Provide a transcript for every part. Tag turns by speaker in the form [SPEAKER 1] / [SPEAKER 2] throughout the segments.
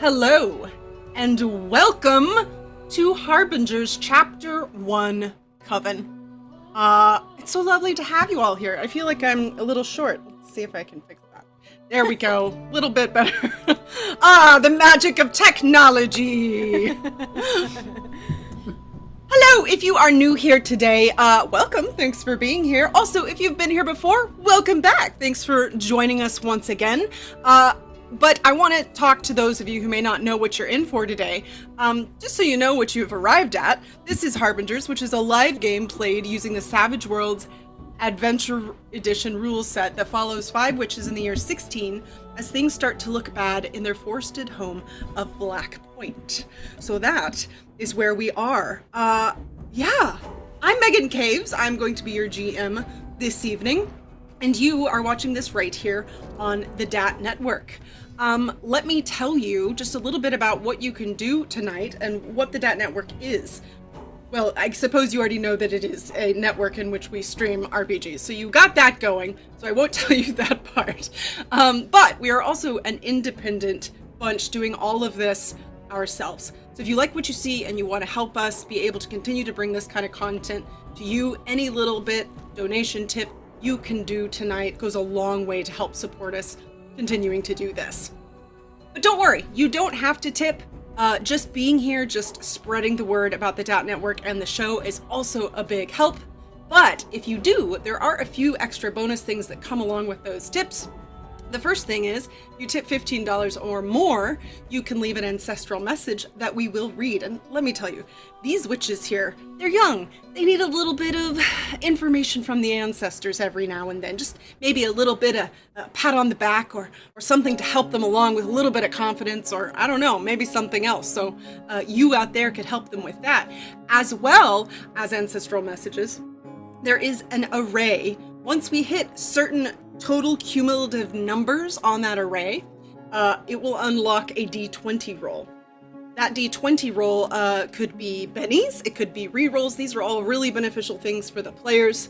[SPEAKER 1] Hello, and welcome to Harbingers Chapter 1, Coven. It's so lovely to have you all here. I feel like I'm a little short. Let's see if I can fix that. There we go. A little bit better. The magic of technology. Hello, if you are new here today, welcome. Thanks for being here. Also, if you've been here before, welcome back. Thanks for joining us once again. But I want to talk to those of you who may not know what you're in for today. Just so you know what you've arrived at, this is Harbingers, which is a live game played using the Savage Worlds Adventure Edition rules set that follows 5 witches in the year 16 as things start to look bad in their forested home of Black Point. So that is where we are. Yeah, I'm Meghan Caves. I'm going to be your GM this evening, and you are watching this right here on the DAT Network. Let me tell you just a little bit about what you can do tonight and what the DAT Network is. Well, I suppose you already know that it is a network in which we stream RPGs, so you got that going, so I won't tell you that part. But we are also an independent bunch doing all of this ourselves. So if you like what you see and you want to help us be able to continue to bring this kind of content to you, any little bit donation tip you can do tonight goes a long way to help support us continuing to do this. But don't worry, you don't have to tip. Just being here, just spreading the word about the DAT Network and the show is also a big help. But if you do, there are a few extra bonus things that come along with those tips. The first thing is, you tip $15 or more, you can leave an ancestral message that we will read. And let me tell you, these witches here, they're young. They need a little bit of information from the ancestors every now and then. Just maybe a little bit of a pat on the back or something to help them along with a little bit of confidence, or I don't know, maybe something else. So you out there could help them with that. As well as ancestral messages, there is an array. Once we hit certain total cumulative numbers on that array, it will unlock a D20 roll. That D20 roll could be bennies, it could be rerolls. These are all really beneficial things for the players.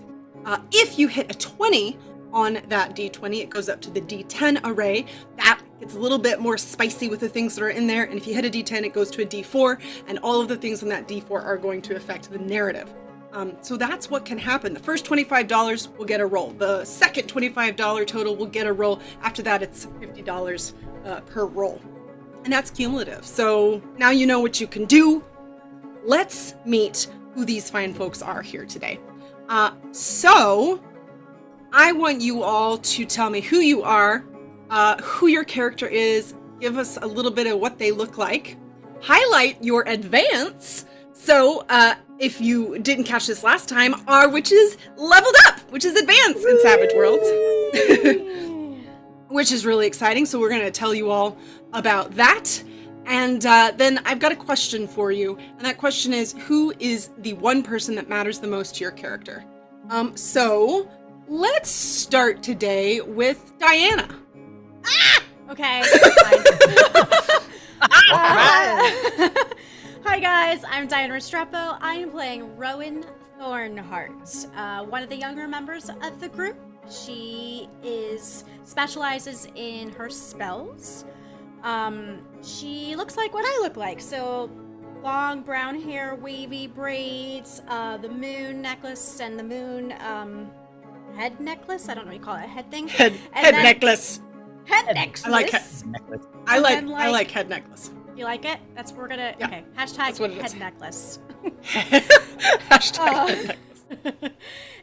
[SPEAKER 1] If you hit a 20 on that D20, it goes up to the D10 array. That gets a little bit more spicy with the things that are in there. And if you hit a D10, it goes to a D4, and all of the things on that D4 are going to affect the narrative. So that's what can happen. The first $25 will get a roll. The second $25 total will get a roll. After that, it's $50 per roll. And that's cumulative. So now you know what you can do. Let's meet who these fine folks are here today. So I want you all to tell me who you are, who your character is, give us a little bit of what they look like, highlight your advance. So, if you didn't catch this last time, our witches leveled up, which is advanced in Savage Worlds, which is really exciting. So we're going to tell you all about that. And then I've got a question for you. And that question is, who is the one person that matters the most to your character? So let's start today with Diana.
[SPEAKER 2] Ah! Okay. Hi guys, I'm Diana Restrepo. I am playing Rowan Thornheart, one of the younger members of the group. She specializes in her spells. She looks like what I look like, so long brown hair, wavy braids, the moon necklace and the moon head necklace. I don't know what you call it, a head thing.
[SPEAKER 1] Head necklace.
[SPEAKER 2] Head necklace.
[SPEAKER 1] I like head necklace. I like head necklace.
[SPEAKER 2] You like it? That's what we're gonna. Yeah, okay. Hashtag head necklace.
[SPEAKER 1] Hashtag head necklace.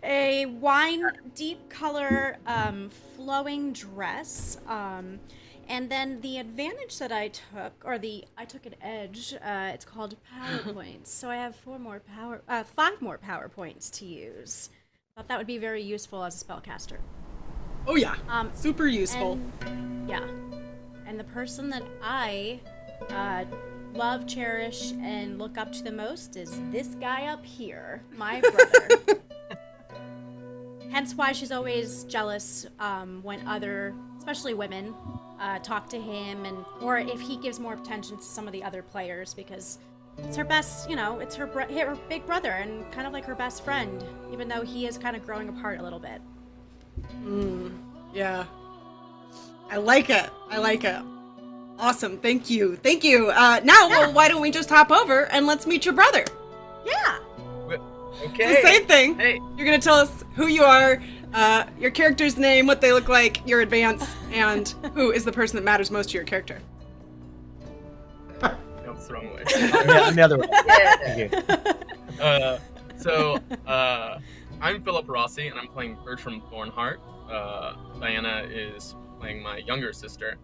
[SPEAKER 2] A wine deep color flowing dress. And then the advantage that I took, I took an edge. It's called power points. So I have 5 more power points to use. Thought that would be very useful as a spellcaster.
[SPEAKER 1] Oh yeah. Super useful.
[SPEAKER 2] And the person that I love, cherish, and look up to the most is this guy up here, my brother. Hence why she's always jealous when other, especially women, talk to him, or if he gives more attention to some of the other players, because it's her best, it's her big brother and kind of like her best friend, even though he is kind of growing apart a little bit.
[SPEAKER 1] Yeah. I like it. Awesome. Thank you. Thank you. Now, well, why don't we just hop over and let's meet your brother?
[SPEAKER 2] Yeah.
[SPEAKER 3] Okay.
[SPEAKER 1] The same thing.
[SPEAKER 3] Hey.
[SPEAKER 1] You're going to tell us who you are, your character's name, what they look like, your advance, and who is the person that matters most to your character.
[SPEAKER 3] No, it's the wrong way.
[SPEAKER 4] I'm the other way.
[SPEAKER 3] Yeah. So, I'm Philip Rossi, and I'm playing Bertram Thornhart. Diana is playing my younger sister.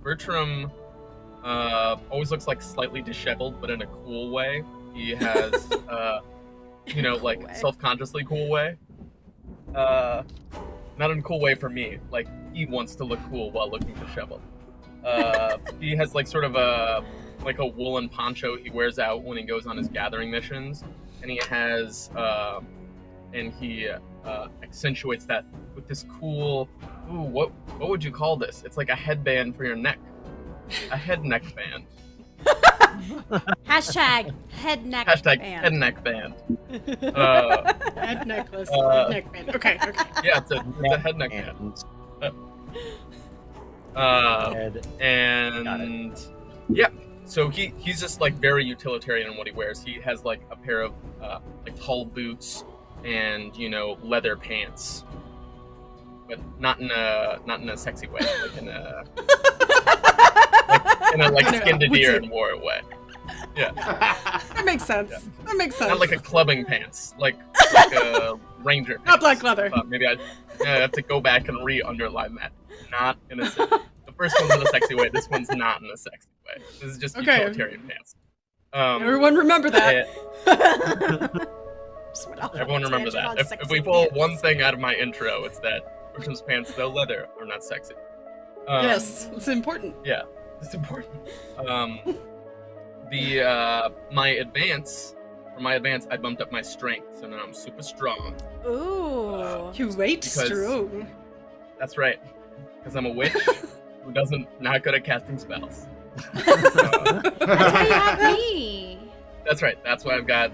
[SPEAKER 3] Bertram always looks like slightly disheveled, but in a cool way. He has, like self-consciously cool way. Not in a cool way for me. Like, he wants to look cool while looking disheveled. He has like sort of a woolen poncho he wears out when he goes on his gathering missions, and he has accentuates that with this cool, what would you call this? It's like a headband for your neck, a head neck band.
[SPEAKER 2] Hashtag head neck
[SPEAKER 3] Hashtag
[SPEAKER 2] band.
[SPEAKER 3] head neck band.
[SPEAKER 1] Head necklace, head neck band. Okay.
[SPEAKER 3] Yeah, it's a head neck band. And yeah, so he's just like very utilitarian in what he wears. He has like a pair of like tall boots and leather pants, but not in a sexy way, like in a skin to deer and wore it way. Yeah,
[SPEAKER 1] That makes sense.
[SPEAKER 3] Yeah.
[SPEAKER 1] That makes sense.
[SPEAKER 3] not like a clubbing pants, like a ranger pants.
[SPEAKER 1] Not black leather.
[SPEAKER 3] Maybe I have to go back and re-underline that. Not in a the first one's in a sexy way. This one's not in a sexy way. This is just utilitarian pants.
[SPEAKER 1] Everyone remember that.
[SPEAKER 3] Everyone remember that. If we pull one thing out of my intro, it's that Bertram's pants, though leather, are not sexy.
[SPEAKER 1] Yes, it's important.
[SPEAKER 3] Yeah, it's important. My advance, I bumped up my strength, so now I'm super strong.
[SPEAKER 2] Ooh.
[SPEAKER 1] You wait strong.
[SPEAKER 3] That's right, because I'm a witch who not good at casting spells.
[SPEAKER 2] That's why you have me.
[SPEAKER 3] That's right. That's why I've got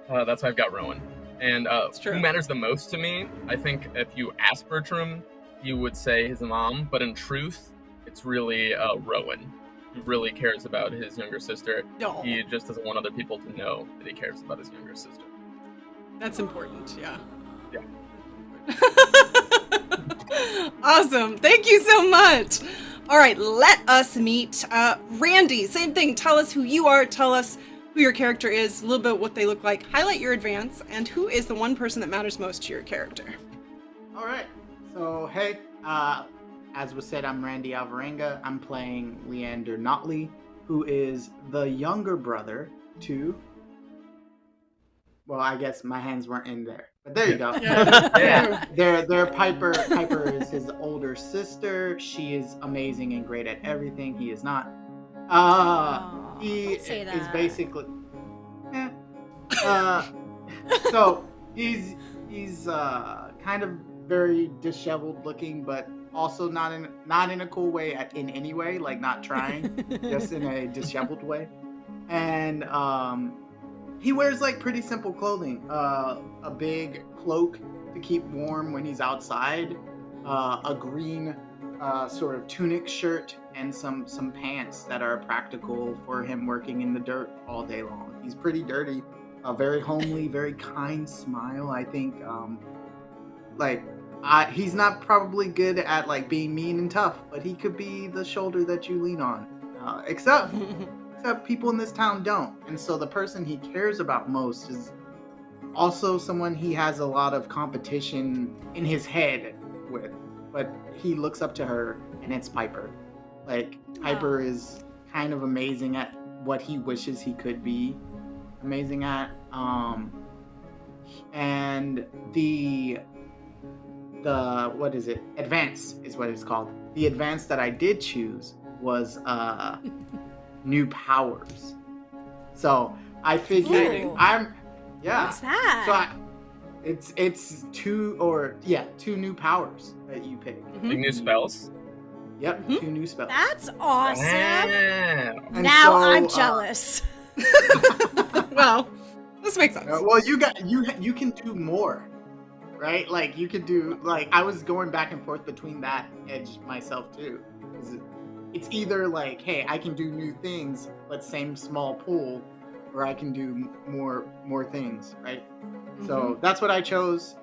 [SPEAKER 3] Rowan. And who matters the most to me? I think if you ask Bertram, you would say his mom, but in truth, it's really Rowan. He really cares about his younger sister.
[SPEAKER 1] No.
[SPEAKER 3] He just doesn't want other people to know that he cares about his younger sister.
[SPEAKER 1] That's important, yeah.
[SPEAKER 3] Yeah.
[SPEAKER 1] Awesome. Thank you so much. All right, let us meet Randy. Same thing. Tell us who you are. Tell us who your character is, a little bit what they look like. Highlight your advance, and who is the one person that matters most to your character.
[SPEAKER 5] All right. So, hey, as was said, I'm Randy Alvarenga. I'm playing Leander Notley, who is the younger brother to... Well, I guess my hands weren't in there. But there you go.
[SPEAKER 1] Yeah.
[SPEAKER 5] They're Piper. Piper is his older sister. She is amazing and great at everything. He is not. He
[SPEAKER 2] don't say
[SPEAKER 5] is
[SPEAKER 2] that.
[SPEAKER 5] basically... So, he's kind of very disheveled looking, but also not in a cool way in any way, like not trying, just in a disheveled way. And he wears like pretty simple clothing, a big cloak to keep warm when he's outside, a green sort of tunic shirt, and some pants that are practical for him working in the dirt all day long. He's pretty dirty, very homely, very kind smile. I think he's not probably good at like being mean and tough, but he could be the shoulder that you lean on. Except people in this town don't. And so the person he cares about most is also someone he has a lot of competition in his head with. But he looks up to her, and it's Piper. Like, Piper is kind of amazing at what he wishes he could be amazing at. And the what is it? Advance is what it's called. The advance that I did choose was new powers. So I figured
[SPEAKER 2] What's that?
[SPEAKER 5] So it's two new powers that you pick.
[SPEAKER 3] Big new spells.
[SPEAKER 5] Yep, 2 new spells.
[SPEAKER 2] That's awesome.
[SPEAKER 3] Wow.
[SPEAKER 5] And
[SPEAKER 2] Now
[SPEAKER 5] so,
[SPEAKER 2] I'm jealous.
[SPEAKER 1] Well, this makes sense.
[SPEAKER 5] Well, you can do more, right? Like you could do I was going back and forth between that edge myself too. it's either like, hey, I can do new things, but same small pool, or I can do more things, right? So that's what I chose.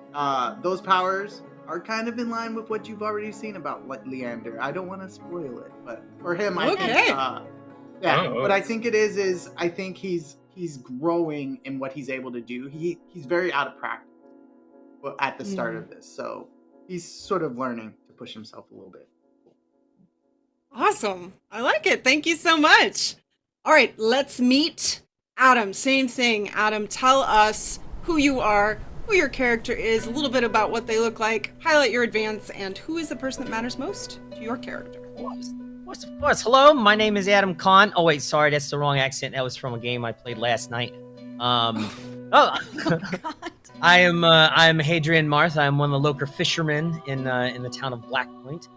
[SPEAKER 5] Those powers are kind of in line with what you've already seen about Leander. I don't want to spoil it, but for him, I think, what I think it is I think he's growing in what he's able to do. He's very out of practice at the start of this, so he's sort of learning to push himself a little bit.
[SPEAKER 1] Awesome. I like it. Thank you so much. All right, let's meet Adam. Same thing. Adam, tell us who you are, who your character is, a little bit about what they look like, highlight your advance, and who is the person that matters most to your character.
[SPEAKER 4] Of course. Hello, my name is Adam Kahn. Oh, wait, sorry, that's the wrong accent. That was from a game I played last night.
[SPEAKER 2] God.
[SPEAKER 4] I'm Hadrian Marth. I'm one of the local fishermen in the town of Black Point.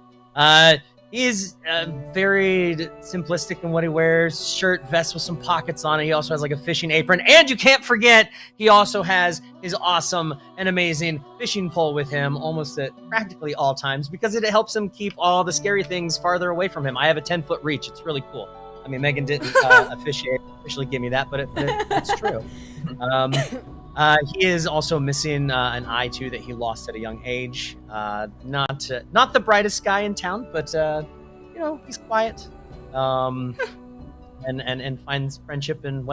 [SPEAKER 4] He is very simplistic in what he wears. Shirt, vest with some pockets on it. He also has like a fishing apron. And you can't forget, he also has his awesome and amazing fishing pole with him almost at practically all times because it helps him keep all the scary things farther away from him. I have a 10-foot reach. It's really cool. I mean, Megan didn't officially give me that, but it's true. He is also missing an eye too that he lost at a young age. Not the brightest guy in town, but he's quiet, and finds friendship and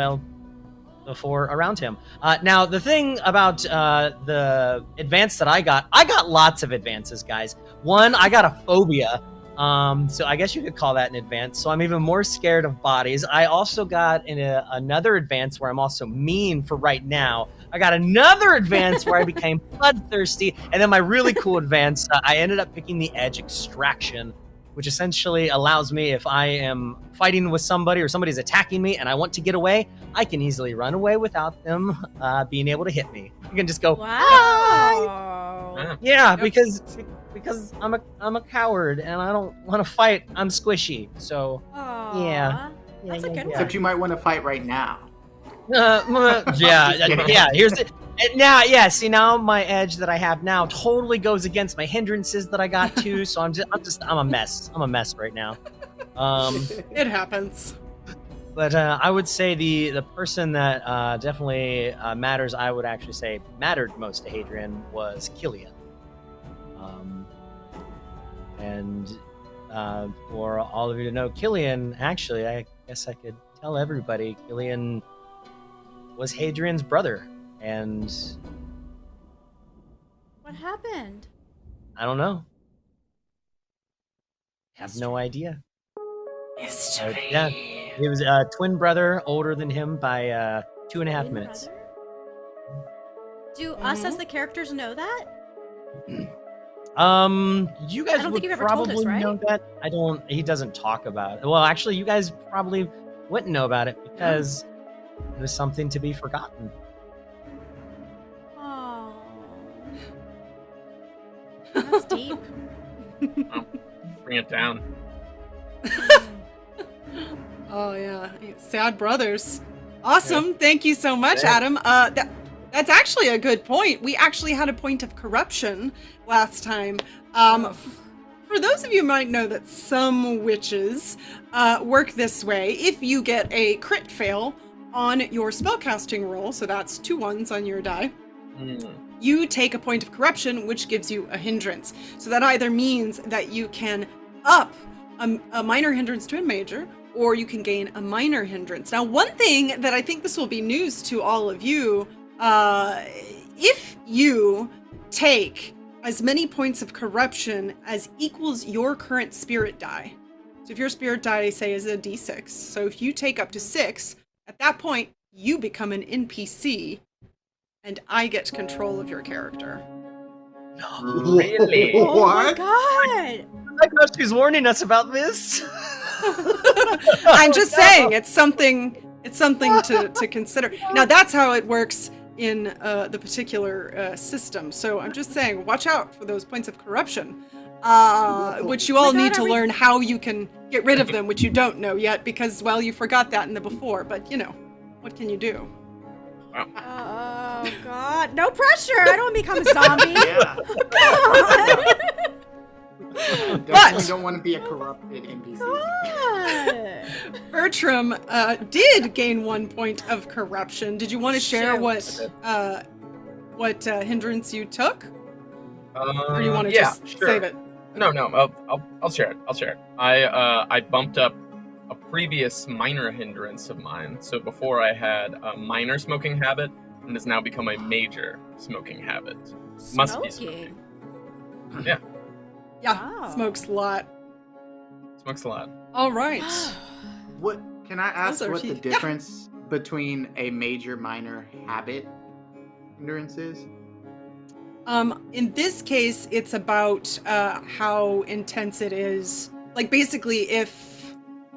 [SPEAKER 4] before around him. Now the thing about the advance that I got lots of advances, guys. One, I got a phobia. So I guess you could call that an advance. So I'm even more scared of bodies. I also got another advance where I'm also mean for right now. I got another advance where I became bloodthirsty. And then my really cool advance, I ended up picking the edge extraction, which essentially allows me, if I am fighting with somebody or somebody's attacking me and I want to get away, I can easily run away without them being able to hit me. You can just go,
[SPEAKER 2] wow.
[SPEAKER 4] Yeah, because I'm a coward and I don't want to fight. I'm squishy, so yeah.
[SPEAKER 2] That's a good one.
[SPEAKER 5] Except you might want to fight right now.
[SPEAKER 4] Yeah. Here's it. Now, yeah. See, now my edge that I have now totally goes against my hindrances that I got too. So I'm a mess. I'm a mess right now.
[SPEAKER 1] It happens.
[SPEAKER 4] But I would say the person that definitely matters, I would actually say mattered most to Hadrian was Killian. And for all of you to know, Killian, actually, I guess I could tell everybody, Killian was Hadrian's brother. And
[SPEAKER 2] what happened?
[SPEAKER 4] I don't know. Have no idea.
[SPEAKER 1] History.
[SPEAKER 4] Yeah, he was a twin brother, older than him by 2.5 minutes.
[SPEAKER 2] Do us as the characters know that?
[SPEAKER 4] You guys would probably know that. I don't. He doesn't talk about it. Well, actually, you guys probably wouldn't know about it because it was something to be forgotten.
[SPEAKER 2] Oh, that's deep.
[SPEAKER 3] Oh, bring it down.
[SPEAKER 1] Oh yeah, sad brothers. Awesome. Thank you so much, Adam. That's actually a good point. We actually had a point of corruption last time. For those of you who might know that some witches work this way, if you get a crit fail on your spellcasting roll, so that's 2 1s on your die, you take a point of corruption, which gives you a hindrance. So that either means that you can up a minor hindrance to a major, or you can gain a minor hindrance. Now, one thing that I think this will be news to all of you, if you take as many points of corruption as equals your current spirit die. So if your spirit die, say, is a d6, so if you take up to 6, at that point, you become an NPC, and I get control of your character.
[SPEAKER 3] Really?
[SPEAKER 2] Oh my
[SPEAKER 5] What?
[SPEAKER 2] god!
[SPEAKER 4] I thought she was warning us about this.
[SPEAKER 1] I'm just saying, it's something to consider. Now, that's how it works in the particular system. So I'm just saying, watch out for those points of corruption, which you all need to learn how you can get rid of them, which you don't know yet because, well, you forgot that in the before. But, you know, what can you do?
[SPEAKER 2] Oh god, no pressure! I don't want to become a zombie.
[SPEAKER 5] Yeah.
[SPEAKER 2] God.
[SPEAKER 5] Definitely don't want to be a corrupted NPC.
[SPEAKER 1] Bertram did gain 1 point of corruption. Did you want to share
[SPEAKER 2] Shoot.
[SPEAKER 1] what hindrance you took, or do you want to
[SPEAKER 3] Yeah,
[SPEAKER 1] just
[SPEAKER 3] sure.
[SPEAKER 1] save it?
[SPEAKER 3] No, I'll share it. I'll share it. I bumped up a previous minor hindrance of mine. So before I had a minor smoking habit, and has now become a major smoking habit. Must be smoking. Yeah,
[SPEAKER 2] Wow.
[SPEAKER 1] Smokes a lot.
[SPEAKER 3] smokes a lot.
[SPEAKER 1] All right.
[SPEAKER 5] What can I ask?
[SPEAKER 1] Those are
[SPEAKER 5] What the
[SPEAKER 1] huge.
[SPEAKER 5] difference between a major minor habit hindrance is?
[SPEAKER 1] In this case, it's about how intense it is. Like, basically, I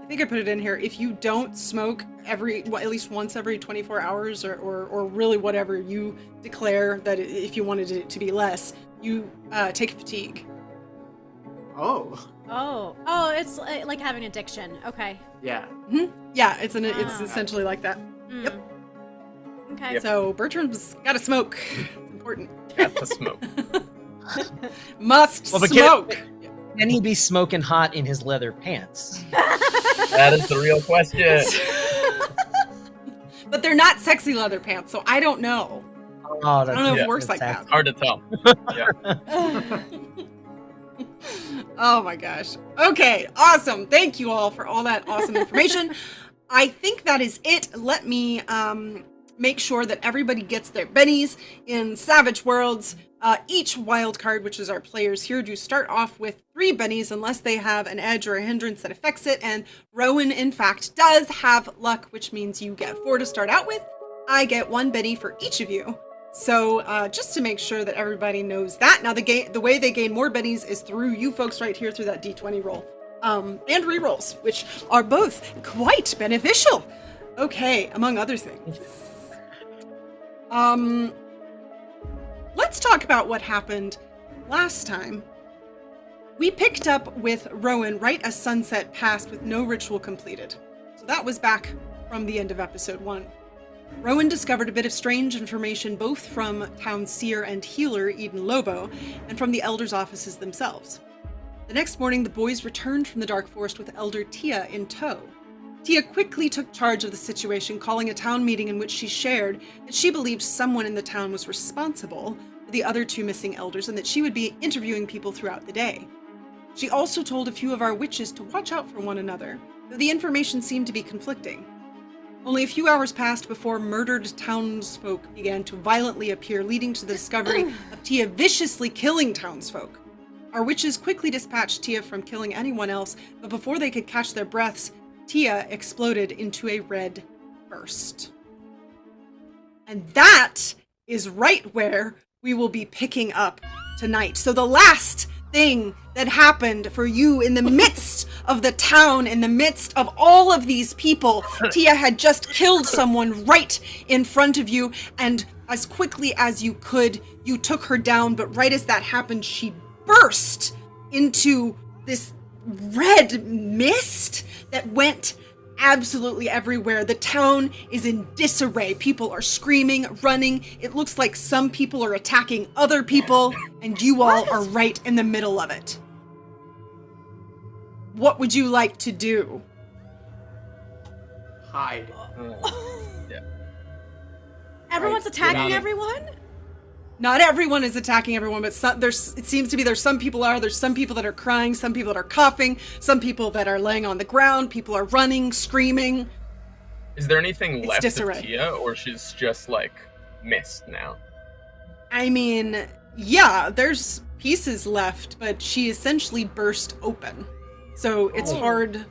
[SPEAKER 1] think I put it in here, if you don't smoke at least once every 24 hours or really whatever you declare that if you wanted it to be less, you take fatigue.
[SPEAKER 5] Oh,
[SPEAKER 2] It's like having addiction. Okay.
[SPEAKER 5] yeah.
[SPEAKER 1] Yeah, it's
[SPEAKER 2] Ah.
[SPEAKER 1] essentially like that. Yep.
[SPEAKER 2] Okay.
[SPEAKER 3] Yep.
[SPEAKER 1] So Bertram's gotta smoke. It's important.
[SPEAKER 3] Got to smoke.
[SPEAKER 1] Must
[SPEAKER 4] Well, but
[SPEAKER 1] smoke.
[SPEAKER 4] Can he be smoking hot in his leather pants?
[SPEAKER 3] That is the real question.
[SPEAKER 1] But they're not sexy leather pants, so I don't know.
[SPEAKER 4] Oh,
[SPEAKER 1] I don't know if
[SPEAKER 3] yeah,
[SPEAKER 1] it works like that.
[SPEAKER 3] Hard to tell.
[SPEAKER 1] Oh my gosh. Okay, awesome. Thank you all for all that awesome information. I think that is it. Let me make sure that everybody gets their bennies in Savage Worlds. Each wild card, which is our players here, do start off with 3 bennies unless they have an edge or a hindrance that affects it. And Rowan, in fact, does have luck, which means you get 4 to start out with. I get 1 benny for each of you. So just to make sure that everybody knows that. Now, the way they gain more bennies is through you folks right here through that D20 roll. And rerolls, which are both quite beneficial. Okay, among other things. Let's talk about what happened last time. We picked up with Rowan right as sunset passed with no ritual completed. So that was back from the end of episode 1. Rowan discovered a bit of strange information both from town seer and healer Eden Lobo and from the elders' offices themselves. The next morning, the boys returned from the Dark Forest with Elder Tia in tow. Tia quickly took charge of the situation, calling a town meeting in which she shared that she believed someone in the town was responsible for the other 2 missing elders and that she would be interviewing people throughout the day. She also told a few of our witches to watch out for one another, though the information seemed to be conflicting. Only a few hours passed before murdered townsfolk began to violently appear, leading to the discovery of Tia viciously killing townsfolk. Our witches quickly dispatched Tia from killing anyone else, but before they could catch their breaths, Tia exploded into a red burst. And that is right where we will be picking up tonight. So the last thing that happened for you in the midst of the town, in the midst of all of these people, Tia had just killed someone right in front of you, and as quickly as you could, you took her down, but right as that happened, she burst into this red mist that went absolutely everywhere. The town is in disarray. People are screaming, running. It looks like some people are attacking other people, and you all are right in the middle of it. What would you like to do?
[SPEAKER 5] Hide.
[SPEAKER 3] Yeah.
[SPEAKER 2] Everyone's
[SPEAKER 5] Right,
[SPEAKER 2] attacking
[SPEAKER 5] yeah.
[SPEAKER 2] everyone?
[SPEAKER 1] Not everyone is attacking everyone, but it seems to be there's some people that are crying, some people that are coughing, some people that are laying on the ground, people are running, screaming.
[SPEAKER 3] Is there anything
[SPEAKER 1] It's
[SPEAKER 3] left
[SPEAKER 1] disarray.
[SPEAKER 3] of Tia, or she's just like mist now?
[SPEAKER 1] I mean, yeah, there's pieces left, but she essentially burst open. So it's hard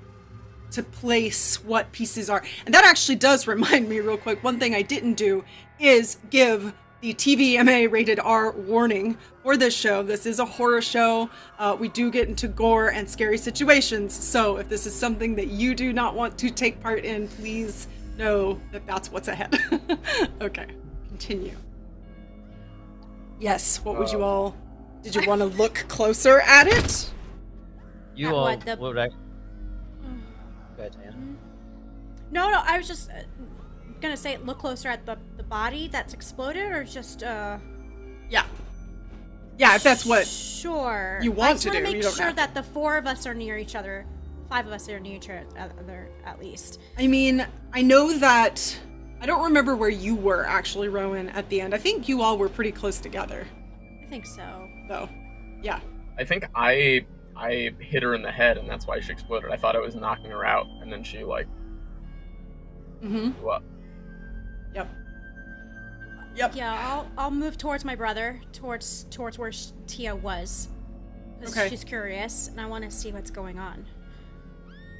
[SPEAKER 1] to place what pieces are. And that actually does remind me real quick, one thing I didn't do is give the TVMA rated R warning for this show. This is a horror show. We do get into gore and scary situations. So if this is something that you do not want to take part in, please know that that's what's ahead. Okay, continue. Yes, what would you all... Did you want to look closer at it?
[SPEAKER 4] You
[SPEAKER 2] At
[SPEAKER 4] all,
[SPEAKER 2] what, the-
[SPEAKER 4] what would I? Go ahead, Anna.
[SPEAKER 2] No, I was just gonna say look closer at the body that's exploded, or just
[SPEAKER 1] Yeah. Yeah, if that's what
[SPEAKER 2] Sure.
[SPEAKER 1] you want
[SPEAKER 2] I just
[SPEAKER 1] to
[SPEAKER 2] want
[SPEAKER 1] do,
[SPEAKER 2] to
[SPEAKER 1] you
[SPEAKER 2] make
[SPEAKER 1] don't
[SPEAKER 2] sure
[SPEAKER 1] have
[SPEAKER 2] that the 4 of us are near each other. 5 of us are near each other, at least.
[SPEAKER 1] I mean, I know that I don't remember where you were actually, Rowan, at the end. I think you all were pretty close together,
[SPEAKER 2] I think so.
[SPEAKER 1] though. Yeah.
[SPEAKER 3] I think I hit her in the head, and that's why she exploded. I thought I was knocking her out, and then she like
[SPEAKER 1] Mm-hmm.
[SPEAKER 3] blew up.
[SPEAKER 1] Yep. Yep.
[SPEAKER 2] Yeah, I'll move towards my brother, towards where Tia was, because
[SPEAKER 1] Okay.
[SPEAKER 2] she's curious, and I want to see what's going on.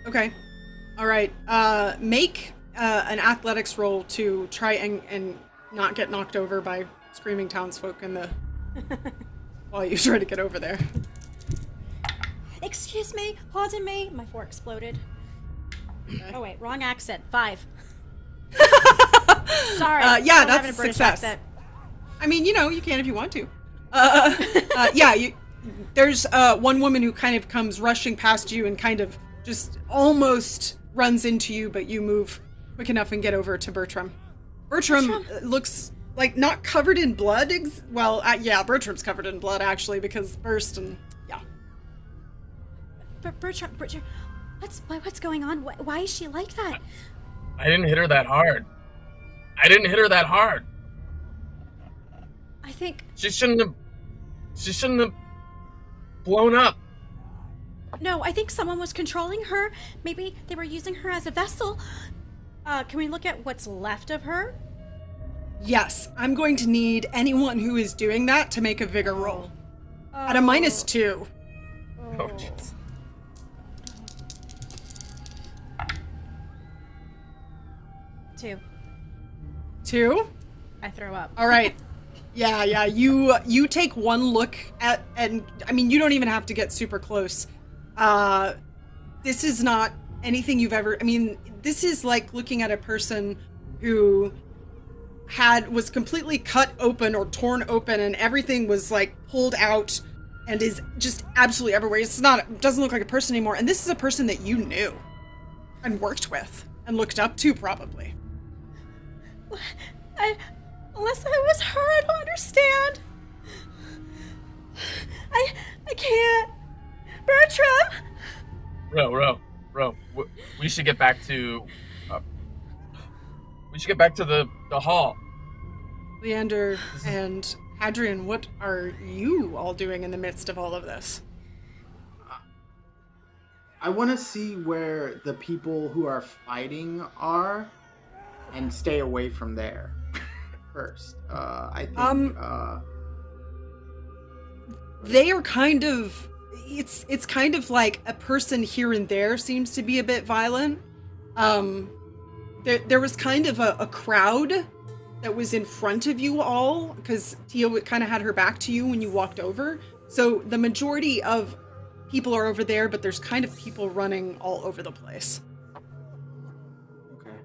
[SPEAKER 1] Okay. All right. Make an athletics roll to try and not get knocked over by screaming townsfolk in the while you try to get over there.
[SPEAKER 2] Excuse me, pardon me. My 4 exploded.
[SPEAKER 1] Okay.
[SPEAKER 2] Oh wait, wrong accent. 5. Sorry.
[SPEAKER 1] Yeah,
[SPEAKER 2] I'm
[SPEAKER 1] that's
[SPEAKER 2] having
[SPEAKER 1] a
[SPEAKER 2] a British
[SPEAKER 1] success.
[SPEAKER 2] accent.
[SPEAKER 1] I mean, you can if you want to. Yeah, there's one woman who kind of comes rushing past you and kind of just almost runs into you, but you move quick enough and get over to Bertram. Bertram looks like not covered in blood. Yeah, Bertram's covered in blood actually because burst and yeah.
[SPEAKER 2] Bertram, what's going on? Why is she like that?
[SPEAKER 3] I didn't hit her that hard.
[SPEAKER 2] I think
[SPEAKER 3] She shouldn't have blown up.
[SPEAKER 2] no. I think someone was controlling her. Maybe they were using her as a vessel. Can we look at what's left of her?
[SPEAKER 1] Yes, I'm going to need anyone who is doing that to make a vigor roll at a -2.
[SPEAKER 3] Oh, jeez.
[SPEAKER 2] Two.
[SPEAKER 1] 2?
[SPEAKER 2] I throw up.
[SPEAKER 1] All right. Yeah. You take one look at, and I mean, you don't even have to get super close. This is not anything you've ever. I mean, this is like looking at a person who was completely cut open or torn open, and everything was like pulled out, and is just absolutely everywhere. It doesn't look like a person anymore. And this is a person that you knew, and worked with, and looked up to, probably.
[SPEAKER 2] Unless I was her, I don't understand. I can't. Bertram!
[SPEAKER 3] Ro, we should get back to the hall.
[SPEAKER 1] Leander and Hadrian, what are you all doing in the midst of all of this?
[SPEAKER 5] I want to see where the people who are fighting are and stay away from there first. I think
[SPEAKER 1] They are kind of it's kind of like a person here and there seems to be a bit violent. There was kind of a crowd that was in front of you all because Tia kind of had her back to you when you walked over. So the majority of people are over there, but there's kind of people running all over the place.
[SPEAKER 5] okay.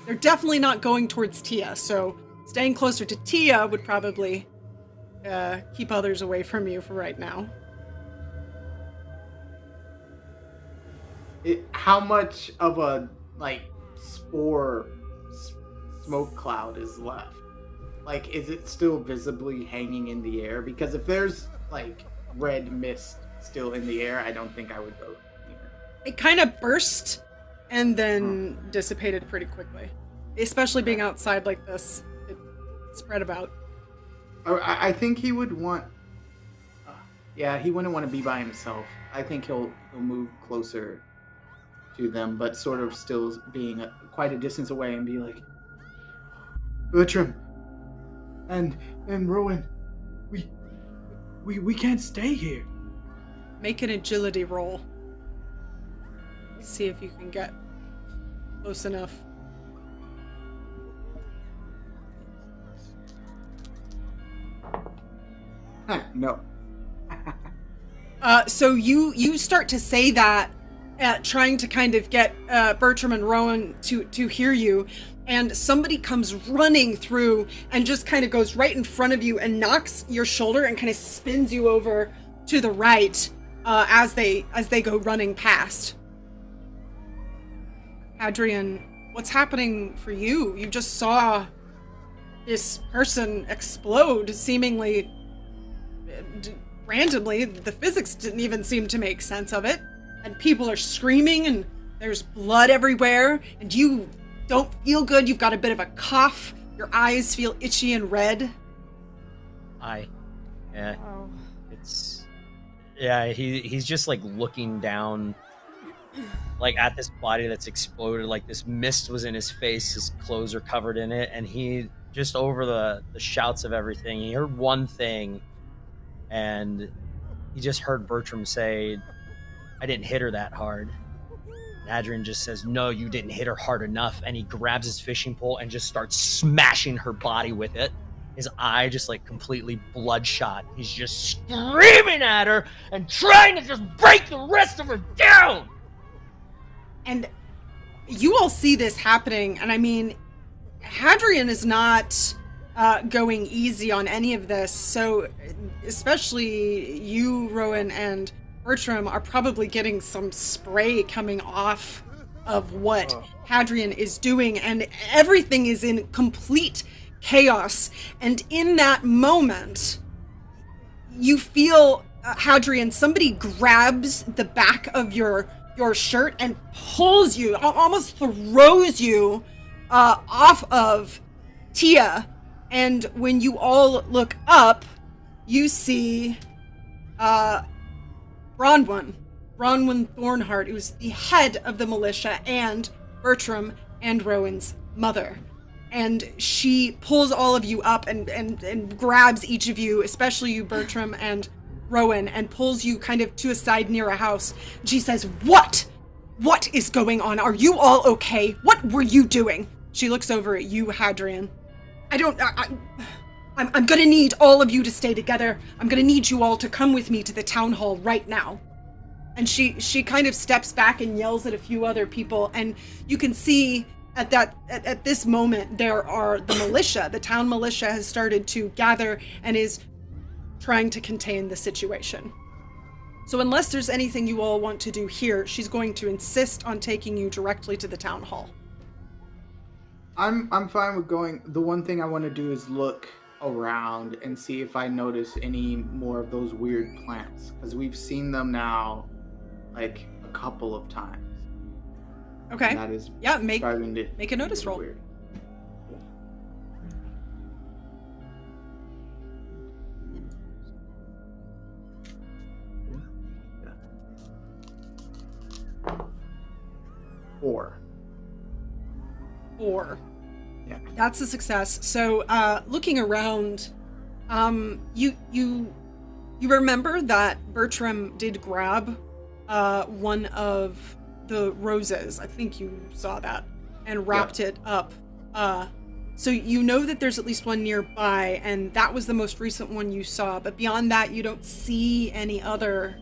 [SPEAKER 1] They're definitely not going towards Tia, so staying closer to Tia would probably keep others away from you for right now.
[SPEAKER 5] How much of a spore smoke cloud is left? Like, is it still visibly hanging in the air? Because if there's red mist still in the air, I don't think I would go near.
[SPEAKER 1] It kind of burst and then dissipated pretty quickly. Especially being outside like this, it spread about.
[SPEAKER 5] I think he would want. Yeah, he wouldn't want to be by himself. I think he'll move closer to them, but sort of still being quite a distance away and be like, Bertram and Rowan, we can't stay here.
[SPEAKER 1] Make an agility roll. See if you can get close enough.
[SPEAKER 5] No.
[SPEAKER 1] So you start to say that, trying to kind of get Bertram and Rowan to hear you, and somebody comes running through and just kind of goes right in front of you and knocks your shoulder and kind of spins you over to the right as they go running past. Hadrian, what's happening for you? You just saw this person explode seemingly randomly. The physics didn't even seem to make sense of it. And people are screaming and there's blood everywhere and you don't feel good. You've got a bit of a cough. Your eyes feel itchy and red.
[SPEAKER 4] Yeah.
[SPEAKER 2] Oh.
[SPEAKER 4] He's just like looking down like at this body that's exploded. Like this mist was in his face, his clothes are covered in it, and he just over the shouts of everything, he heard one thing, and he just heard Bertram say, "I didn't hit her that hard." And Hadrian just says, "No, you didn't hit her hard enough," and he grabs his fishing pole and just starts smashing her body with it. His eye just like completely bloodshot. He's just screaming at her and trying to just break the rest of her down.
[SPEAKER 1] And you all see this happening, and I mean, Hadrian is not going easy on any of this, so especially you, Rowan, and Bertram are probably getting some spray coming off of what Hadrian is doing, and everything is in complete chaos. And in that moment, you feel, Hadrian, somebody grabs the back of your shirt and pulls you, almost throws you off of Tia. And when you all look up, you see Bronwyn Thornheart, who's the head of the militia, and Bertram and Rowan's mother. And she pulls all of you up and grabs each of you, especially you, Bertram and Rowan, and pulls you kind of to a side near a house. She says, What is going on? Are you all okay? What were you doing? She looks over at you, Hadrian. I'm gonna need all of you to stay together. I'm gonna need you all to come with me to the town hall right now. And she kind of steps back and yells at a few other people, and you can see at this moment there are the militia. The town militia has started to gather and is trying to contain the situation. So unless there's anything you all want to do here, she's going to insist on taking you directly to the town hall.
[SPEAKER 5] I'm fine with going. The one thing I want to do is look around and see if I notice any more of those weird plants, because we've seen them now like a couple of times.
[SPEAKER 1] Okay.
[SPEAKER 5] And that is
[SPEAKER 1] make a notice roll.
[SPEAKER 5] Weird. Four. Yeah.
[SPEAKER 1] That's a success. So, looking around, you remember that Bertram did grab one of the roses. I think you saw that, and wrapped it up. So you know that there's at least one nearby, and that was the most recent one you saw. But beyond that, you don't see any other.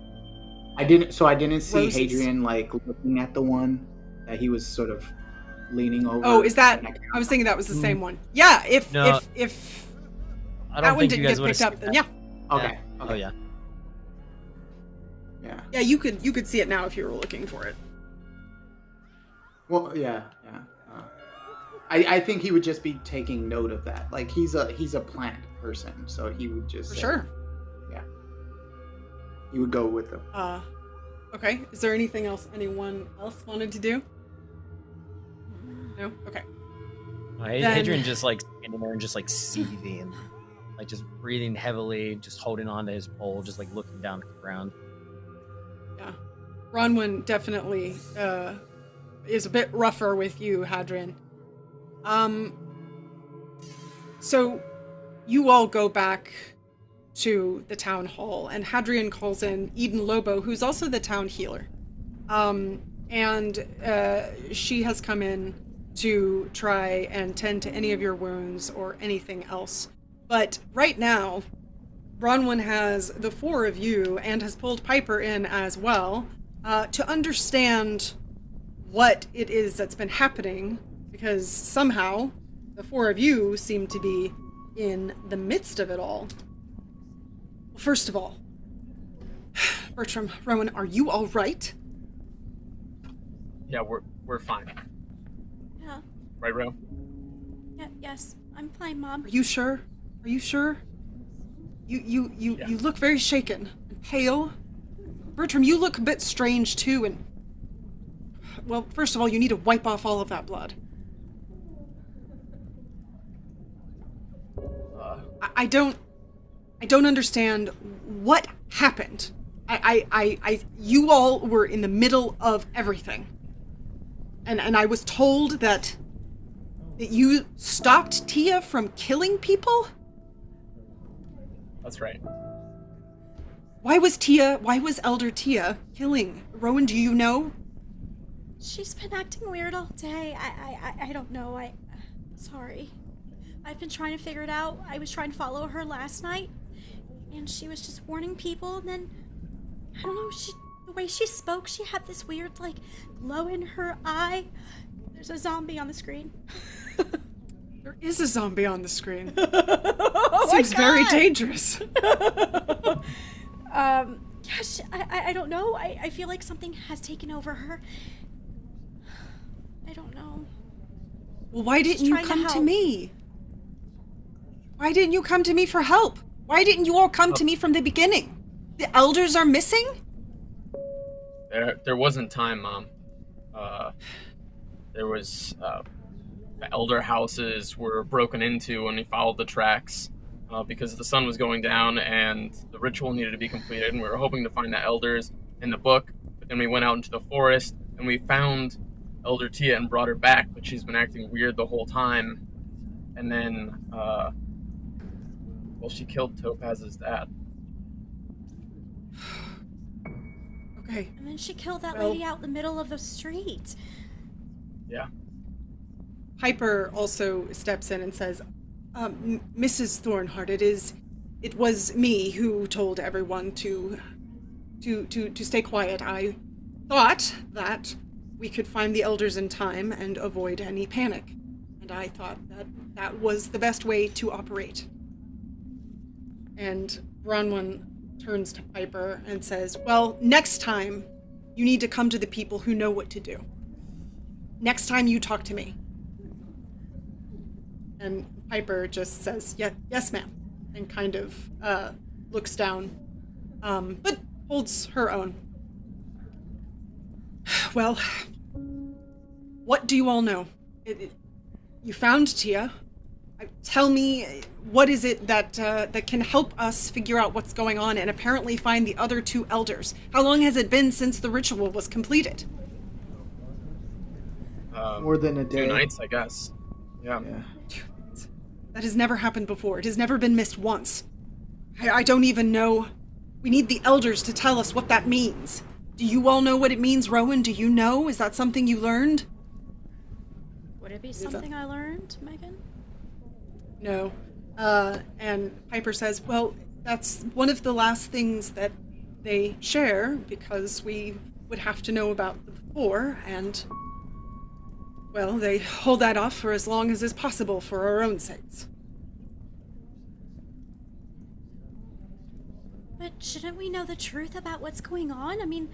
[SPEAKER 5] I didn't see
[SPEAKER 1] roses.
[SPEAKER 5] Hadrian like looking at the one that he was sort of leaning over.
[SPEAKER 1] Oh, is that? I was thinking that was the same one. Yeah, if
[SPEAKER 4] I don't
[SPEAKER 1] that one
[SPEAKER 4] think
[SPEAKER 1] didn't
[SPEAKER 4] you guys
[SPEAKER 1] get
[SPEAKER 4] would've
[SPEAKER 1] picked up,
[SPEAKER 4] seen
[SPEAKER 1] then
[SPEAKER 4] that.
[SPEAKER 1] yeah.
[SPEAKER 5] Okay.
[SPEAKER 4] Oh yeah.
[SPEAKER 1] Yeah, you could see it now if you were looking for it.
[SPEAKER 5] Well, yeah. I think he would just be taking note of that. Like he's a plant person, so he would just
[SPEAKER 1] For sure.
[SPEAKER 5] Yeah. He would go with them.
[SPEAKER 1] Okay. Is there anything else anyone else wanted to do? No? Okay.
[SPEAKER 4] Hadrian just like standing there and just like seething, like just breathing heavily, just holding on to his pole, just like looking down at the ground.
[SPEAKER 1] Yeah. Bronwyn definitely is a bit rougher with you, Hadrian. So you all go back to the town hall, and Hadrian calls in Eden Lobo, who's also the town healer. And she has come in to try and tend to any of your wounds or anything else. But right now, Bronwyn has the four of you, and has pulled Piper in as well, to understand what it is that's been happening, because somehow the four of you seem to be in the midst of it all. First of all, Bertram, Rowan, are you all right?
[SPEAKER 3] Yeah, we're fine.
[SPEAKER 2] Yeah.
[SPEAKER 3] Right, Ro?
[SPEAKER 2] Yes. I'm fine, Mom.
[SPEAKER 1] Are you sure? Are you sure? You look very shaken and pale. Bertram, you look a bit strange too, and well, first of all, you need to wipe off all of that blood. I don't understand what happened. You all were in the middle of everything. And I was told that you stopped Tia from killing people?
[SPEAKER 3] That's right.
[SPEAKER 1] Why was Elder Tia killing? Rowan, do you know?
[SPEAKER 2] She's been acting weird all day. I don't know. Sorry. I've been trying to figure it out. I was trying to follow her last night, and she was just warning people, and then, I don't know, the way she spoke, she had this weird, like, glow in her eye. There's a zombie on the screen.
[SPEAKER 1] There is a zombie on the screen.
[SPEAKER 2] Oh
[SPEAKER 1] Seems very dangerous.
[SPEAKER 2] Gosh, I don't know. I feel like something has taken over her. I don't know.
[SPEAKER 1] Well, why didn't you come to
[SPEAKER 2] help.
[SPEAKER 1] me? Why didn't you come to me for help? Why didn't you all come to me from the beginning? The elders are missing?
[SPEAKER 3] There wasn't time, Mom. There was the elder houses were broken into when we followed the tracks because the sun was going down and the ritual needed to be completed, and we were hoping to find the elders in the book. But then we went out into the forest and we found Elder Tia and brought her back, but she's been acting weird the whole time. And then, well, she killed Topaz's dad.
[SPEAKER 1] Okay.
[SPEAKER 2] And then she killed that lady out in the middle of the street.
[SPEAKER 3] Yeah.
[SPEAKER 1] Piper also steps in and says, Mrs. Thornheart, it was me who told everyone to stay quiet. I thought that we could find the elders in time and avoid any panic. And I thought that was the best way to operate. And Bronwyn turns to Piper and says, well, next time you need to come to the people who know what to do. Next time you talk to me. And Piper just says, yes, ma'am, and kind of looks down, but holds her own. Well, what do you all know? You found Tia. Tell me, what is it that can help us figure out what's going on and apparently find the other two elders? How long has it been since the ritual was completed?
[SPEAKER 5] More than a day.
[SPEAKER 3] 2 nights, I guess. Yeah.
[SPEAKER 1] That has never happened before. It has never been missed once. I don't even know. We need the elders to tell us what that means. Do you all know what it means, Rowan? Do you know? Is that something you learned?
[SPEAKER 2] Would it be something I learned, Megan?
[SPEAKER 1] No. And Piper says, well, that's one of the last things that they share, because we would have to know about the before, and, well, they hold that off for as long as is possible for our own sakes.
[SPEAKER 2] But shouldn't we know the truth about what's going on? I mean,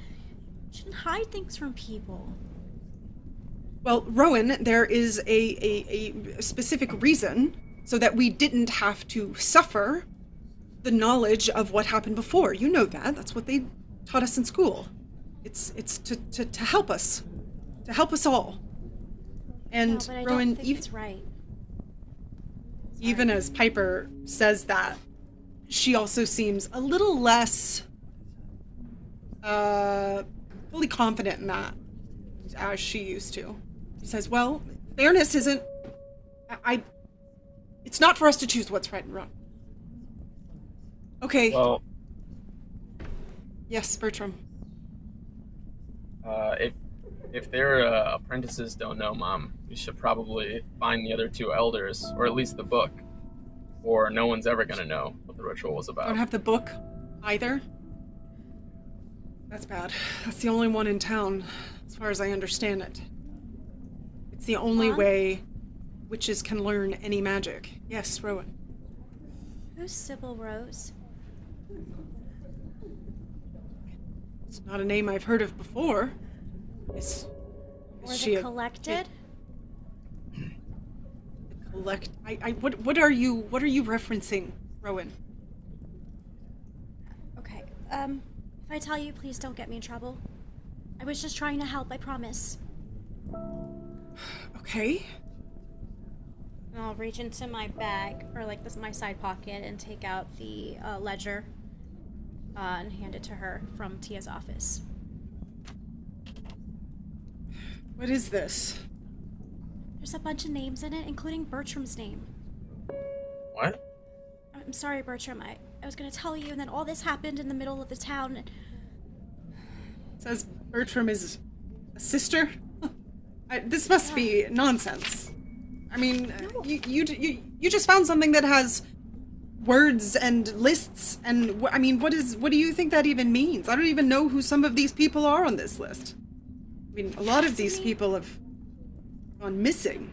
[SPEAKER 2] shouldn't hide things from people.
[SPEAKER 1] Well, Rowan, there is a specific reason so that we didn't have to suffer the knowledge of what happened before. You know that. That's what they taught us in school. It's to help us. To help us all. And
[SPEAKER 2] no, but I
[SPEAKER 1] Rowan,
[SPEAKER 2] don't think it's right.
[SPEAKER 1] Even as Piper says that, she also seems a little less fully confident in that as she used to. She says, well, fairness isn't... It's not for us to choose what's right and wrong. Okay.
[SPEAKER 3] Well...
[SPEAKER 1] Yes, Bertram.
[SPEAKER 3] If their apprentices don't know, Mom, we should probably find the other 2 elders, or at least the book, or no one's ever gonna know what the ritual was about.
[SPEAKER 1] Don't have the book either? That's bad. That's the only one in town, as far as I understand it. It's the only way witches can learn any magic. Yes, Rowan.
[SPEAKER 2] Who's Sybil Rose?
[SPEAKER 1] It's not a name I've heard of before. Is
[SPEAKER 2] Or
[SPEAKER 1] she
[SPEAKER 2] the Collected?
[SPEAKER 1] The What are you referencing, Rowan?
[SPEAKER 2] Okay, if I tell you, please don't get me in trouble. I was just trying to help, I promise.
[SPEAKER 1] Okay.
[SPEAKER 2] And I'll reach into my bag, or like this, my side pocket, and take out the ledger and hand it to her from Tia's office.
[SPEAKER 1] What is this?
[SPEAKER 2] There's a bunch of names in it, including Bertram's name.
[SPEAKER 3] What?
[SPEAKER 2] I'm sorry, Bertram. I was gonna tell you, and then all this happened in the middle of the town. And...
[SPEAKER 1] It says Bertram is a sister? This must be nonsense. I mean,
[SPEAKER 2] No.
[SPEAKER 1] you just found something that has words and lists, and I mean, what do you think that even means? I don't even know who some of these people are on this list. I mean, a lot of these people have gone missing.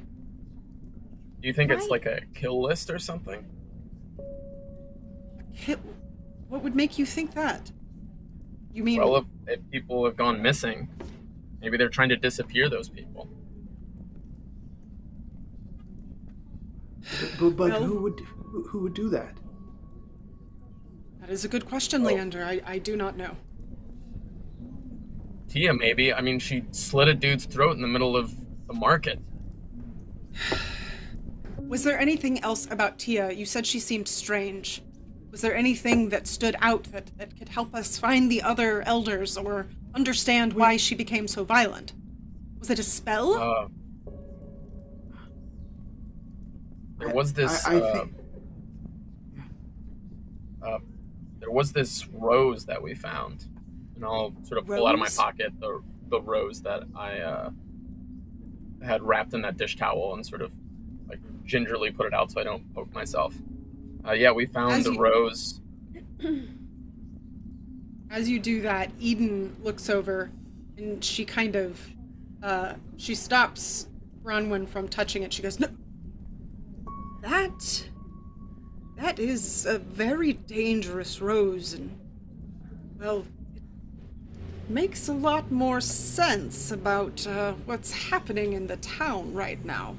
[SPEAKER 3] Do you think it's
[SPEAKER 2] Right.
[SPEAKER 3] like a kill list or something?
[SPEAKER 1] What would make you think that? You mean?
[SPEAKER 3] Well, if people have gone missing, maybe they're trying to disappear those people.
[SPEAKER 5] But
[SPEAKER 1] Well-
[SPEAKER 5] who would do that?
[SPEAKER 1] That is a good question, Leander. I do not know.
[SPEAKER 3] Tia, maybe. I mean, she slit a dude's throat in the middle of the market.
[SPEAKER 1] Was there anything else about Tia? You said she seemed strange. Was there anything that stood out that could help us find the other elders or understand why she became so violent? Was it a spell?
[SPEAKER 3] There was this.
[SPEAKER 5] I think.
[SPEAKER 3] There was this rose that we found, and I'll sort of pull out of my
[SPEAKER 1] Rose?
[SPEAKER 3] pocket the rose that I had wrapped in that dish towel and sort of like gingerly put it out so I don't poke myself. Yeah, we found
[SPEAKER 1] As
[SPEAKER 3] the
[SPEAKER 1] you-
[SPEAKER 3] rose.
[SPEAKER 1] As you do that, Eden looks over and she kind of, she stops Bronwyn from touching it. She goes, "No, that is a very dangerous rose, and, well, it makes a lot more sense about what's happening in the town right now.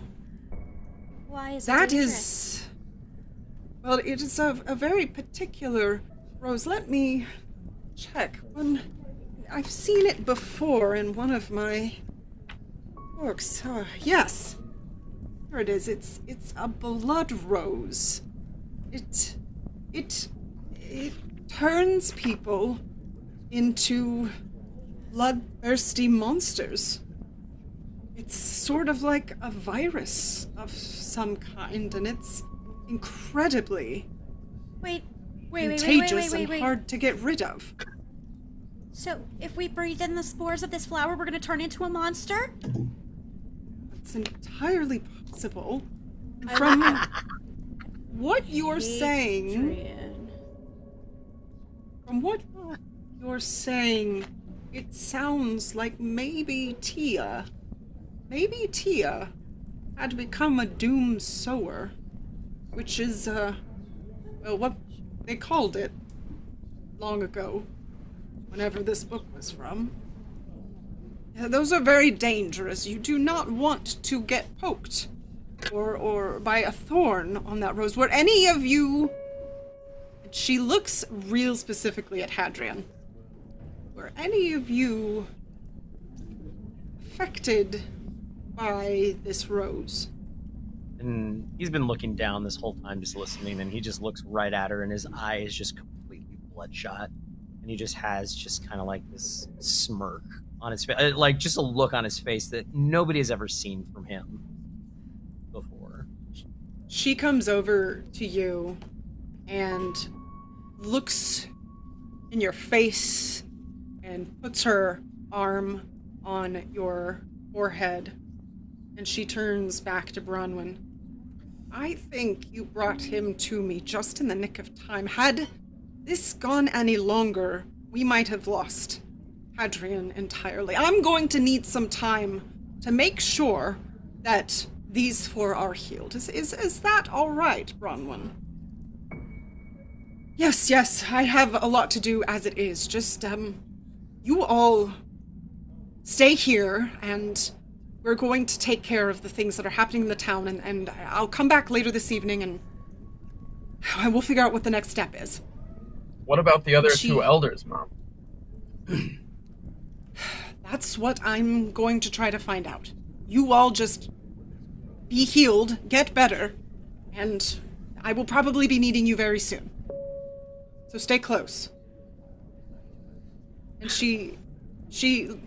[SPEAKER 2] Why is it
[SPEAKER 1] That
[SPEAKER 2] dangerous?
[SPEAKER 1] is, well, it is a very particular rose. Let me check. I've seen it before in one of my books. Yes, here it is. It's a blood rose. It turns people into bloodthirsty monsters. It's sort of like a virus of some kind, and it's incredibly
[SPEAKER 2] Wait,
[SPEAKER 1] contagious and
[SPEAKER 2] wait.
[SPEAKER 1] hard to get rid of.
[SPEAKER 2] So, if we breathe in the spores of this flower, we're gonna turn into a monster?
[SPEAKER 1] It's entirely possible. From what you're saying,
[SPEAKER 2] Adrian.
[SPEAKER 1] from what you're saying, it sounds like maybe Tia had become a doom sower, which is, well, what they called it long ago, whenever this book was from. Yeah, those are very dangerous. You do not want to get poked or by a thorn on that rose. Were any of you... She looks real specifically at Hadrian. Were any of you affected by this rose?
[SPEAKER 4] And he's been looking down this whole time, just listening, and he just looks right at her, and his eye is just completely bloodshot. And he just has just kind of like this smirk on his face, like just a look on his face that nobody has ever seen from him before.
[SPEAKER 1] She comes over to you and looks in your face and puts her arm on your forehead, and she turns back to Bronwyn. I think you brought him to me just in the nick of time. Had this gone any longer, we might have lost Hadrian entirely. I'm going to need some time to make sure that these four are healed. Is that all right, Bronwyn? Yes, I have a lot to do as it is. Just, you all stay here, and we're going to take care of the things that are happening in the town, and I'll come back later this evening, and we'll figure out what the next step is.
[SPEAKER 3] What about the other two elders, Mom?
[SPEAKER 1] That's what I'm going to try to find out. You all just be healed, get better, and I will probably be needing you very soon. So stay close. And she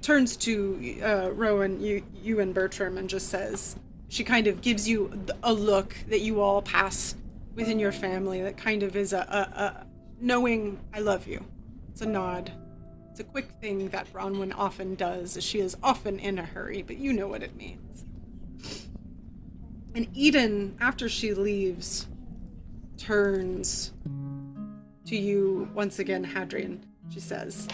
[SPEAKER 1] turns to Rowan, you and Bertram, and just says, she kind of gives you a look that you all pass within your family that kind of is a knowing I love you. It's a nod. It's a quick thing that Bronwyn often does, as she is often in a hurry, but you know what it means. And Eden, after she leaves, turns to you once again, Hadrian. She says,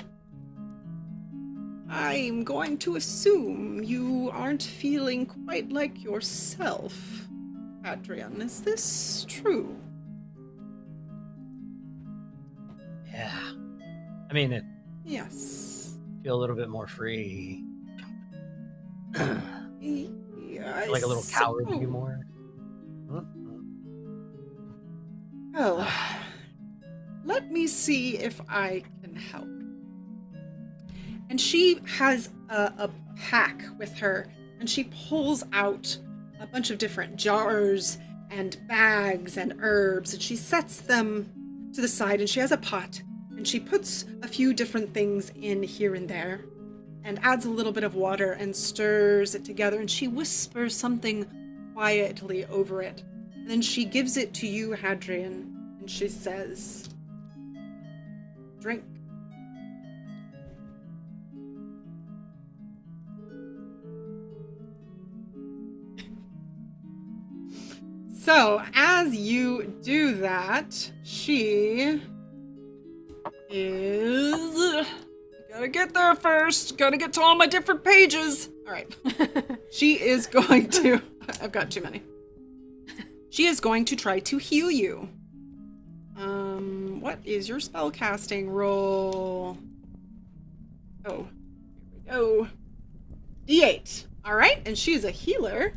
[SPEAKER 1] I'm going to assume you aren't feeling quite like yourself, Hadrian. Is this true?
[SPEAKER 4] Yeah. I mean,
[SPEAKER 1] Yes.
[SPEAKER 4] feel a little bit more free.
[SPEAKER 1] Yeah,
[SPEAKER 4] Like a little coward, maybe more.
[SPEAKER 1] Well, let me see if I can help. And she has a pack with her, and she pulls out a bunch of different jars and bags and herbs, and she sets them to the side, and she has a pot, and she puts a few different things in here and there, and adds a little bit of water and stirs it together, and she whispers something quietly over it. And then she gives it to you, Hadrian, and she says, drink. So, as you do that, she is... Gotta get there first. Gotta get to all my different pages. All right. She is going to... I've got too many. She is going to try to heal you. What is your spellcasting roll? Oh, here we go. D8. All right, and she's a healer.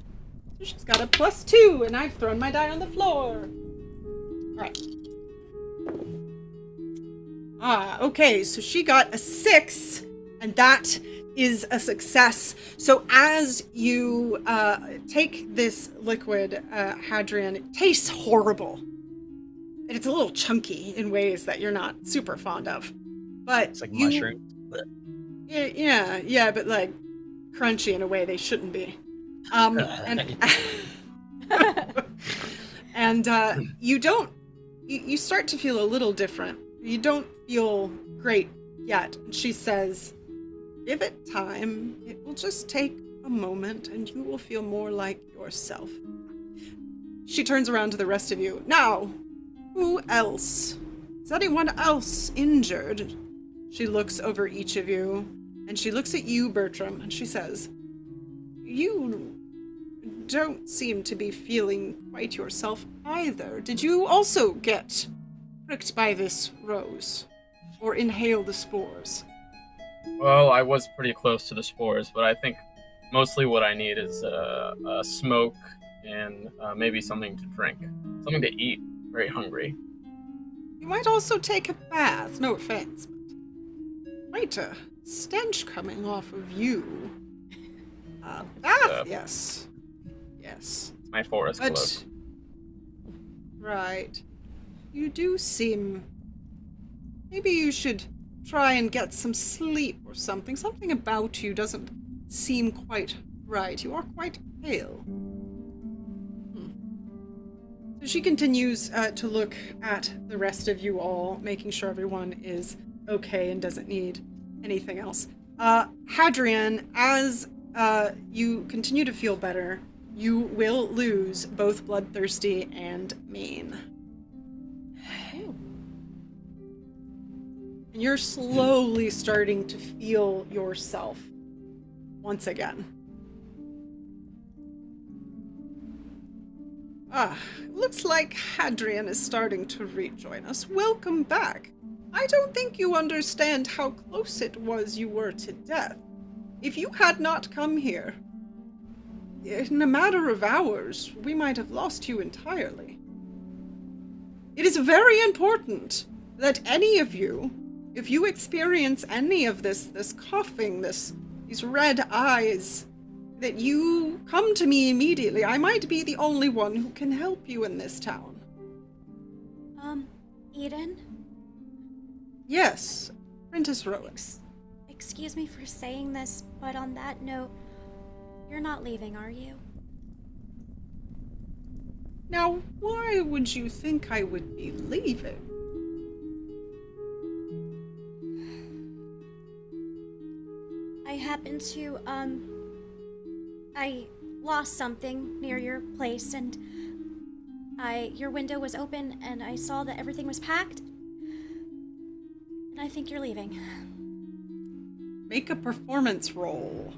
[SPEAKER 1] So she's got a +2, and I've thrown my die on the floor. All right. Okay, so she got a 6, and that is a success. So as you take this liquid, Hadrian, it tastes horrible. And it's a little chunky in ways that you're not super fond of. But
[SPEAKER 4] It's like mushrooms.
[SPEAKER 1] Yeah, but like crunchy in a way they shouldn't be. And you start to feel a little different. You don't feel great yet. And she says, give it time. It will just take a moment and you will feel more like yourself. She turns around to the rest of you. Now, who else? Is anyone else injured? She looks over each of you, and she looks at you, Bertram, and she says, you don't seem to be feeling quite yourself either. Did you also get pricked by this rose? Or inhale the spores?
[SPEAKER 3] Well, I was pretty close to the spores, but I think mostly what I need is a smoke and maybe something to drink. Something to eat. Very hungry.
[SPEAKER 1] You might also take a bath, no offense, but quite a stench coming off of you. Bath, yes. Yes.
[SPEAKER 3] It's my forest clothes.
[SPEAKER 1] Right. You do seem... Maybe you should try and get some sleep or something. Something about you doesn't seem quite right. You are quite pale. So she continues to look at the rest of you all, making sure everyone is okay and doesn't need anything else. Hadrian, as you continue to feel better, you will lose both Bloodthirsty and Maine. And you're slowly starting to feel yourself once again. Looks like Hadrian is starting to rejoin us. Welcome back. I don't think you understand how close it was you were to death. If you had not come here, in a matter of hours, we might have lost you entirely. It is very important that any of you, if you experience any of this coughing, these red eyes, that you come to me immediately. I might be the only one who can help you in this town.
[SPEAKER 2] Eden?
[SPEAKER 1] Yes, Apprentice Rowan.
[SPEAKER 2] Excuse me for saying this, but on that note, you're not leaving, are you?
[SPEAKER 1] Now, why would you think I would be leaving?
[SPEAKER 2] I happened to, I lost something near your place, and your window was open, and I saw that everything was packed, and I think you're leaving.
[SPEAKER 1] Make a performance roll.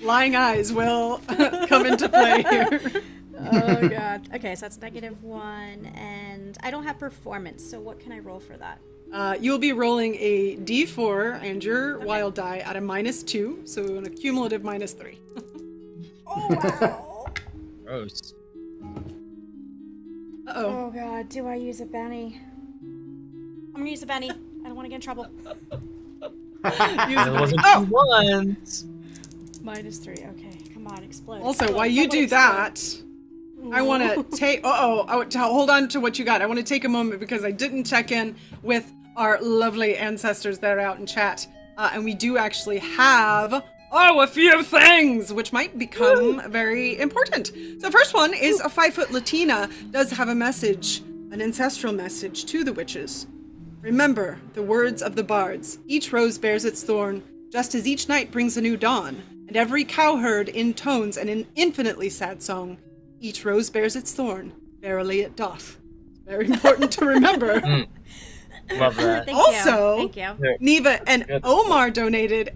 [SPEAKER 1] Lying eyes will come into play here.
[SPEAKER 2] Oh god. Okay, so that's -1, and I don't have performance, so what can I roll for that?
[SPEAKER 1] You'll be rolling a d4 and your wild die at a -2, so an accumulative -3.
[SPEAKER 2] Oh wow.
[SPEAKER 4] Gross.
[SPEAKER 1] Uh-oh.
[SPEAKER 2] Oh god, do I use a Benny? I'm gonna use a Benny. I don't want to get in trouble.
[SPEAKER 4] It wasn't two ones.
[SPEAKER 2] -3. Okay, come on, explode.
[SPEAKER 1] Also,
[SPEAKER 2] Explode.
[SPEAKER 1] while you
[SPEAKER 2] Someone
[SPEAKER 1] do
[SPEAKER 2] explode.
[SPEAKER 1] that, I want to take... hold on to what you got. I want to take a moment because I didn't check in with our lovely ancestors that are out in chat. And we do actually have... a few things, which might become very important. So first one is a 5-foot Latina does have a message, an ancestral message to the witches. Remember the words of the bards. Each rose bears its thorn, just as each night brings a new dawn, and every cowherd intones an infinitely sad song. Each rose bears its thorn, verily it doth. It's very important to remember.
[SPEAKER 4] Love that.
[SPEAKER 2] Thank you.
[SPEAKER 1] Neva and Omar donated...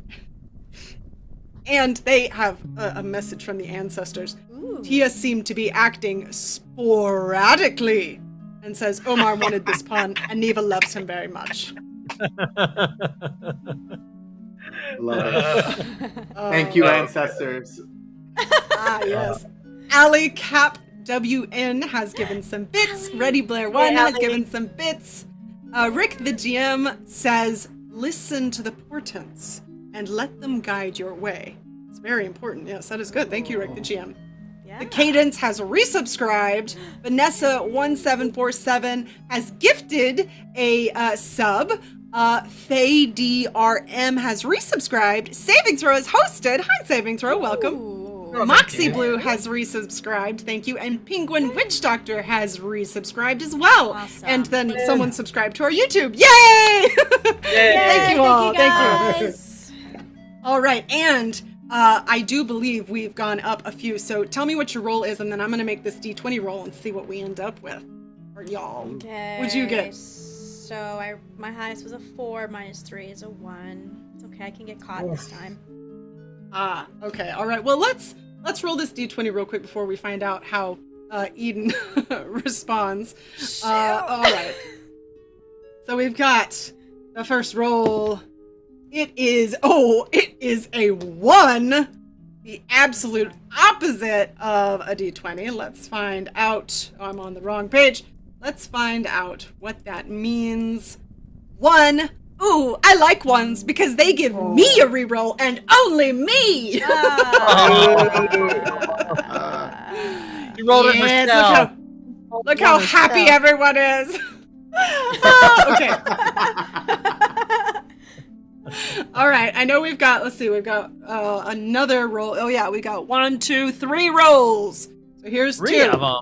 [SPEAKER 1] And they have a message from the ancestors.
[SPEAKER 2] Ooh.
[SPEAKER 1] Tia seemed to be acting sporadically and says Omar wanted this pun and Neva loves him very much.
[SPEAKER 5] Love it. Thank you, ancestors.
[SPEAKER 1] Yes. Ali Cap WN has given some bits. Ready Blair 1 has given some bits. Rick the GM says, listen to the portents and let them guide your way. It's very important. Yes, that is good. Thank you, Rick the GM.
[SPEAKER 2] Yeah.
[SPEAKER 1] The Cadence has resubscribed. Vanessa1747 has gifted a sub. Faye DRM has resubscribed. Saving Throw has hosted. Hi, Saving Throw. Welcome.
[SPEAKER 2] Ooh.
[SPEAKER 1] Moxie Blue has resubscribed. Thank you. And Penguin Witch Doctor has resubscribed as well.
[SPEAKER 2] Awesome.
[SPEAKER 1] And then someone subscribed to our YouTube. Yay! Thank you all. Thank you. All right. And I do believe we've gone up a few. So tell me what your roll is, and then I'm going to make this D20 roll and see what we end up with. Or y'all.
[SPEAKER 2] Okay.
[SPEAKER 1] What'd you get?
[SPEAKER 2] So my highest was a 4, -3 is a 1. It's okay, I can get caught this time.
[SPEAKER 1] Okay. All right. Well, let's roll this D20 real quick before we find out how Eden responds. All right. So we've got the first roll. It is a 1. The absolute opposite of a D20. Let's find out. Oh, I'm on the wrong page. Let's find out what that means. 1. Ooh, I like 1s because they give me a reroll and only me.
[SPEAKER 4] You rolled it yourself.
[SPEAKER 1] Look how happy everyone is. Okay. All right. I know we've got. Let's see. We've got another roll. Oh yeah, we got 1, 2, 3 rolls. So here's 2.
[SPEAKER 4] 3 of them.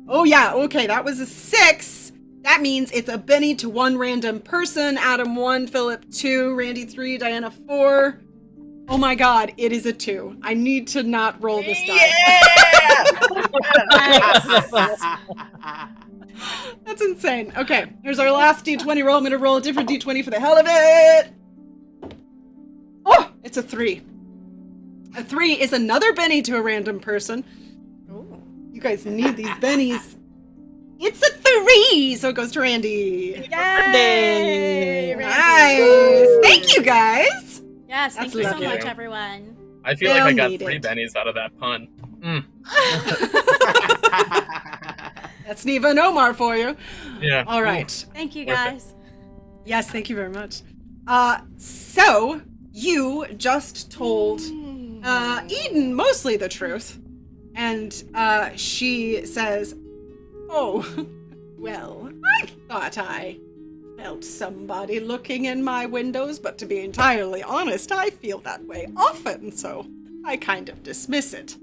[SPEAKER 1] Oh yeah. Okay, that was a 6. That means it's a Benny to 1 random person. Adam 1, Philip 2, Randy 3, Diana 4. Oh my God, it is a 2. I need to not roll this die. That's insane. Okay, here's our last D20 roll. I'm gonna roll a different D20 for the hell of it. Oh, it's a 3. A 3 is another Benny to a random person. Oh, you guys need these bennies. It's a 3, so it goes to Randy.
[SPEAKER 2] Yay!
[SPEAKER 1] Nice. Thank you, guys.
[SPEAKER 2] Yes, thank
[SPEAKER 1] That's
[SPEAKER 2] you so
[SPEAKER 1] lucky.
[SPEAKER 2] much, everyone.
[SPEAKER 3] I feel like I got
[SPEAKER 1] They'll
[SPEAKER 3] 3
[SPEAKER 1] need it.
[SPEAKER 3] bennies out of that pun.
[SPEAKER 1] That's Neva and Omar for you.
[SPEAKER 3] Yeah.
[SPEAKER 1] All right.
[SPEAKER 2] Thank you,
[SPEAKER 3] Worth it.
[SPEAKER 2] guys.
[SPEAKER 1] Yes, thank you very much. So you just told Eden mostly the truth, and she says, "Oh, well, I thought I felt somebody looking in my windows, but to be entirely honest, I feel that way often, so I kind of dismiss it.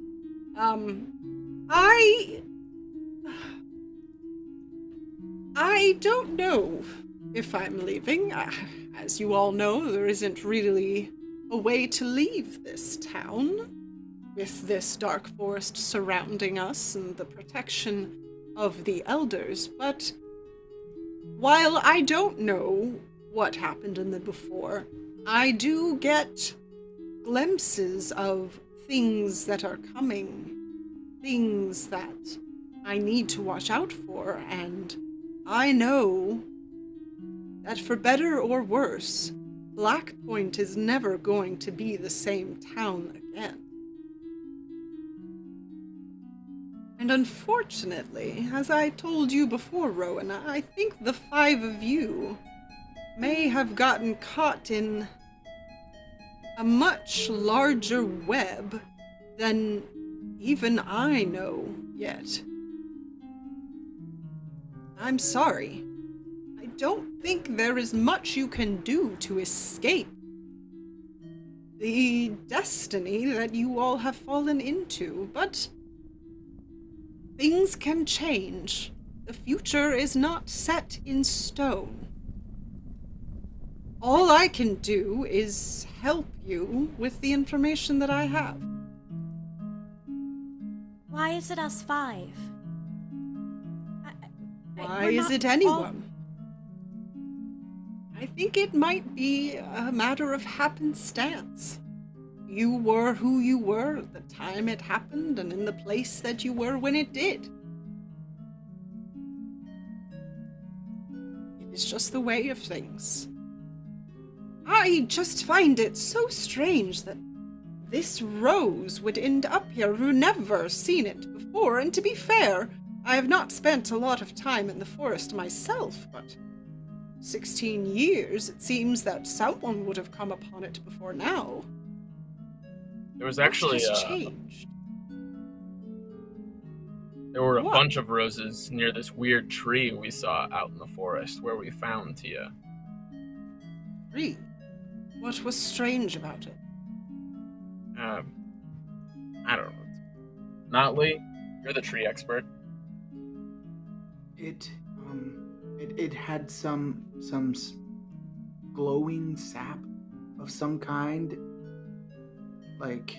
[SPEAKER 1] I don't know if I'm leaving. As you all know, there isn't really a way to leave this town, with this dark forest surrounding us and the protection of the elders, but while I don't know what happened in the before, I do get glimpses of things that are coming, things that I need to watch out for, and I know that for better or worse, Black Point is never going to be the same town again. And unfortunately, as I told you before, Rowan, I think the 5 of you may have gotten caught in a much larger web than even I know yet. I'm sorry. I don't think there is much you can do to escape the destiny that you all have fallen into, but things can change. The future is not set in stone. All I can do is help you with the information that I have.
[SPEAKER 2] Why is it us 5?
[SPEAKER 1] Why is it anyone? I think it might be a matter of happenstance. You were who you were at the time it happened and in the place that you were when it did. It is just the way of things. I just find it so strange that this Rose would end up here who never seen it before, and to be fair, I have not spent a lot of time in the forest myself, but 16 years, it seems that someone would have come upon it before now.
[SPEAKER 3] There was actually
[SPEAKER 1] What has changed?
[SPEAKER 3] there were a
[SPEAKER 1] What?
[SPEAKER 3] bunch of roses near this weird tree we saw out in the forest where we found Tia.
[SPEAKER 1] Tree. What was strange about it?
[SPEAKER 3] I don't know. Notley, you're the tree expert.
[SPEAKER 5] It had some glowing sap of some kind. Like,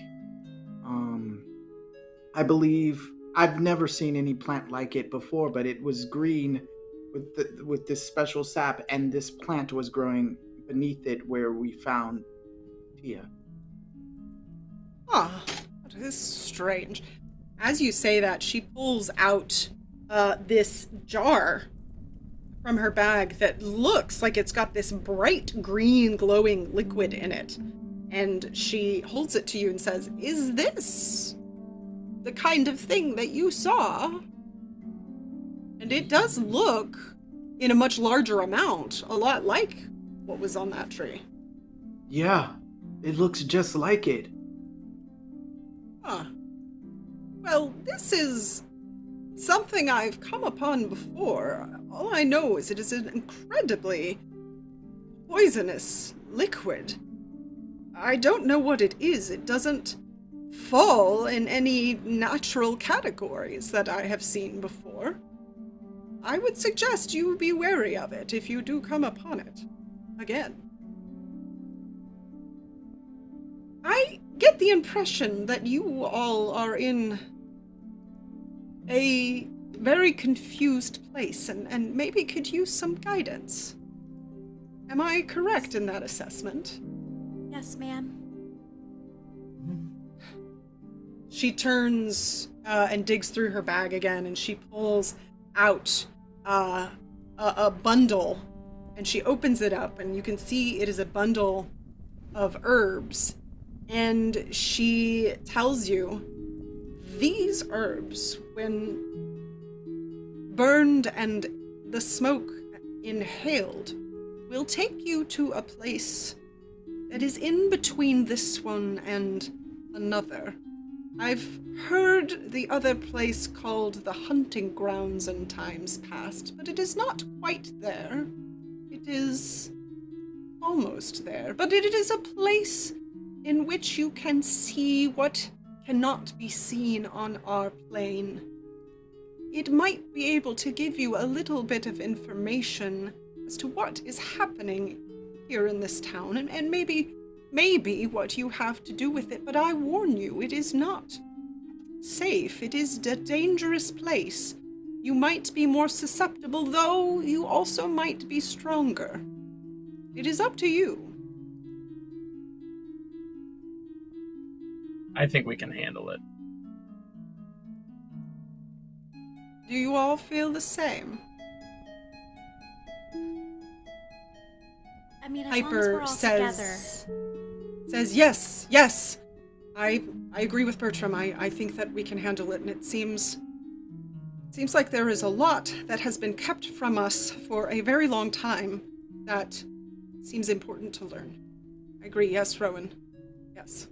[SPEAKER 5] I believe I've never seen any plant like it before, but it was green with this special sap, and this plant was growing beneath it where we found Tia.
[SPEAKER 1] Ah, that is strange. As you say that, she pulls out this jar from her bag that looks like it's got this bright green glowing liquid in it. And she holds it to you and says, "Is this the kind of thing that you saw?" And it does look, in a much larger amount, a lot like what was on that tree.
[SPEAKER 5] Yeah, it looks just like it.
[SPEAKER 1] Huh. Well, this is something I've come upon before. All I know is it is an incredibly poisonous liquid. I don't know what it is. It doesn't fall in any natural categories that I have seen before. I would suggest you be wary of it if you do come upon it again. I get the impression that you all are in a very confused place and maybe could use some guidance. Am I correct in that assessment?
[SPEAKER 2] Yes, ma'am.
[SPEAKER 1] She turns and digs through her bag again, and she pulls out a bundle, and she opens it up, and you can see it is a bundle of herbs and she tells you these herbs, when burned and the smoke inhaled, will take you to a place that is in between this one and another. I've heard the other place called the hunting grounds in times past, but it is not quite there. It is almost there, but it is a place in which you can see what cannot be seen on our plane. It might be able to give you a little bit of information as to what is happening here in this town, and maybe what you have to do with it, but I warn you, it is not safe. It is a dangerous place. You might be more susceptible, though you also might be stronger. It is up to you.
[SPEAKER 3] I think we can handle it.
[SPEAKER 1] Do you all feel the same?
[SPEAKER 2] I mean, as long as we're all together.
[SPEAKER 1] Says yes. I agree with Bertram. I think that we can handle it, and it seems like there is a lot that has been kept from us for a very long time that seems important to learn. I agree. Yes, Rowan. Yes.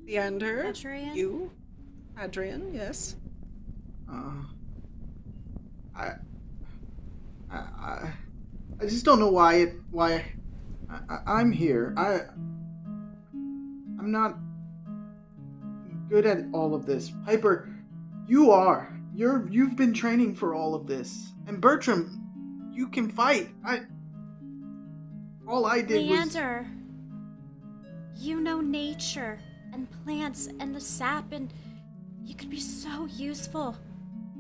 [SPEAKER 1] Leander.
[SPEAKER 2] Adrian?
[SPEAKER 1] You. Adrian, yes.
[SPEAKER 5] I just don't know why I'm here. I'm not good at all of this. Piper, you are. You've been training for all of this. And Bertram, you can fight. All I did
[SPEAKER 2] Leander, you know nature and plants and the sap, and you could be so useful.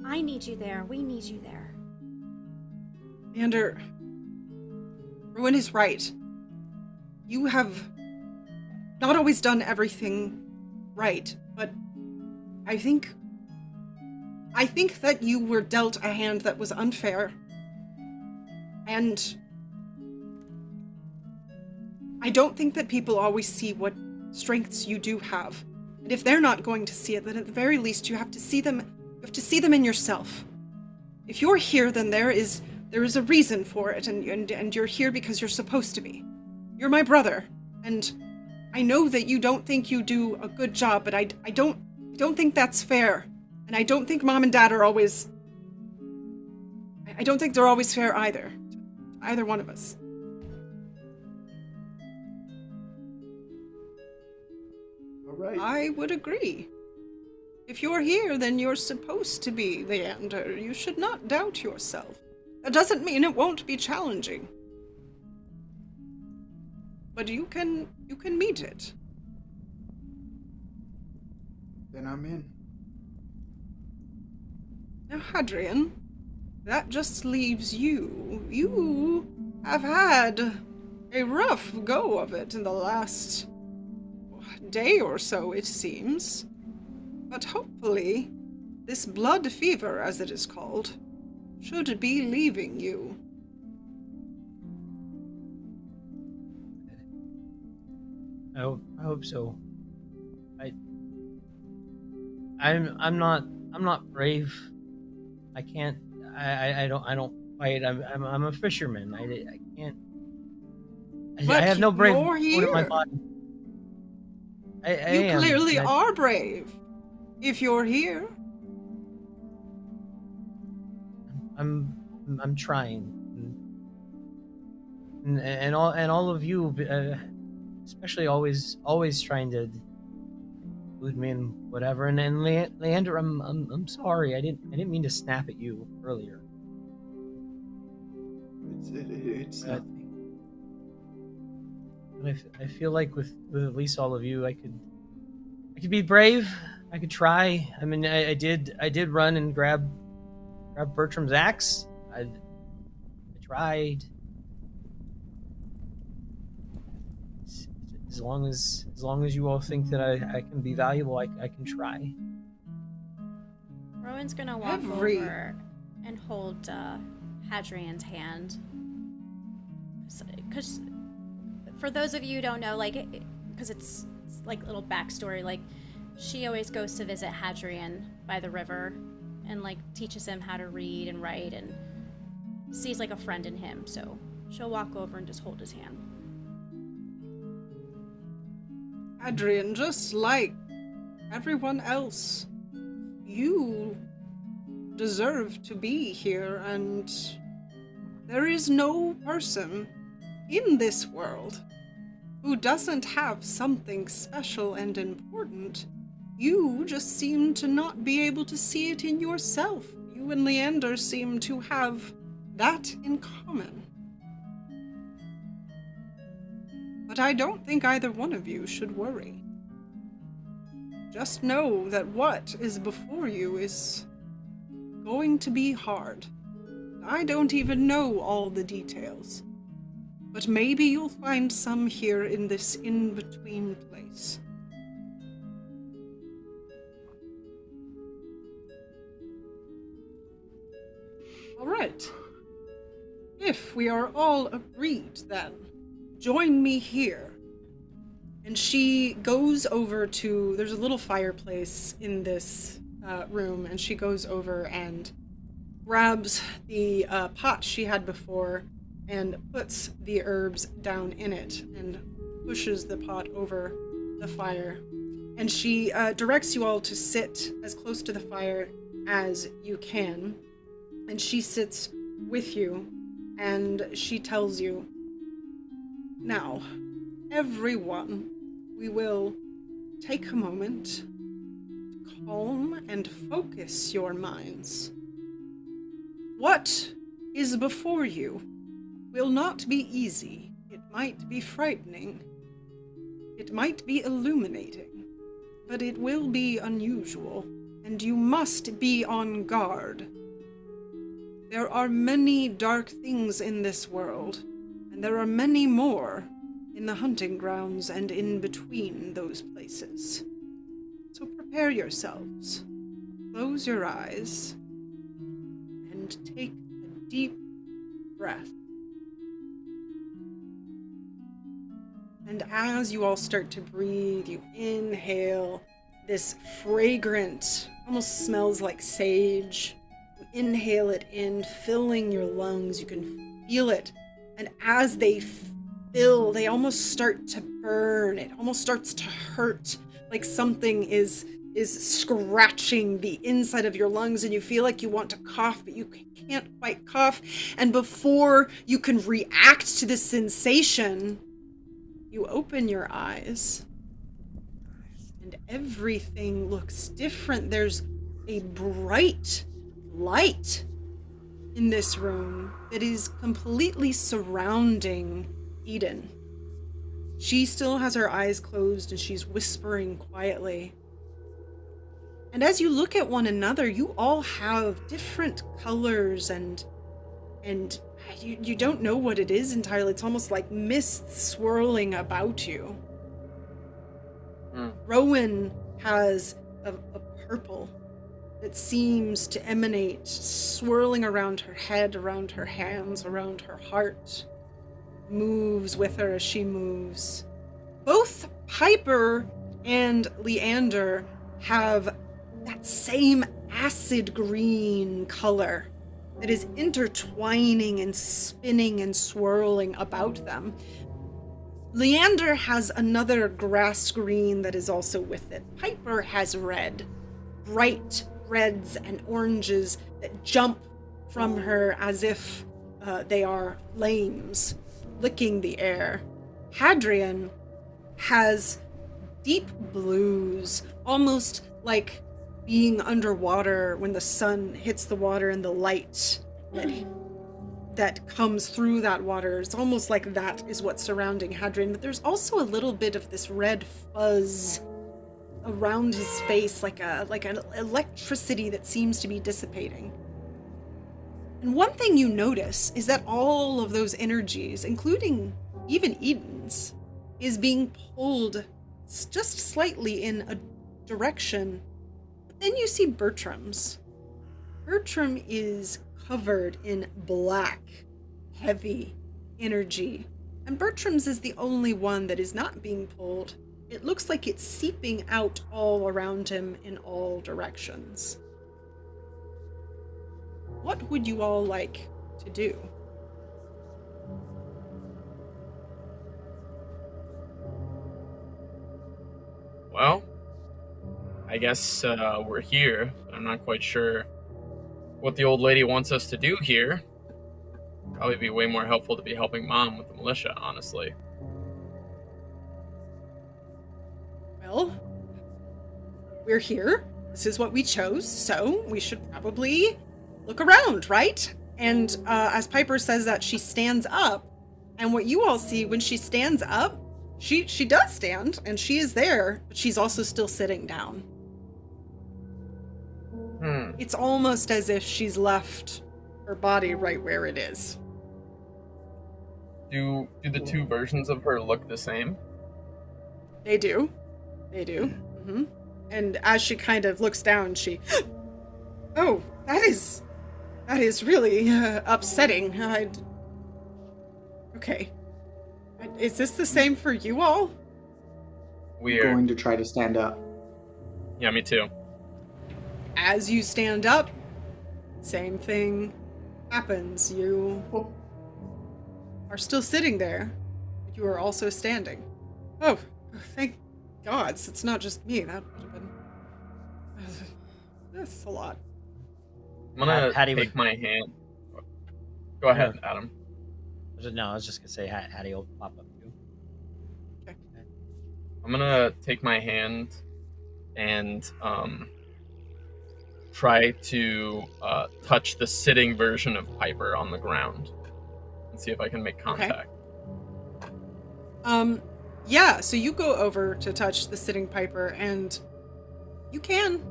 [SPEAKER 2] I need you there. We need you there.
[SPEAKER 1] Leander, Rowan is right. You have not always done everything right, but I think that you were dealt a hand that was unfair. And I don't think that people always see what strengths you do have. And if they're not going to see it, then at the very least you have to see them. You have to see them in yourself. If you're here, then there is a reason for it, and you're here because you're supposed to be. You're my brother, and I know that you don't think you do a good job, but I don't think that's fair. And I don't think Mom and Dad are always... I don't think they're always fair either. Either one of us.
[SPEAKER 5] All right.
[SPEAKER 1] I would agree. If you're here, then you're supposed to be, Leander. You should not doubt yourself. That doesn't mean it won't be challenging. But you can meet it.
[SPEAKER 5] Then I'm in.
[SPEAKER 1] Now, Hadrian, that just leaves you. You have had a rough go of it in the last day or so, it seems. But hopefully, this blood fever, as it is called, should be leaving you.
[SPEAKER 4] I hope so. I'm not brave. I can't. I don't fight. I'm a fisherman. I can't. I have no brave
[SPEAKER 1] you're here.
[SPEAKER 4] in my body.
[SPEAKER 1] You clearly are brave. If you're here.
[SPEAKER 4] I'm trying, and all of you, especially always trying to include me in whatever. And Leander, I'm sorry. I didn't mean to snap at you earlier.
[SPEAKER 5] It's nothing.
[SPEAKER 4] But I feel like with at least all of you, I could be brave. I could try. I mean, I did run and grab Bertram's axe. I tried. As long as you all think that I can be valuable, I can try.
[SPEAKER 2] Rowan's gonna walk over and hold Hadrian's hand, because for those of you who don't know, like, because it's like a little backstory, like, she always goes to visit Hadrian by the river and, like, teaches him how to read and write and sees, like, a friend in him, so she'll walk over and just hold his hand.
[SPEAKER 1] Adrian, just like everyone else, you deserve to be here, and there is no person in this world who doesn't have something special and important. You just seem to not be able to see it in yourself. You and Leander seem to have that in common. But I don't think either one of you should worry. Just know that what is before you is going to be hard. I don't even know all the details, but maybe you'll find some here in this in-between place. All right. If we are all agreed, then join me here. And she goes over to, there's a little fireplace in this room, and she goes over and grabs the pot she had before and puts the herbs down in it and pushes the pot over the fire. And she directs you all to sit as close to the fire as you can. And she sits with you, and she tells you, now, everyone, we will take a moment to calm and focus your minds. What is before you will not be easy. It might be frightening. It might be illuminating, but it will be unusual, and you must be on guard. There are many dark things in this world, and there are many more in the hunting grounds and in between those places. So prepare yourselves, close your eyes, and take a deep breath. And as you all start to breathe, you inhale this fragrant, almost smells like sage. You inhale it in, filling your lungs. You can feel it. And as they fill, they almost start to burn. It almost starts to hurt, like something is scratching the inside of your lungs, and you feel like you want to cough, but you can't quite cough. And before you can react to this sensation, you open your eyes, and everything looks different. There's a bright light in this room that is completely surrounding Eden. She still has her eyes closed, and she's whispering quietly. And as you look at one another, you all have different colors, and you don't know what it is entirely. It's almost like mist swirling about you. Rowan has a purple that seems to emanate, swirling around her head, around her hands, around her heart, moves with her as she moves. Both Piper and Leander have that same acid green color that is intertwining and spinning and swirling about them. Leander has another grass green that is also with it. Piper has red, bright reds and oranges that jump from her as if they are flames licking the air. Hadrian has deep blues, almost like being underwater when the sun hits the water and the light that comes through that water. It's almost like that is what's surrounding Hadrian, but there's also a little bit of this red fuzz around his face, like an electricity that seems to be dissipating. And one thing you notice is that all of those energies, including even Eden's, is being pulled just slightly in a direction. But then you see Bertram's. Bertram is covered in black, heavy energy And Bertram's is the only one that is not being pulled. It looks like it's seeping out all around him in all directions. What would you all like to do?
[SPEAKER 3] Well, I guess we're here. I'm not quite sure what the old lady wants us to do here. Probably be way more helpful to be helping Mom with the militia, honestly.
[SPEAKER 1] Well, we're here. This is what we chose, so we should probably look around, right? And as Piper says that, she stands up. And what you all see when she stands up, she does stand, and she is there, but she's also still sitting down. It's almost as if she's left her body right where it is.
[SPEAKER 3] Do the two versions of her look the same?
[SPEAKER 1] They do. They do. Mm-hmm. And as she kind of looks down, she... Oh, that is really upsetting. Okay. Is this the same for you all?
[SPEAKER 3] Weird.
[SPEAKER 5] I'm going to try to stand up.
[SPEAKER 3] Yeah, me too.
[SPEAKER 1] As you stand up, same thing happens. You are still sitting there, but you are also standing. Oh, thank gods, it's not just me. That would have been... That's a lot.
[SPEAKER 3] I'm gonna
[SPEAKER 4] Hattie
[SPEAKER 3] take my hand. Go ahead, Adam.
[SPEAKER 4] No, I was just gonna say Hattie will pop up too.
[SPEAKER 1] Okay.
[SPEAKER 3] I'm gonna take my hand and try to touch the sitting version of Piper on the ground and see if I can make contact.
[SPEAKER 1] Okay. Yeah, so you go over to touch the sitting Piper, and you can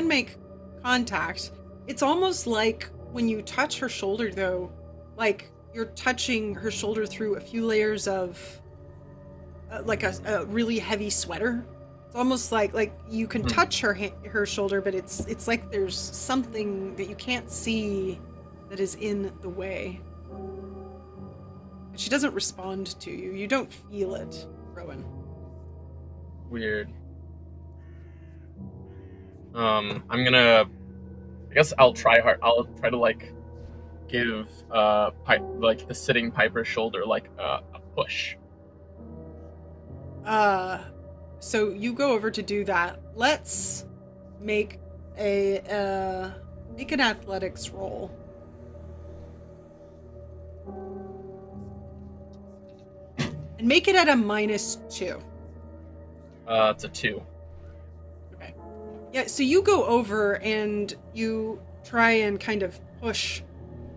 [SPEAKER 1] make contact. It's almost like when you touch her shoulder, though, like you're touching her shoulder through a few layers of like a really heavy sweater. It's almost like you can touch her shoulder, but it's like there's something that you can't see that is in the way. But she doesn't respond to you. You don't feel it, Rowan.
[SPEAKER 3] Weird. I guess I'll try hard. I'll try to give the sitting Piper's shoulder a push.
[SPEAKER 1] So you go over to do that. Let's make an athletics roll. And make it at a -2.
[SPEAKER 3] It's a 2.
[SPEAKER 1] Okay. Yeah, so you go over and you try and kind of push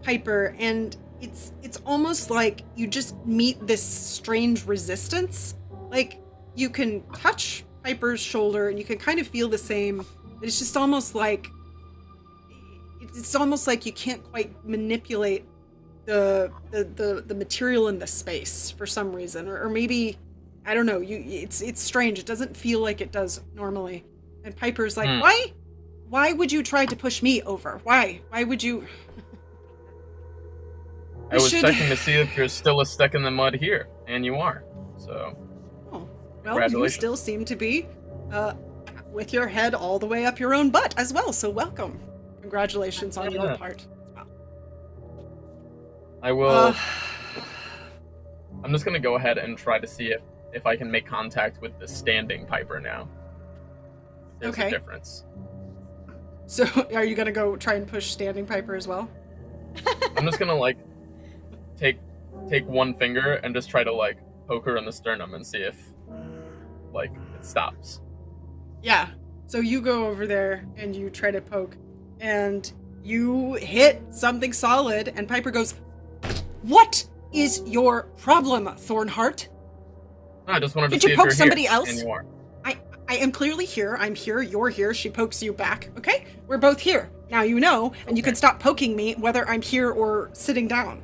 [SPEAKER 1] Piper, and it's almost like you just meet this strange resistance. Like, you can touch Piper's shoulder and you can kind of feel the same, but it's just almost like you can't quite manipulate the material in the space for some reason, or maybe I don't know. It's strange. It doesn't feel like it does normally. And Piper's like, why would you try to push me over? Why would you?
[SPEAKER 3] I was checking to see if you're still stuck in the mud here, and you are. So.
[SPEAKER 1] Oh, well, you still seem to be with your head all the way up your own butt as well. So welcome. Congratulations on your part. Wow.
[SPEAKER 3] I will. I'm just gonna go ahead and try to see if I can make contact with the standing Piper now. There's a difference.
[SPEAKER 1] So, are you gonna go try and push standing Piper as well?
[SPEAKER 3] I'm just gonna take one finger and just try to poke her in the sternum and see if it stops.
[SPEAKER 1] Yeah. So you go over there and you try to poke, and you hit something solid, and Piper goes, "What is your problem, Thornheart?
[SPEAKER 3] No, I just wanted to
[SPEAKER 1] Did
[SPEAKER 3] see
[SPEAKER 1] you
[SPEAKER 3] if
[SPEAKER 1] poke
[SPEAKER 3] you're
[SPEAKER 1] somebody
[SPEAKER 3] here,
[SPEAKER 1] else?
[SPEAKER 3] and you are.
[SPEAKER 1] I am clearly here. I'm here. You're here." She pokes you back. Okay? We're both here. Now you know, and you can stop poking me whether I'm here or sitting down.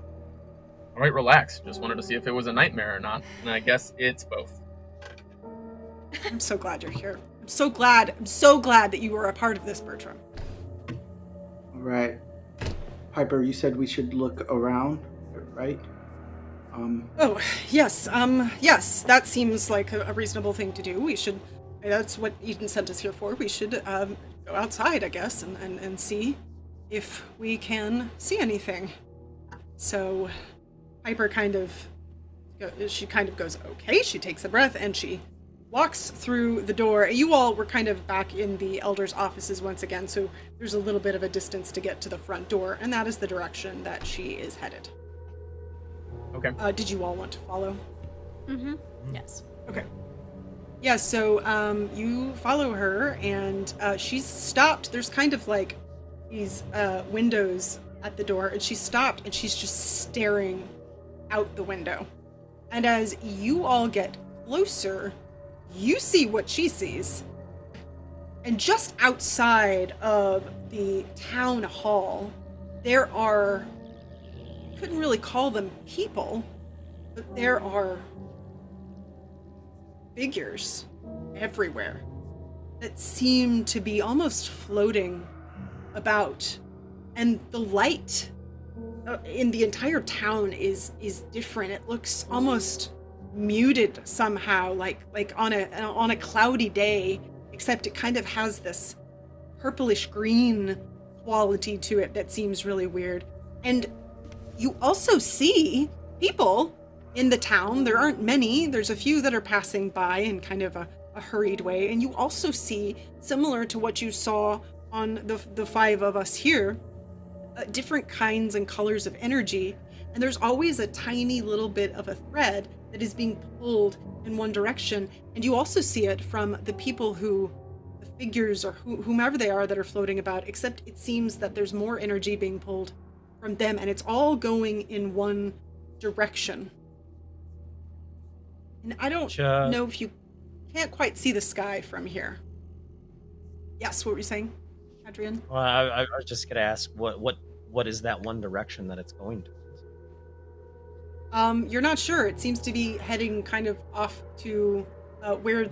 [SPEAKER 3] All right, relax. Just wanted to see if it was a nightmare or not, and I guess it's both.
[SPEAKER 1] I'm so glad you're here. I'm so glad that you were a part of this, Bertram.
[SPEAKER 5] All right. Piper, you said we should look around, right?
[SPEAKER 1] Oh, yes, yes, that seems like a reasonable thing to do. We should, that's what Eden sent us here for. We should, go outside, I guess, and see if we can see anything. So, Piper she kind of goes, okay, she takes a breath, and she walks through the door. You all were kind of back in the elders' offices once again, so there's a little bit of a distance to get to the front door, and that is the direction that she is headed.
[SPEAKER 3] Okay.
[SPEAKER 1] Did you all want to follow?
[SPEAKER 2] Mm-hmm. Yes.
[SPEAKER 1] Okay. Yeah, so you follow her, and she's stopped. There's kind of like these windows at the door, and she's stopped, and she's just staring out the window. And as you all get closer, you see what she sees. And just outside of the town hall, there are, I couldn't really call them people, but there are figures everywhere that seem to be almost floating about. And the light in the entire town is different. It looks almost muted somehow, like on a cloudy day, except it kind of has this purplish green quality to it that seems really weird. And you also see people in the town. There aren't many. There's a few that are passing by in kind of a hurried way. And you also see, similar to what you saw on the five of us here, different kinds and colors of energy. And there's always a tiny little bit of a thread that is being pulled in one direction. And you also see it from the people the figures or whomever they are that are floating about, except it seems that there's more energy being pulled from them, and it's all going in one direction. And I don't know if you can't quite see the sky from here. Yes, what were you saying, Adrian?
[SPEAKER 4] Well, I was just gonna ask, what is that one direction that it's going to?
[SPEAKER 1] You're not sure. It seems to be heading kind of off to where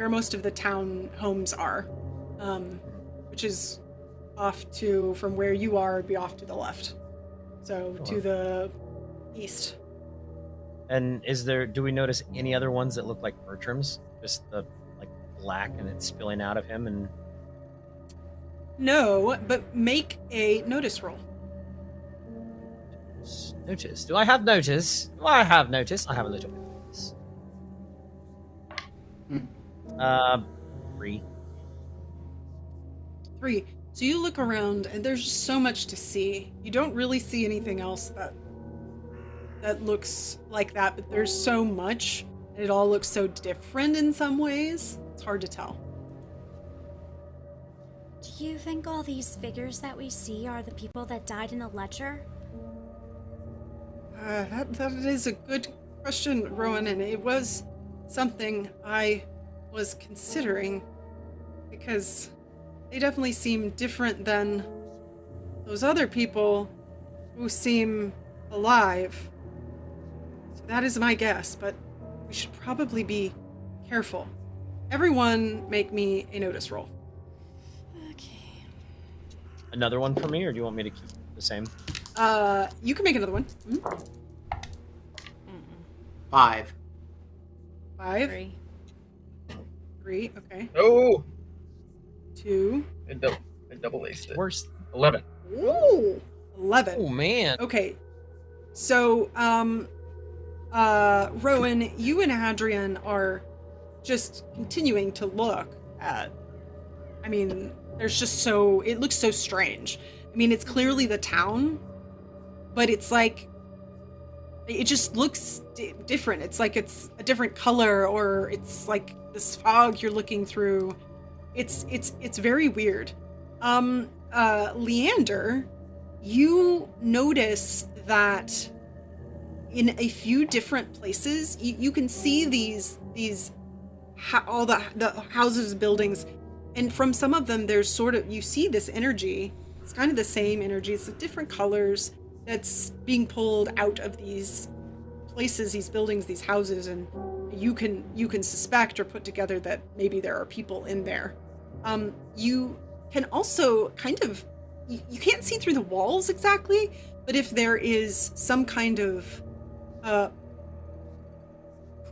[SPEAKER 1] most of the town homes are, which is off to, from where you are, it'd be off to the left. So to the east.
[SPEAKER 4] And do we notice any other ones that look like Bertram's? Just the like black and it's spilling out of him and.
[SPEAKER 1] No, but make a notice roll.
[SPEAKER 4] Notice. Do I have notice? Do I have notice? I have a little bit of notice. 3.
[SPEAKER 1] 3. So you look around, and there's just so much to see. You don't really see anything else that looks like that, but there's so much. And it all looks so different in some ways. It's hard to tell.
[SPEAKER 2] Do you think all these figures that we see are the people that died in the ledger?
[SPEAKER 1] That is a good question, Rowan, and it was something I was considering, because they definitely seem different than those other people who seem alive. So that is my guess, but we should probably be careful. Everyone make me a notice roll.
[SPEAKER 2] Okay.
[SPEAKER 4] Another one for me, or do you want me to keep the same?
[SPEAKER 1] You can make another one.
[SPEAKER 5] 5.
[SPEAKER 1] 5.
[SPEAKER 2] 3.
[SPEAKER 1] 3, okay.
[SPEAKER 3] Oh!
[SPEAKER 1] 2.
[SPEAKER 3] I double aced it.
[SPEAKER 4] Worse.
[SPEAKER 3] 11.
[SPEAKER 1] Ooh! 11.
[SPEAKER 4] Oh man.
[SPEAKER 1] Okay. So, Rowan, you and Adrian are just continuing to look at, I mean, it looks so strange. I mean, it's clearly the town, but it's like, it just looks different. It's like it's a different color, or it's like this fog you're looking through. It's very weird. Leander, you notice that in a few different places, you can see all the houses, buildings, and from some of them, there's sort of, you see this energy. It's kind of the same energy. It's different colors that's being pulled out of these places, these buildings, these houses, and you can suspect or put together that maybe there are people in there. You can also kind of, you can't see through the walls exactly, but if there is some kind of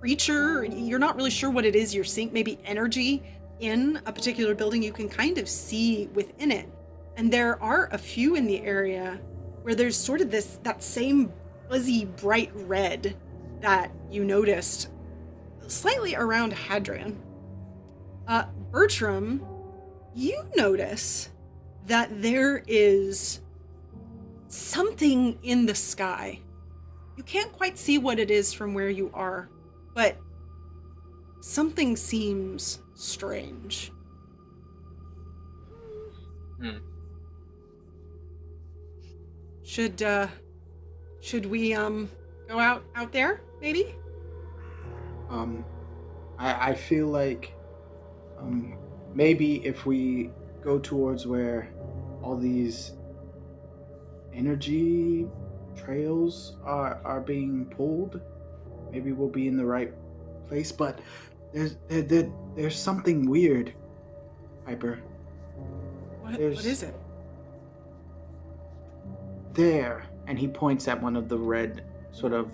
[SPEAKER 1] creature. You're not really sure what it is you're seeing. Maybe energy in a particular building. You can kind of see within it. And there are a few in the area where there's sort of that same fuzzy bright red that you noticed slightly around Hadrian. Bertram, you notice that there is something in the sky. You can't quite see what it is from where you are, but something seems strange. Should we go out there maybe?
[SPEAKER 5] I feel like maybe if we go towards where all these energy trails are being pulled, maybe we'll be in the right place. But there's something weird, Piper.
[SPEAKER 1] What is it?
[SPEAKER 5] There, and he points at one of the red, sort of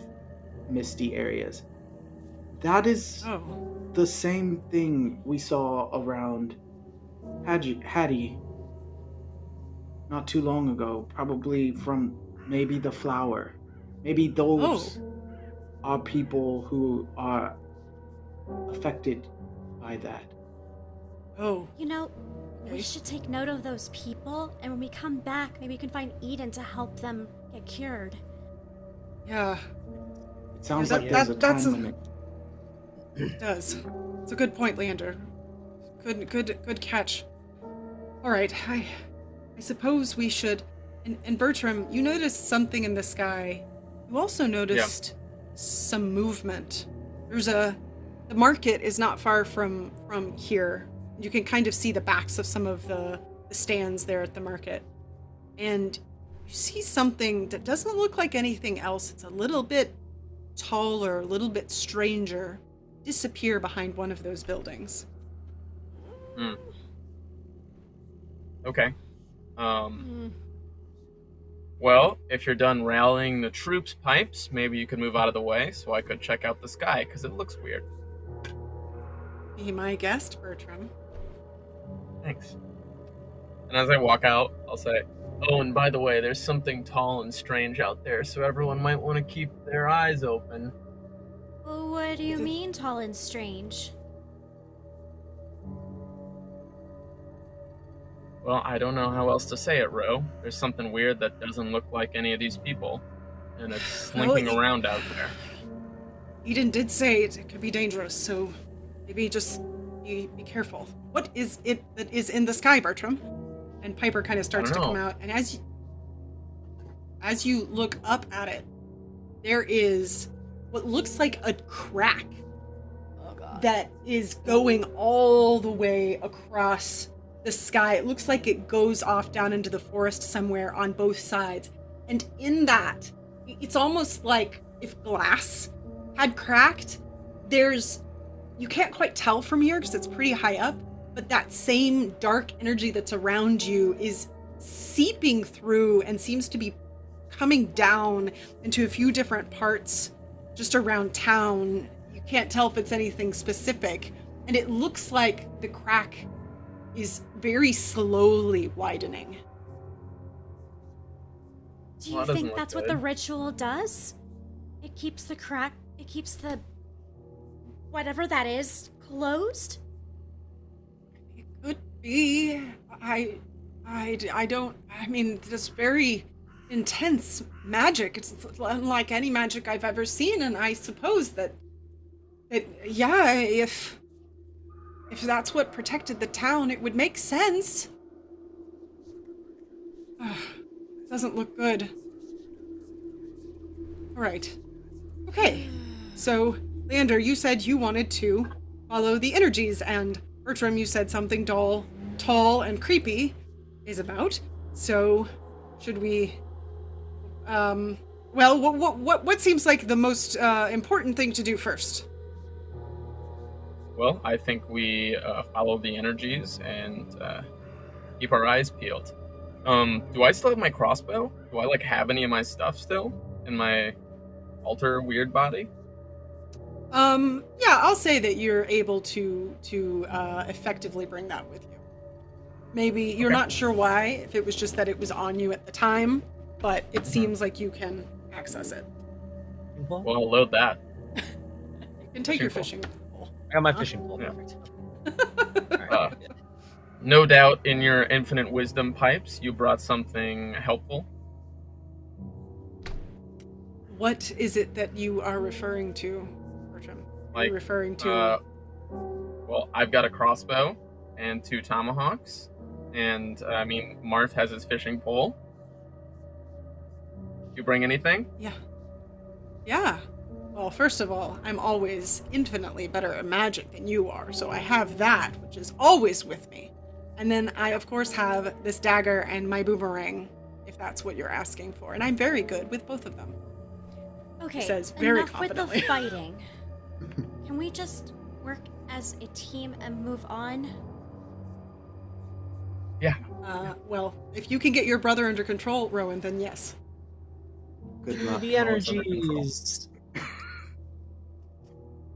[SPEAKER 5] misty areas. That is the same thing we saw around Hattie not too long ago, probably from maybe the flower. Maybe those are people who are affected by that.
[SPEAKER 1] Oh.
[SPEAKER 2] You know, we should take note of those people, and when we come back, maybe we can find Eden to help them get cured.
[SPEAKER 1] Yeah.
[SPEAKER 5] It sounds like there's a time limit.
[SPEAKER 1] It does. It's a good point, Leander. Good catch. All right, I suppose we should. And Bertram, you noticed something in the sky. You also noticed some movement. The market is not far from here. You can kind of see the backs of some of the stands there at the market. And you see something that doesn't look like anything else. It's a little bit taller, a little bit stranger, disappear behind one of those buildings.
[SPEAKER 3] Okay. Well, if you're done rallying the troops' pipes, maybe you could move out of the way so I could check out the sky, because it looks weird.
[SPEAKER 1] Be my guest, Bertram.
[SPEAKER 3] Thanks. And as I walk out, I'll say, oh, and by the way, there's something tall and strange out there, so everyone might want to keep their eyes open.
[SPEAKER 2] Well, what do you mean, tall and strange?
[SPEAKER 3] Well, I don't know how else to say it, Ro. There's something weird that doesn't look like any of these people, and it's slinking around out there.
[SPEAKER 1] Eden did say it could be dangerous, so maybe just be careful. What is it that is in the sky, Bertram? And Piper kind of starts to come out, and as you look up at it, there is what looks like a crack that is going all the way across the sky. It looks like it goes off down into the forest somewhere on both sides. And in that, it's almost like if glass had cracked. You can't quite tell from here because it's pretty high up, but that same dark energy that's around you is seeping through and seems to be coming down into a few different parts just around town. You can't tell if it's anything specific. And it looks like the crack is very slowly widening.
[SPEAKER 2] Do you think that's what the ritual does? It keeps the crack, it keeps the whatever that is closed?
[SPEAKER 1] It could be. This very intense magic. It's unlike any magic I've ever seen, and I suppose that if that's what protected the town, it would make sense. Doesn't look good. All right. Okay. So, Leander, you said you wanted to follow the energies, and Bertram, you said something tall and creepy is about. So, should we? What seems like the most important thing to do first?
[SPEAKER 3] Well, I think we follow the energies and keep our eyes peeled. Do I still have my crossbow? Do I have any of my stuff still in my alter weird body?
[SPEAKER 1] Yeah, I'll say that you're able to effectively bring that with you. Maybe you're
[SPEAKER 3] Okay.
[SPEAKER 1] not sure why, if it was just that it was on you at the time, but it seems like you can access it.
[SPEAKER 4] Well,
[SPEAKER 3] Well, I'll load that.
[SPEAKER 1] You can take
[SPEAKER 3] Fishing
[SPEAKER 1] your
[SPEAKER 3] pole.
[SPEAKER 1] fishing pole.
[SPEAKER 4] I got my fishing pole.
[SPEAKER 3] Yeah.
[SPEAKER 4] Perfect. All right.
[SPEAKER 3] No doubt in your infinite wisdom pipes, you brought something helpful.
[SPEAKER 1] What is it that you are referring to, Bertram? Are
[SPEAKER 3] Like,
[SPEAKER 1] you referring to?
[SPEAKER 3] Well, I've got a crossbow and 2 tomahawks, and Marth has his fishing pole. You bring anything?
[SPEAKER 1] Yeah. Well, first of all, I'm always infinitely better at magic than you are, so I have that, which is always with me. And then I, of course, have this dagger and my boomerang, if that's what you're asking for. And I'm very good with both of them.
[SPEAKER 2] Okay,
[SPEAKER 1] says very
[SPEAKER 2] enough with the
[SPEAKER 1] confidently.
[SPEAKER 2] fighting. Can we just work as a team and move on?
[SPEAKER 3] Yeah.
[SPEAKER 1] Well, if you can get your brother under control, Rowan, then yes.
[SPEAKER 5] Good luck.
[SPEAKER 4] The
[SPEAKER 3] All is under
[SPEAKER 4] energies.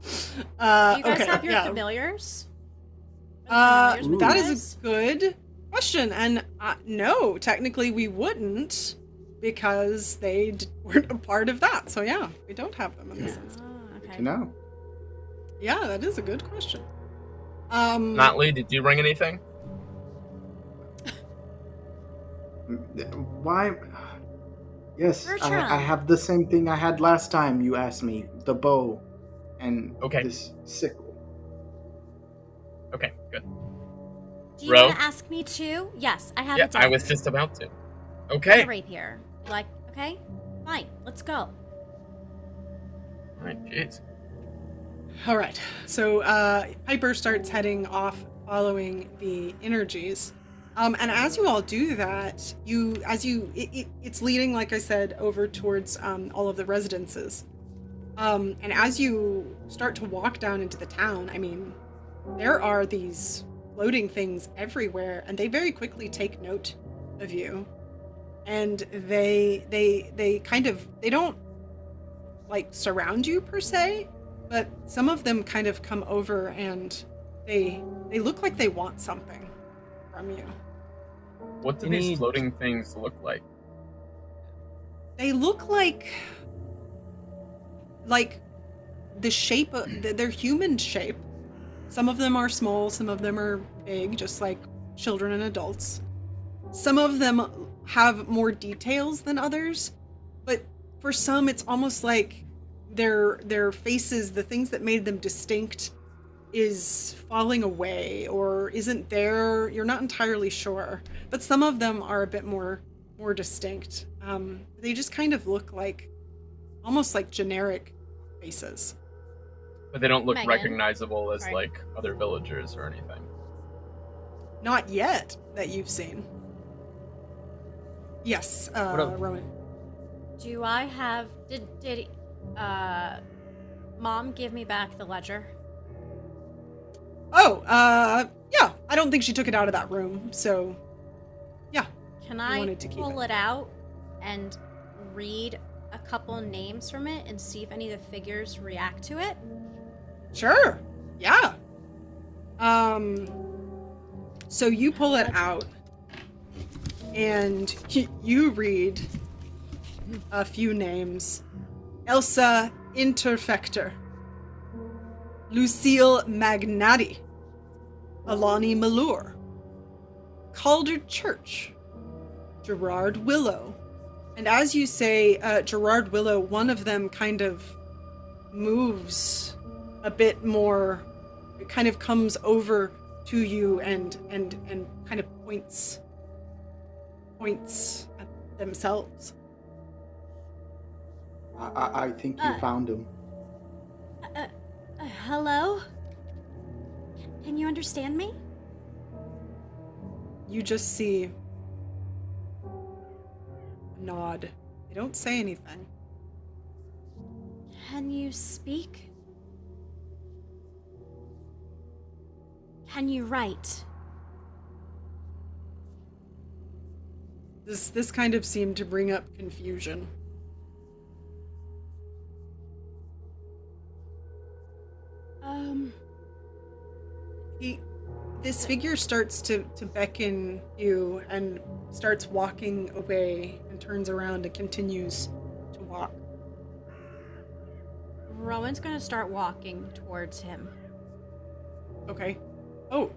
[SPEAKER 2] Do you guys
[SPEAKER 1] okay,
[SPEAKER 2] have your
[SPEAKER 1] yeah.
[SPEAKER 2] familiars? Are the familiars with
[SPEAKER 1] That
[SPEAKER 2] you
[SPEAKER 1] is
[SPEAKER 2] guys?
[SPEAKER 1] a good question. And no, technically we wouldn't, because they weren't a part of that. So yeah, we don't have them in this instance.
[SPEAKER 2] Oh,
[SPEAKER 5] Good
[SPEAKER 2] okay.
[SPEAKER 5] to know.
[SPEAKER 1] Yeah, that is a good question.
[SPEAKER 3] Notley, did you bring anything?
[SPEAKER 5] Why? Yes,
[SPEAKER 2] Bertram.
[SPEAKER 5] I have the same thing I had last time you asked me. The bow and
[SPEAKER 3] Okay.
[SPEAKER 5] this sickle.
[SPEAKER 3] Okay, good.
[SPEAKER 2] Do you
[SPEAKER 3] Ro?
[SPEAKER 2] want to ask me too? Yes, I have
[SPEAKER 3] Yeah,
[SPEAKER 2] a dagger
[SPEAKER 3] I was just about to.
[SPEAKER 2] and
[SPEAKER 3] Okay.
[SPEAKER 2] a rapier. Like, okay, fine, let's go.
[SPEAKER 3] Alright, jeez.
[SPEAKER 1] All right. So Piper starts heading off, following the energies. And as you all do that, it's leading, like I said, over towards all of the residences. And as you start to walk down into the town, I mean, there are these floating things everywhere, and they very quickly take note of you. And they don't like surround you per se, but some of them kind of come over and they look like they want something from you.
[SPEAKER 3] What do
[SPEAKER 4] Any-
[SPEAKER 3] these floating things look like?
[SPEAKER 1] They look like the shape of they're human shape. Some of them are small, some of them are big, just like children and adults. Some of them have more details than others, but for some it's almost like their faces, the things that made them distinct, is falling away or isn't there. You're not entirely sure, but some of them are a bit more distinct. They just kind of look like almost like generic faces.
[SPEAKER 3] But they don't look
[SPEAKER 2] Meghan.
[SPEAKER 3] recognizable as
[SPEAKER 2] Right.
[SPEAKER 3] like other villagers or anything.
[SPEAKER 1] Not yet that you've seen. Yes, Rowan.
[SPEAKER 2] Do I have? Did Mom give me back the ledger?
[SPEAKER 1] Oh, yeah. I don't think she took it out of that room, so yeah.
[SPEAKER 2] Can
[SPEAKER 1] You
[SPEAKER 2] I
[SPEAKER 1] wanted to keep
[SPEAKER 2] pull it out and read a couple names from it and see if any of the figures react to it?
[SPEAKER 1] Sure. Yeah. So you pull it out and you read a few names. Elsa Interfector, Lucille Magnati, Alani Malure, Calder Church, Gerard Willow. And as you say, Gerard Willow, one of them kind of moves a bit more. It kind of comes over to you and kind of points at themselves.
[SPEAKER 5] I think you found him.
[SPEAKER 2] Hello? Can you understand me?
[SPEAKER 1] You just see a nod. They don't say anything.
[SPEAKER 2] Can you speak? Can you write?
[SPEAKER 1] This kind of seemed to bring up confusion. this figure starts to beckon you and starts walking away and turns around and continues to walk.
[SPEAKER 2] Rowan's gonna start walking towards him.
[SPEAKER 1] Okay. Oh,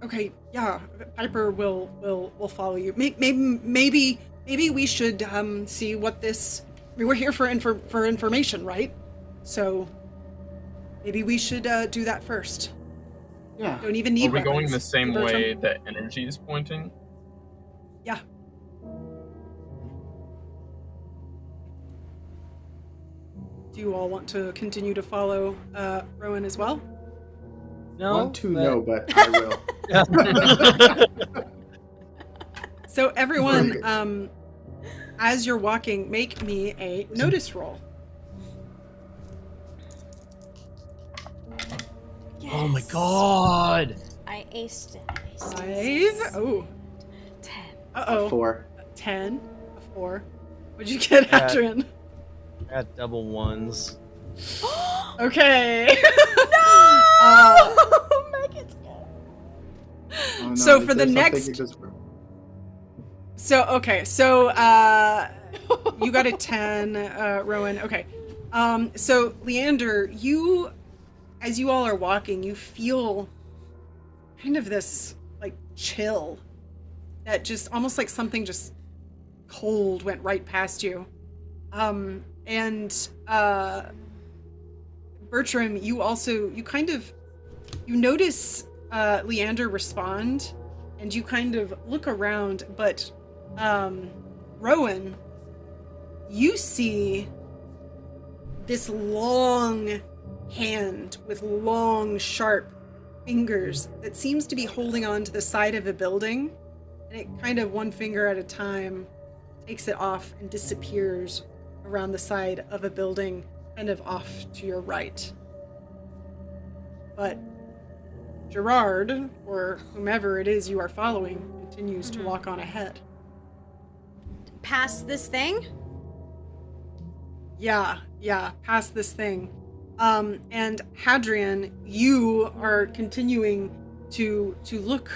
[SPEAKER 1] okay, yeah. Piper will follow you. Maybe we should see what this. I mean, we're here for information, right? So maybe we should do that first.
[SPEAKER 5] Yeah.
[SPEAKER 1] Don't even need.
[SPEAKER 3] Are we going
[SPEAKER 1] weapons.
[SPEAKER 3] the same
[SPEAKER 1] Bertram?
[SPEAKER 3] way that energy is pointing?
[SPEAKER 1] Yeah. Do you all want to continue to follow Rowan as well?
[SPEAKER 4] No.
[SPEAKER 5] Want to know, but I will.
[SPEAKER 1] So everyone,
[SPEAKER 5] Okay.
[SPEAKER 1] as you're walking, make me a notice roll.
[SPEAKER 4] Oh my god!
[SPEAKER 2] I aced it.
[SPEAKER 1] 5. Oh.
[SPEAKER 2] 10.
[SPEAKER 1] Uh-oh.
[SPEAKER 5] 4.
[SPEAKER 1] 10. A 4. What'd you get,
[SPEAKER 4] Yeah.
[SPEAKER 1] Adrian?
[SPEAKER 4] I got double ones.
[SPEAKER 1] Okay.
[SPEAKER 2] Megan's good.
[SPEAKER 5] Oh, no,
[SPEAKER 1] So
[SPEAKER 5] is
[SPEAKER 1] for the
[SPEAKER 5] there something
[SPEAKER 1] next-
[SPEAKER 5] you just-
[SPEAKER 1] So you got a 10, Rowan. Okay. So Leander, as you all are walking, you feel kind of this like chill that just almost like something just cold went right past you. And Bertram, you notice Leander respond, and you kind of look around, but Rowan, you see this long hand with long, sharp fingers that seems to be holding on to the side of a building, and it kind of one finger at a time takes it off and disappears around the side of a building, kind of off to your right. But Gerard, or whomever it is you are following, continues to walk on ahead.
[SPEAKER 2] Past this thing?
[SPEAKER 1] Yeah, past this thing. And Hadrian, you are continuing to look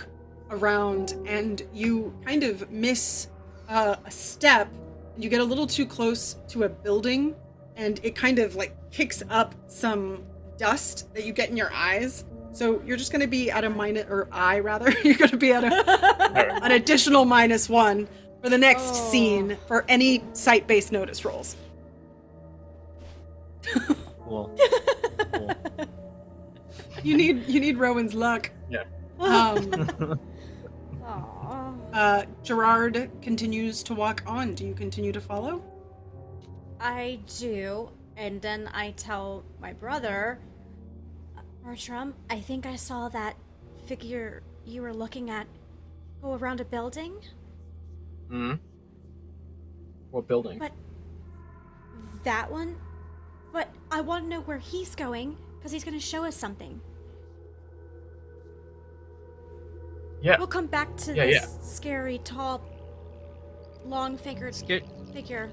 [SPEAKER 1] around, and you kind of miss a step, and you get a little too close to a building, and it kind of like kicks up some dust that you get in your eyes. So you're just going to be at a minus, or I rather, you're going to be at an additional -1 for the next scene for any site-based notice rolls.
[SPEAKER 4] Cool.
[SPEAKER 1] You need Rowan's luck.
[SPEAKER 3] Yeah.
[SPEAKER 2] Aww.
[SPEAKER 1] Gerard continues to walk on. Do you continue to follow?
[SPEAKER 2] I do, and then I tell my brother, Bertram, I think I saw that figure you were looking at go around a building.
[SPEAKER 3] Hmm. What building?
[SPEAKER 2] But that one? But I want to know where he's going, because he's going to show us something.
[SPEAKER 3] Yeah.
[SPEAKER 2] We'll come back to
[SPEAKER 3] Yeah,
[SPEAKER 2] this scary, tall, long-figured
[SPEAKER 4] Scary,
[SPEAKER 2] figure.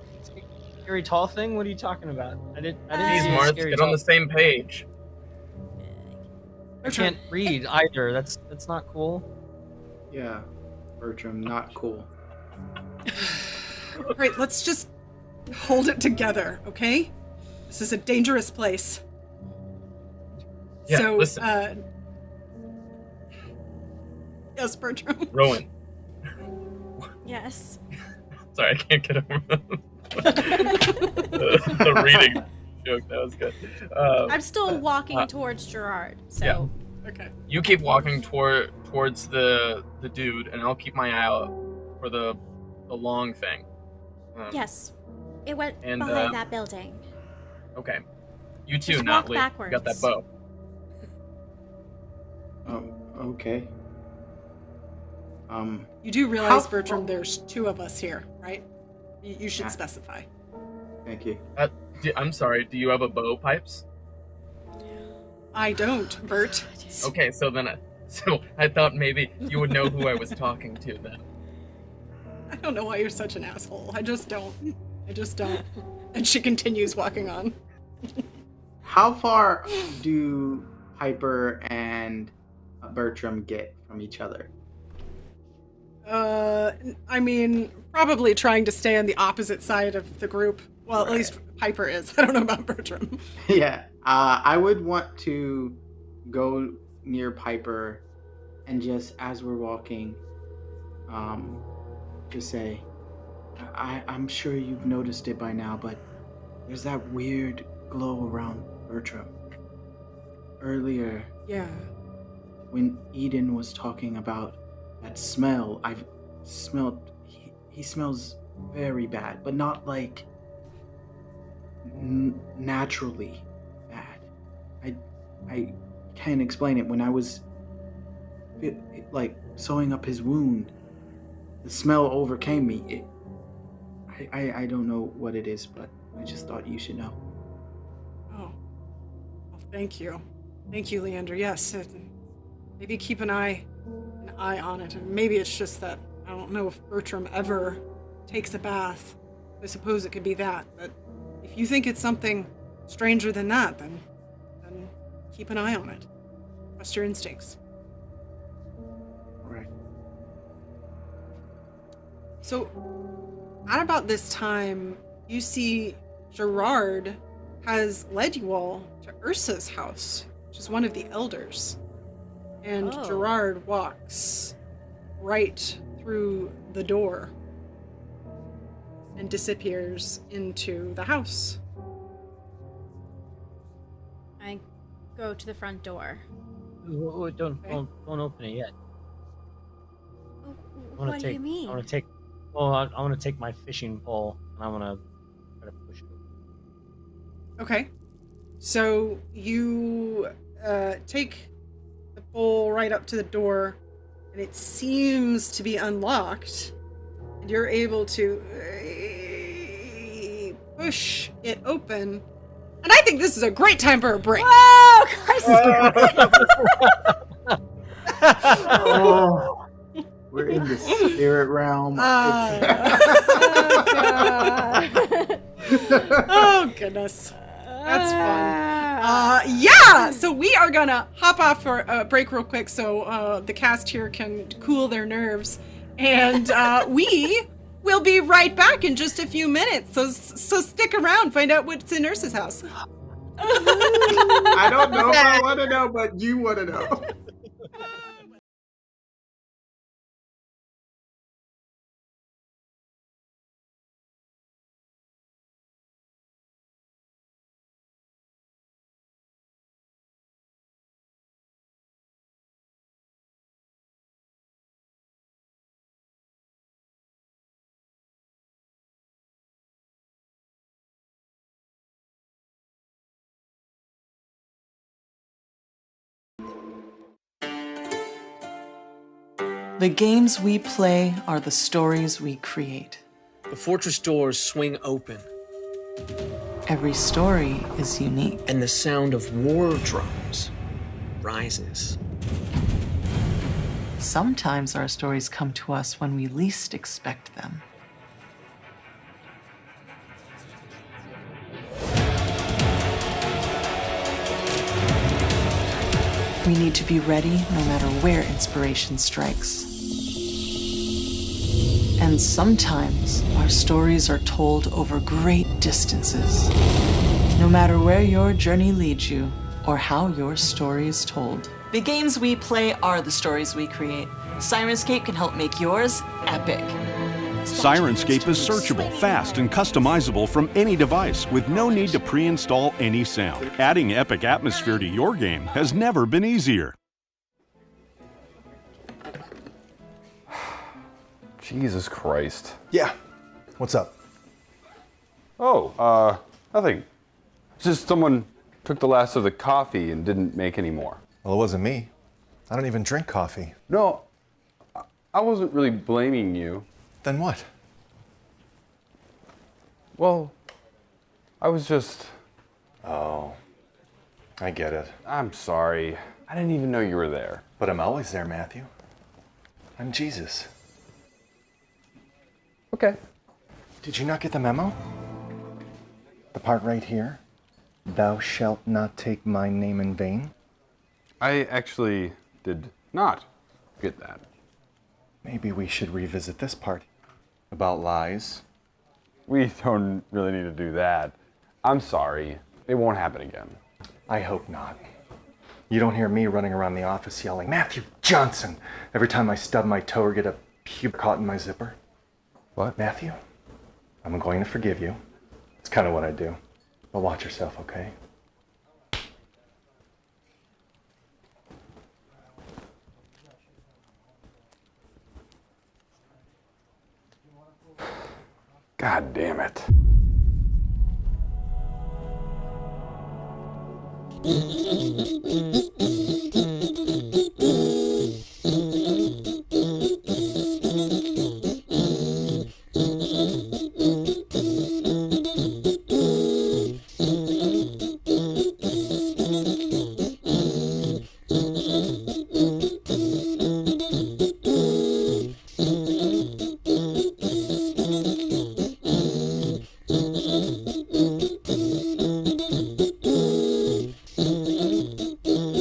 [SPEAKER 4] scary tall thing? What are you talking about? I didn't
[SPEAKER 3] Jeez,
[SPEAKER 4] see a
[SPEAKER 3] Marth,
[SPEAKER 4] scary
[SPEAKER 3] get on
[SPEAKER 4] tall-
[SPEAKER 3] the same page.
[SPEAKER 4] I can't read either. That's not cool.
[SPEAKER 5] Yeah. Bertram, not cool.
[SPEAKER 1] All right, let's just hold it together, okay? This is a dangerous place.
[SPEAKER 3] Yeah,
[SPEAKER 1] So,
[SPEAKER 3] listen.
[SPEAKER 1] Yes, Bertram.
[SPEAKER 3] Rowan.
[SPEAKER 2] Yes.
[SPEAKER 3] Sorry, I can't get over the reading joke. That was good.
[SPEAKER 2] I'm still walking towards Gerard, so...
[SPEAKER 3] yeah.
[SPEAKER 1] Okay.
[SPEAKER 3] You keep walking towards the dude, and I'll keep my eye out for the long thing.
[SPEAKER 2] Yes. It went
[SPEAKER 3] And,
[SPEAKER 2] behind that building.
[SPEAKER 3] Okay. You too,
[SPEAKER 2] Just walk
[SPEAKER 3] Natalie. You got that
[SPEAKER 2] backwards.
[SPEAKER 3] bow.
[SPEAKER 5] Oh, okay.
[SPEAKER 1] You do realize,
[SPEAKER 5] How-
[SPEAKER 1] Bertram, there's 2 of us here, right? You should
[SPEAKER 5] Yeah.
[SPEAKER 1] specify.
[SPEAKER 5] Thank you.
[SPEAKER 3] I'm sorry. Do you have a bow, Pipes?
[SPEAKER 1] I don't, Bert.
[SPEAKER 3] Okay, so I thought maybe you would know who I was talking to then.
[SPEAKER 1] I don't know why you're such an asshole. I just don't. And she continues walking on.
[SPEAKER 5] How far do Piper and Bertram get from each other?
[SPEAKER 1] I mean, probably trying to stay on the opposite side of the group. Well, at least Piper is. I don't know about Bertram.
[SPEAKER 5] Yeah. I would want to go near Piper and just as we're walking, just say, I'm sure you've noticed it by now, but there's that weird glow around Bertram. Earlier,
[SPEAKER 1] Yeah.
[SPEAKER 5] when Eden was talking about that smell, I've smelled, he smells very bad, but not like naturally bad. I can't explain it. When I was like sewing up his wound, the smell overcame me. I don't know what it is, but I just thought you should know.
[SPEAKER 1] Oh. Well, thank you. Thank you, Leander. Yes. Maybe keep an eye on it. And maybe it's just that I don't know if Bertram ever takes a bath. I suppose it could be that. But if you think it's something stranger than that, then keep an eye on it. Trust your instincts.
[SPEAKER 5] All right.
[SPEAKER 1] So, at about this time, you see Gerard has led you all to Ursa's house, which is one of the elders. And
[SPEAKER 2] Oh.
[SPEAKER 1] Gerard walks right through the door and disappears into the house.
[SPEAKER 2] I go to the front door.
[SPEAKER 4] Ooh, don't open it yet.
[SPEAKER 2] Oh,
[SPEAKER 4] I wanna
[SPEAKER 2] what do
[SPEAKER 4] take,
[SPEAKER 2] you mean?
[SPEAKER 4] I want to take. Well, I want to take my fishing pole and I want to try to push it.
[SPEAKER 1] Okay. So you take the pole right up to the door, and it seems to be unlocked, and you're able to push it open. And I think this is a great time for a break.
[SPEAKER 2] Whoa, Christ!
[SPEAKER 5] Oh, we're in the spirit realm.
[SPEAKER 1] Oh, goodness. That's fun. Yeah, so we are gonna hop off for a break real quick so the cast here can cool their nerves. And we will be right back in just a few minutes. So stick around, find out what's in Ursa's house.
[SPEAKER 5] I don't know if I want to know, but you want to know.
[SPEAKER 6] The games we play are the stories we create.
[SPEAKER 7] The fortress doors swing open,
[SPEAKER 6] Every story is unique.
[SPEAKER 7] and the sound of war drums rises.
[SPEAKER 6] Sometimes our stories come to us when we least expect them. We need to be ready no matter where inspiration strikes. And sometimes our stories are told over great distances. No matter where your journey leads you or how your story is told. The games we play are the stories we create. Sirenscape can help make yours epic.
[SPEAKER 8] Sirenscape is searchable, fast, and customizable from any device with no need to pre-install any sound. Adding epic atmosphere to your game has never been easier.
[SPEAKER 9] Jesus Christ.
[SPEAKER 10] Yeah. What's up?
[SPEAKER 9] Oh, nothing. It's just someone took the last of the coffee and didn't make any more.
[SPEAKER 10] Well, it wasn't me. I don't even drink coffee.
[SPEAKER 9] No, I wasn't really blaming you.
[SPEAKER 10] Then what?
[SPEAKER 9] Well, I was just...
[SPEAKER 10] Oh, I get it.
[SPEAKER 9] I'm sorry. I didn't even know you were there.
[SPEAKER 10] But I'm always there, Matthew. I'm Jesus.
[SPEAKER 9] Okay.
[SPEAKER 10] Did you not get the memo? The part right here? Thou shalt not take my name in vain?
[SPEAKER 9] I actually did not get that.
[SPEAKER 10] Maybe we should revisit this part about lies.
[SPEAKER 9] We don't really need to do that. I'm sorry. It won't happen again.
[SPEAKER 10] I hope not. You don't hear me running around the office yelling, Matthew Johnson, every time I stub my toe or get a pube caught in my zipper.
[SPEAKER 9] What?
[SPEAKER 10] Matthew, I'm going to forgive you. It's kind of what I do. But watch yourself, okay?
[SPEAKER 9] God damn it.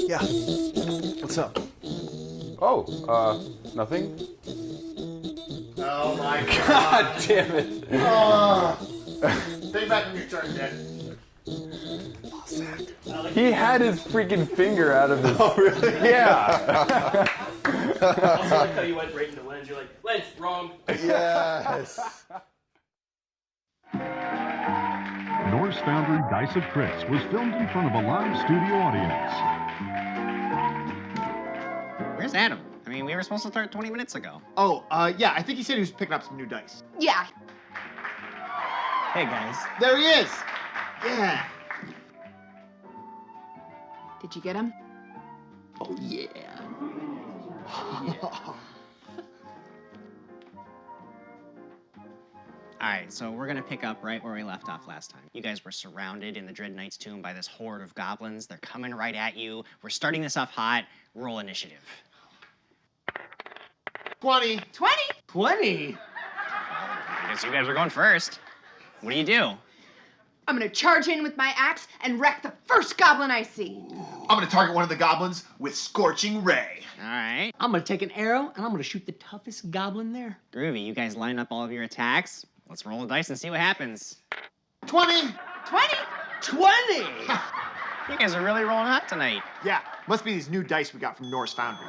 [SPEAKER 10] Yeah. What's up?
[SPEAKER 9] Oh, nothing?
[SPEAKER 5] Oh my
[SPEAKER 9] God damn it.
[SPEAKER 5] Think back when you started that.
[SPEAKER 9] He had his freaking finger out of his...
[SPEAKER 5] Oh, really?
[SPEAKER 9] Yeah.
[SPEAKER 11] Also like how you went right into lens. You're like, lens, wrong.
[SPEAKER 5] Yes.
[SPEAKER 8] Norse Foundry Dice of Crits was filmed in front of a live studio audience.
[SPEAKER 12] Where's Adam? I mean, we were supposed to start 20 minutes ago.
[SPEAKER 5] Oh, yeah, I think he said he was picking up some new dice.
[SPEAKER 13] Yeah.
[SPEAKER 12] Hey, guys.
[SPEAKER 5] There he is. Yeah.
[SPEAKER 13] Did you get him?
[SPEAKER 5] Oh, yeah.
[SPEAKER 12] Alright, so we're gonna pick up right where we left off last time. You guys were surrounded in the Dread Knight's tomb by this horde of goblins. They're coming right at you. We're starting this off hot. Roll initiative.
[SPEAKER 5] 20.
[SPEAKER 13] 20?
[SPEAKER 11] 20?
[SPEAKER 12] I guess you guys are going first. What do?
[SPEAKER 13] I'm gonna charge in with my axe and wreck the first goblin I see.
[SPEAKER 5] I'm gonna target one of the goblins with Scorching Ray.
[SPEAKER 12] Alright.
[SPEAKER 11] I'm gonna take an arrow and I'm gonna shoot the toughest goblin there.
[SPEAKER 12] Groovy, you guys line up all of your attacks. Let's roll the dice and see what happens.
[SPEAKER 5] 20.
[SPEAKER 13] 20?
[SPEAKER 11] 20!
[SPEAKER 12] You guys are really rolling hot tonight.
[SPEAKER 5] Yeah, must be these new dice we got from Norse Foundry.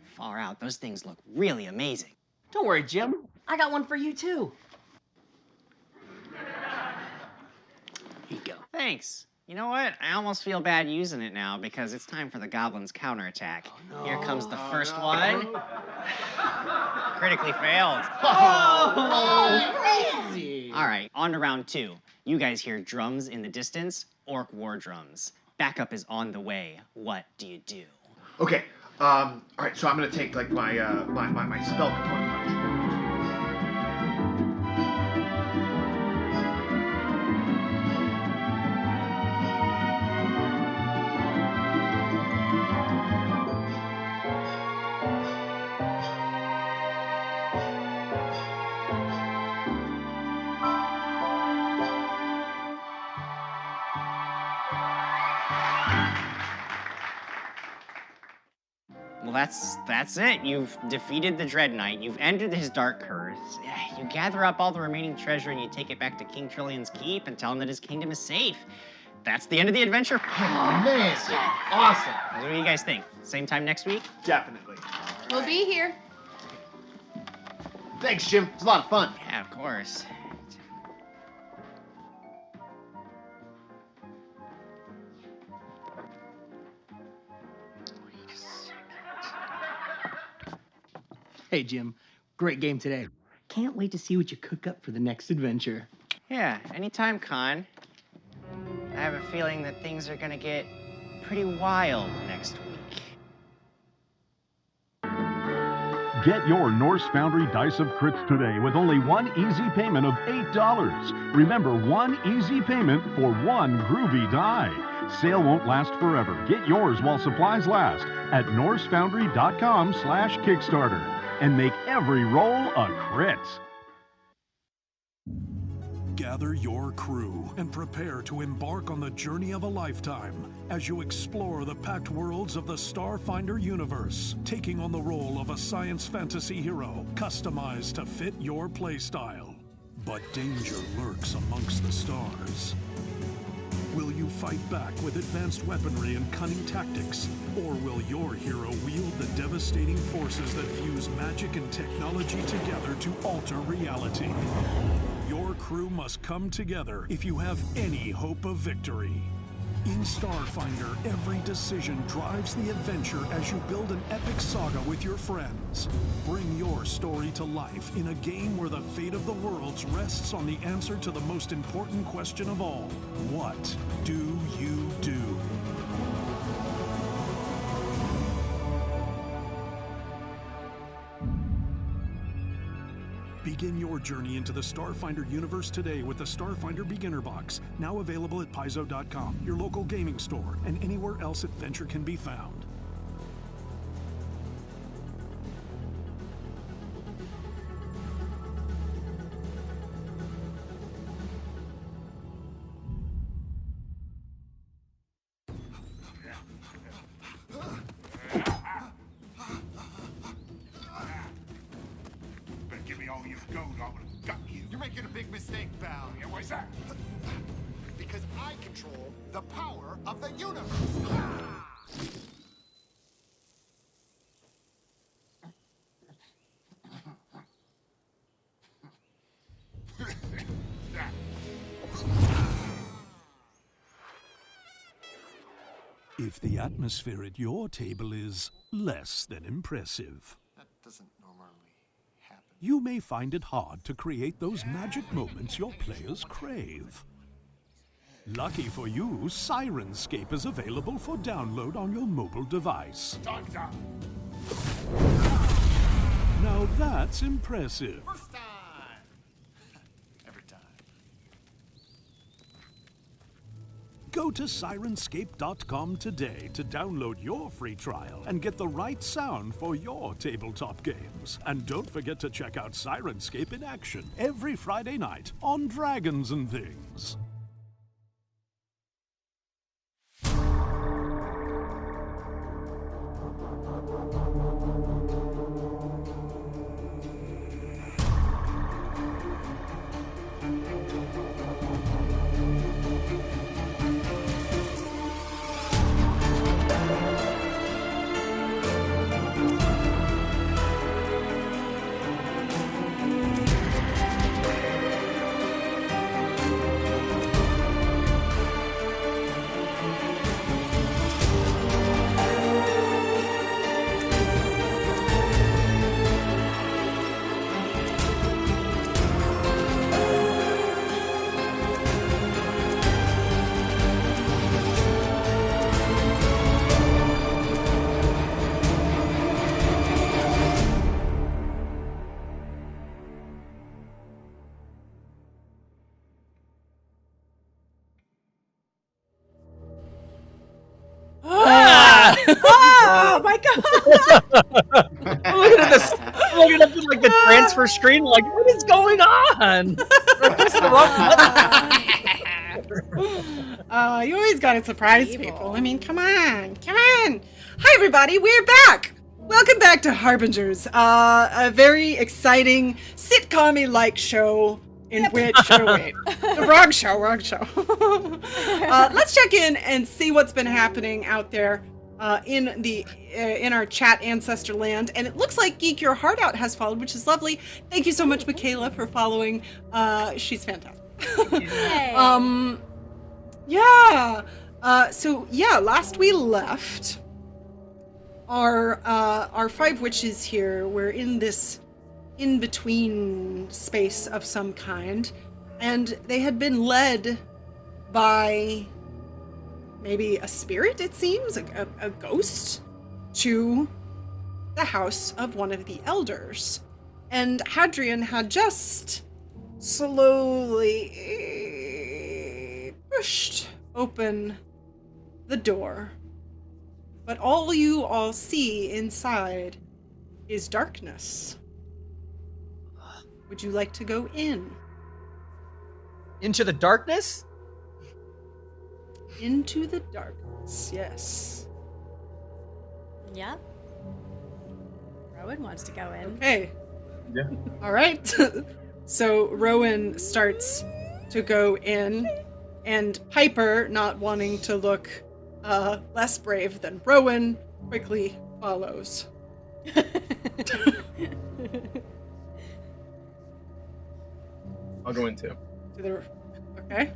[SPEAKER 12] Far out, those things look really amazing.
[SPEAKER 11] Don't worry, Jim. I got one for you, too. Here you go.
[SPEAKER 12] Thanks. You know what? I almost feel bad using it now because it's time for the goblins' counterattack. Oh, no. Here comes the first one. Critically failed.
[SPEAKER 11] Oh, crazy.
[SPEAKER 12] All right, on to round 2. You guys hear drums in the distance, orc war drums. Backup is on the way. What do you do?
[SPEAKER 5] Okay, all right, so I'm gonna take like my my spell component punch.
[SPEAKER 12] Well, that's it. You've defeated the Dread Knight. You've ended his dark curse. You gather up all the remaining treasure and you take it back to King Trillion's keep and tell him that his kingdom is safe. That's the end of the adventure.
[SPEAKER 5] Oh, man. Awesome.
[SPEAKER 12] What do you guys think? Same time next week?
[SPEAKER 5] Definitely.
[SPEAKER 13] We'll be here.
[SPEAKER 5] Thanks, Jim. It's a lot of fun.
[SPEAKER 12] Yeah, of course.
[SPEAKER 11] Hey, Jim. Great game today. Can't wait to see what you cook up for the next adventure.
[SPEAKER 12] Yeah, anytime, Con. I have a feeling that things are gonna get pretty wild next week.
[SPEAKER 8] Get your Norse Foundry Dice of Crits today with only one easy payment of $8. Remember, one easy payment for one groovy die. Sale won't last forever. Get yours while supplies last at norsefoundry.com/Kickstarter and make every roll a crit.
[SPEAKER 14] Gather your crew and prepare to embark on the journey of a lifetime as you explore the packed worlds of the Starfinder universe, taking on the role of a science fantasy hero customized to fit your playstyle. But danger lurks amongst the stars. Will you fight back with advanced weaponry and cunning tactics? Or will your hero wield the devastating forces that fuse magic and technology together to alter reality? Your crew must come together if you have any hope of victory. In Starfinder, every decision drives the adventure as you build an epic saga with your friends. Bring your story to life in a game where the fate of the worlds rests on the answer to the most important question of all. What do you do? Begin your journey into the Starfinder universe today with the Starfinder Beginner Box, now available at Paizo.com, your local gaming store, and anywhere else adventure can be found.
[SPEAKER 15] Give me all your gold, I would have got you. You're making a big mistake, pal. Yeah, why's that? Because I control the power of the universe.
[SPEAKER 14] If the atmosphere at your table is less than impressive,
[SPEAKER 15] That doesn't normally happen.
[SPEAKER 14] you may find it hard to create those magic moments your players crave. Lucky for you, Sirenscape is available for download on your mobile device.
[SPEAKER 15] Time's up.
[SPEAKER 14] Now that's impressive.
[SPEAKER 15] First time. Every time.
[SPEAKER 14] Go to Sirenscape.com today to download your free trial and get the right sound for your tabletop games. And don't forget to check out Sirenscape in action every Friday night on Dragons and Things.
[SPEAKER 1] Oh my god!
[SPEAKER 4] I'm looking at this. I'm looking at like the transfer screen. Like, what is going on? Press the wrong button.
[SPEAKER 1] You always gotta surprise people. I mean, come on, come on. Hi, everybody. We're back. Welcome back to Harbingers, a very exciting sitcom-y-like show in which. Oh, wait, the wrong show. Let's check in and see what's been happening out there. In our chat ancestor land, and it looks like Geek Your Heart Out has followed, which is lovely. Thank you so much, Michaela, for following. She's fantastic. So last we left our five witches here. We're in this in-between space of some kind, and they had been led by maybe a spirit, it seems, a ghost, to the house of one of the elders. And Hadrian had just slowly pushed open the door. But all you all see inside is darkness. Would you like to go in?
[SPEAKER 4] Into the darkness?
[SPEAKER 1] Into the darkness, yes.
[SPEAKER 2] Yep. Rowan wants to go in.
[SPEAKER 1] Okay.
[SPEAKER 3] Yeah.
[SPEAKER 1] All right. So Rowan starts to go in, and Piper, not wanting to look less brave than Rowan, quickly follows.
[SPEAKER 3] I'll go in too.
[SPEAKER 1] Okay.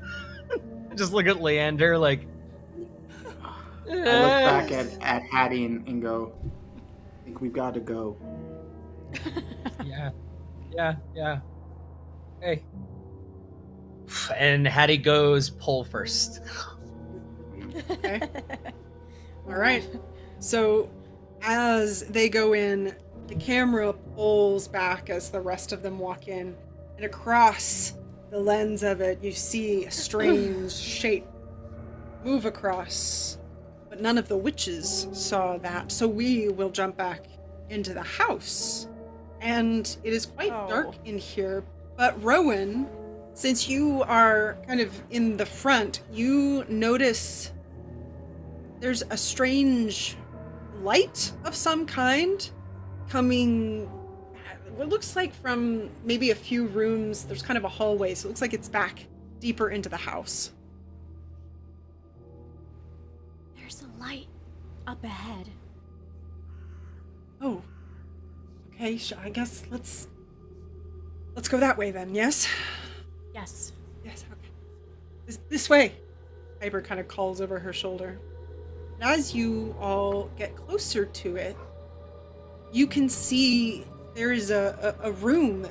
[SPEAKER 4] Just look at Leander like.
[SPEAKER 5] I look back at Hattie and go, I think we've got to go.
[SPEAKER 4] Yeah. Hey. And Hattie goes pull first.
[SPEAKER 1] Okay. All right. So as they go in, the camera pulls back as the rest of them walk in, and across the lens of it, you see a strange shape move across. But none of the witches saw that, so we will jump back into the house. And it is quite dark in here, but Rowan, since you are kind of in the front, you notice there's a strange light of some kind coming, what looks like from maybe a few rooms. There's kind of a hallway, so it looks like it's back deeper into the house.
[SPEAKER 2] There's a light up ahead.
[SPEAKER 1] Oh. Okay, I guess let's go that way then, yes?
[SPEAKER 2] Yes.
[SPEAKER 1] Yes, okay. This way. Piper kind of calls over her shoulder. And as you all get closer to it, you can see there is a room.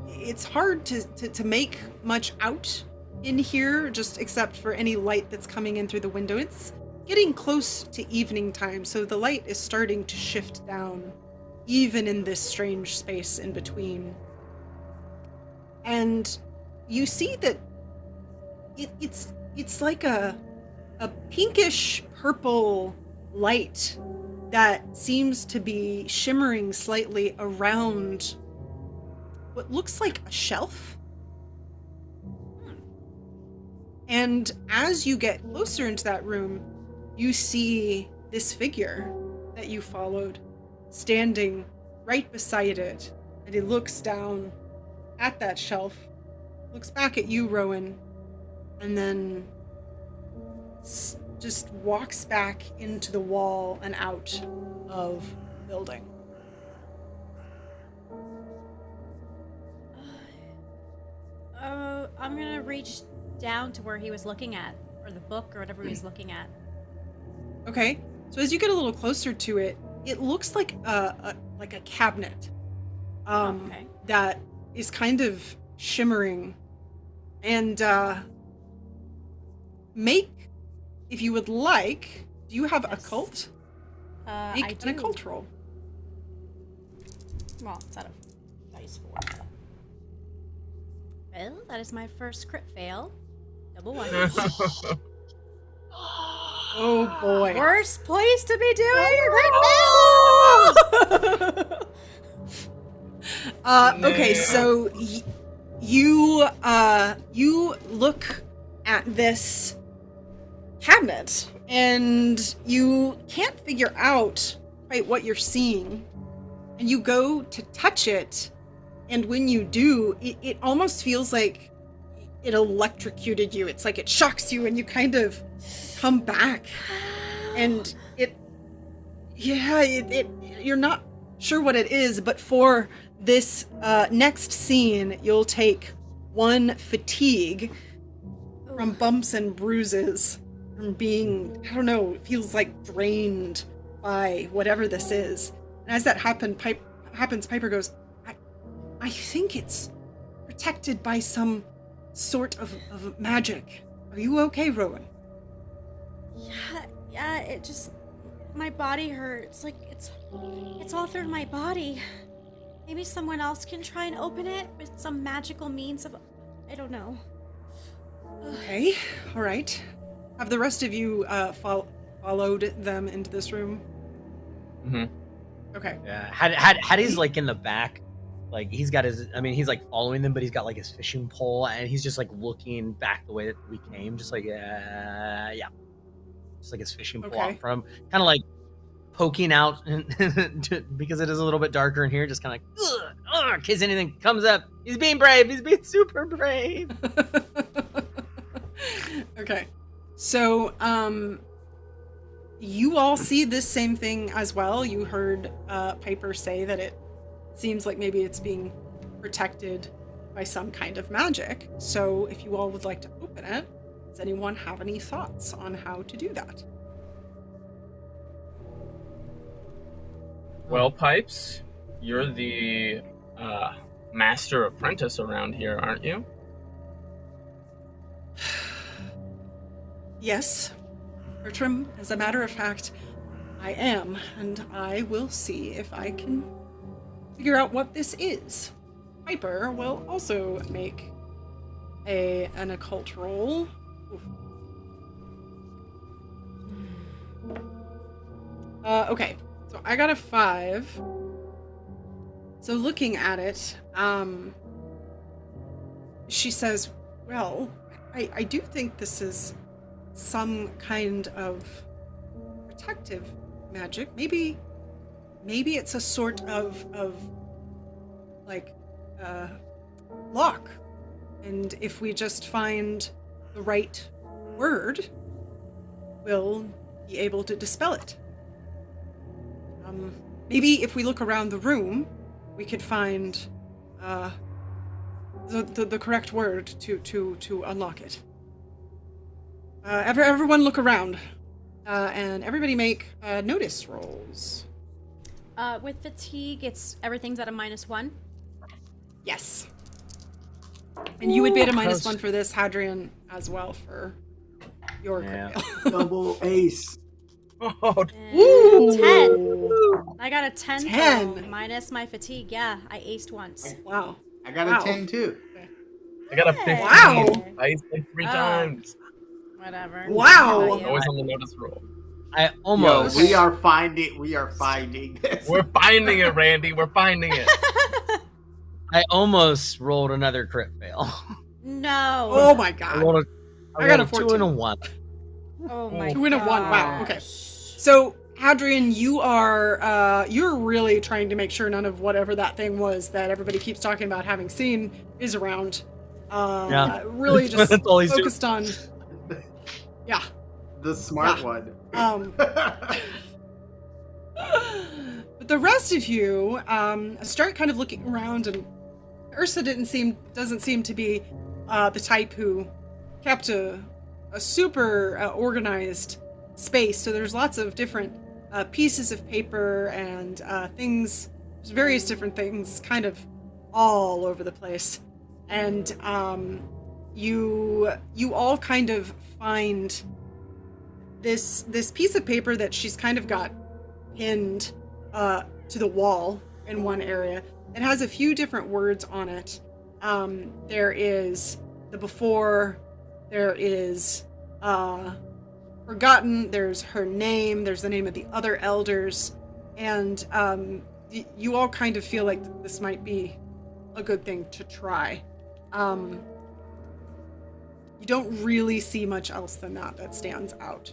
[SPEAKER 1] It's hard to make much out in here, just except for any light that's coming in through the window. It's getting close to evening time, so the light is starting to shift down, even in this strange space in between. And you see that it's like a pinkish purple light that seems to be shimmering slightly around what looks like a shelf. And as you get closer into that room, you see this figure that you followed standing right beside it, and he looks down at that shelf, looks back at you, Rowan, and then just walks back into the wall and out of the building.
[SPEAKER 2] I'm gonna reach down to where he was looking at, or the book, or whatever he was looking at.
[SPEAKER 1] Okay, so as you get a little closer to it, it looks like a cabinet that is kind of shimmering. And make, if you would like, do you have occult? Make an occult roll.
[SPEAKER 2] Well, it's out of dice 4. Well, that is my first crit fail. Double ones.
[SPEAKER 1] Oh boy.
[SPEAKER 2] Worst place to be doing a crit fail!
[SPEAKER 1] Okay, so you look at this cabinet and you can't figure out quite what you're seeing, and you go to touch it, and when you do, it almost feels like it electrocuted you. It's like it shocks you and you kind of come back, and you're not sure what it is, but for this next scene, you'll take 1 fatigue from bumps and bruises, from being, I don't know, it feels like drained by whatever this is. And as that happens, Piper goes, I think it's protected by some sort of magic. Are you okay, Rowan?
[SPEAKER 2] Yeah, it just, my body hurts. Like, it's all through my body. Maybe someone else can try and open it with some magical means of, I don't know.
[SPEAKER 1] Okay, all right. Have the rest of you followed them into this room?
[SPEAKER 3] Mm-hmm.
[SPEAKER 1] Okay.
[SPEAKER 4] Yeah, Hattie's like in the back, Like he's got his, I mean, he's like following them, but he's got like his fishing pole, and he's just like looking back the way that we came, just like yeah, just like his fishing pole out in front of him, kind of like poking out because it is a little bit darker in here, just kind of like in case anything comes up. He's being brave. He's being super brave.
[SPEAKER 1] Okay, so you all see this same thing as well. You heard Piper say that it seems like maybe it's being protected by some kind of magic. So if you all would like to open it, does anyone have any thoughts on how to do that?
[SPEAKER 3] Well, Pipes, you're the master apprentice around here, aren't you?
[SPEAKER 1] Yes, Bertram, as a matter of fact, I am, and I will see if I can figure out what this is. Piper will also make an occult roll. Okay, so I got a 5. So looking at it, she says, well, I do think this is some kind of protective magic. Maybe it's a sort of like lock, and if we just find the right word, we'll be able to dispel it. Maybe if we look around the room, we could find the correct word to unlock it. Everyone look around, and everybody make notice rolls.
[SPEAKER 2] With fatigue, everything's at a -1.
[SPEAKER 1] Yes. And you would be at a -1 for this, Hadrian, as well, for your
[SPEAKER 5] double ace.
[SPEAKER 3] Oh,
[SPEAKER 2] ooh. 10. I got a 10.
[SPEAKER 1] 10
[SPEAKER 2] minus my fatigue. Yeah, I aced once.
[SPEAKER 1] Wow.
[SPEAKER 5] I got a 10 too.
[SPEAKER 3] I got a 15.
[SPEAKER 1] Wow.
[SPEAKER 3] I aced like 3 times.
[SPEAKER 2] Whatever.
[SPEAKER 1] Wow.
[SPEAKER 3] Always on the notice roll.
[SPEAKER 4] I almost.
[SPEAKER 5] Yo, we are finding this.
[SPEAKER 3] We're finding it, Randy. We're finding it.
[SPEAKER 4] I almost rolled another crit fail.
[SPEAKER 2] No.
[SPEAKER 1] Oh my god.
[SPEAKER 4] I
[SPEAKER 1] got
[SPEAKER 4] rolled
[SPEAKER 1] a 14.
[SPEAKER 4] 2 and a 1.
[SPEAKER 2] Oh my
[SPEAKER 1] 2 and a 1. Wow. Okay. So, Hadrian, you're really trying to make sure none of whatever that thing was that everybody keeps talking about having seen is around. Really just focused on. Yeah.
[SPEAKER 5] The smart one.
[SPEAKER 1] But the rest of you start kind of looking around, and Ursa doesn't seem to be the type who kept a super organized space. So there's lots of different pieces of paper and things, there's various different things kind of all over the place. And you all kind of find this piece of paper that she's kind of got pinned to the wall in one area. It has a few different words on it. There is the before, there is forgotten, there's her name, there's the name of the other elders, and you all kind of feel like this might be a good thing to try. You don't really see much else than that stands out.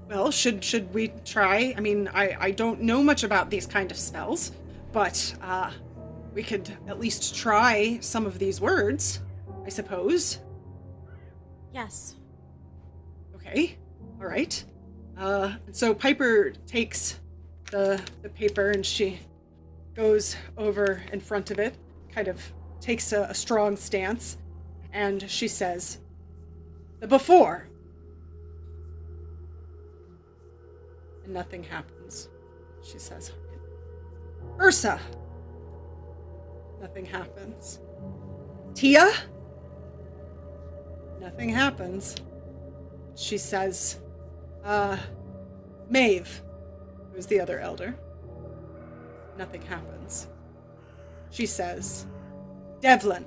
[SPEAKER 1] Well, should we try? I mean, I don't know much about these kind of spells, but we could at least try some of these words, I suppose.
[SPEAKER 2] Yes.
[SPEAKER 1] Okay. All right. So Piper takes the paper and she goes over in front of it, kind of takes a strong stance, and she says, "The before." And nothing happens. She says, "Ursa." Nothing happens. "Tia?" Nothing happens. She says, "Maeve," who's the other elder. Nothing happens. She says, "Devlin."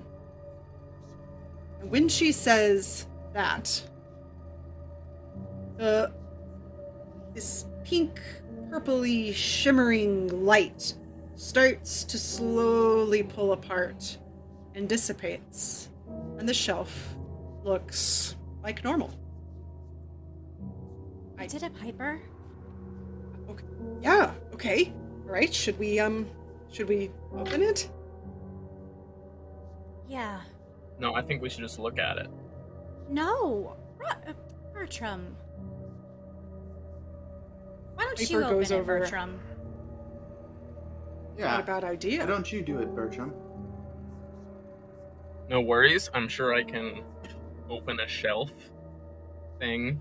[SPEAKER 1] And when she says that, this pink, purpley, shimmering light starts to slowly pull apart and dissipates, and the shelf looks like normal.
[SPEAKER 2] Is it a Piper?
[SPEAKER 1] Okay. Yeah, okay. All right, should we open it?
[SPEAKER 2] Yeah.
[SPEAKER 3] No, I think we should just look at it.
[SPEAKER 2] No! Bertram. Why don't you
[SPEAKER 1] Piper
[SPEAKER 2] open
[SPEAKER 1] goes
[SPEAKER 2] it,
[SPEAKER 1] over.
[SPEAKER 2] Bertram?
[SPEAKER 5] Yeah.
[SPEAKER 1] Not a bad idea.
[SPEAKER 5] Why don't you do it, Bertram?
[SPEAKER 3] No worries. I'm sure I can open a shelf thing.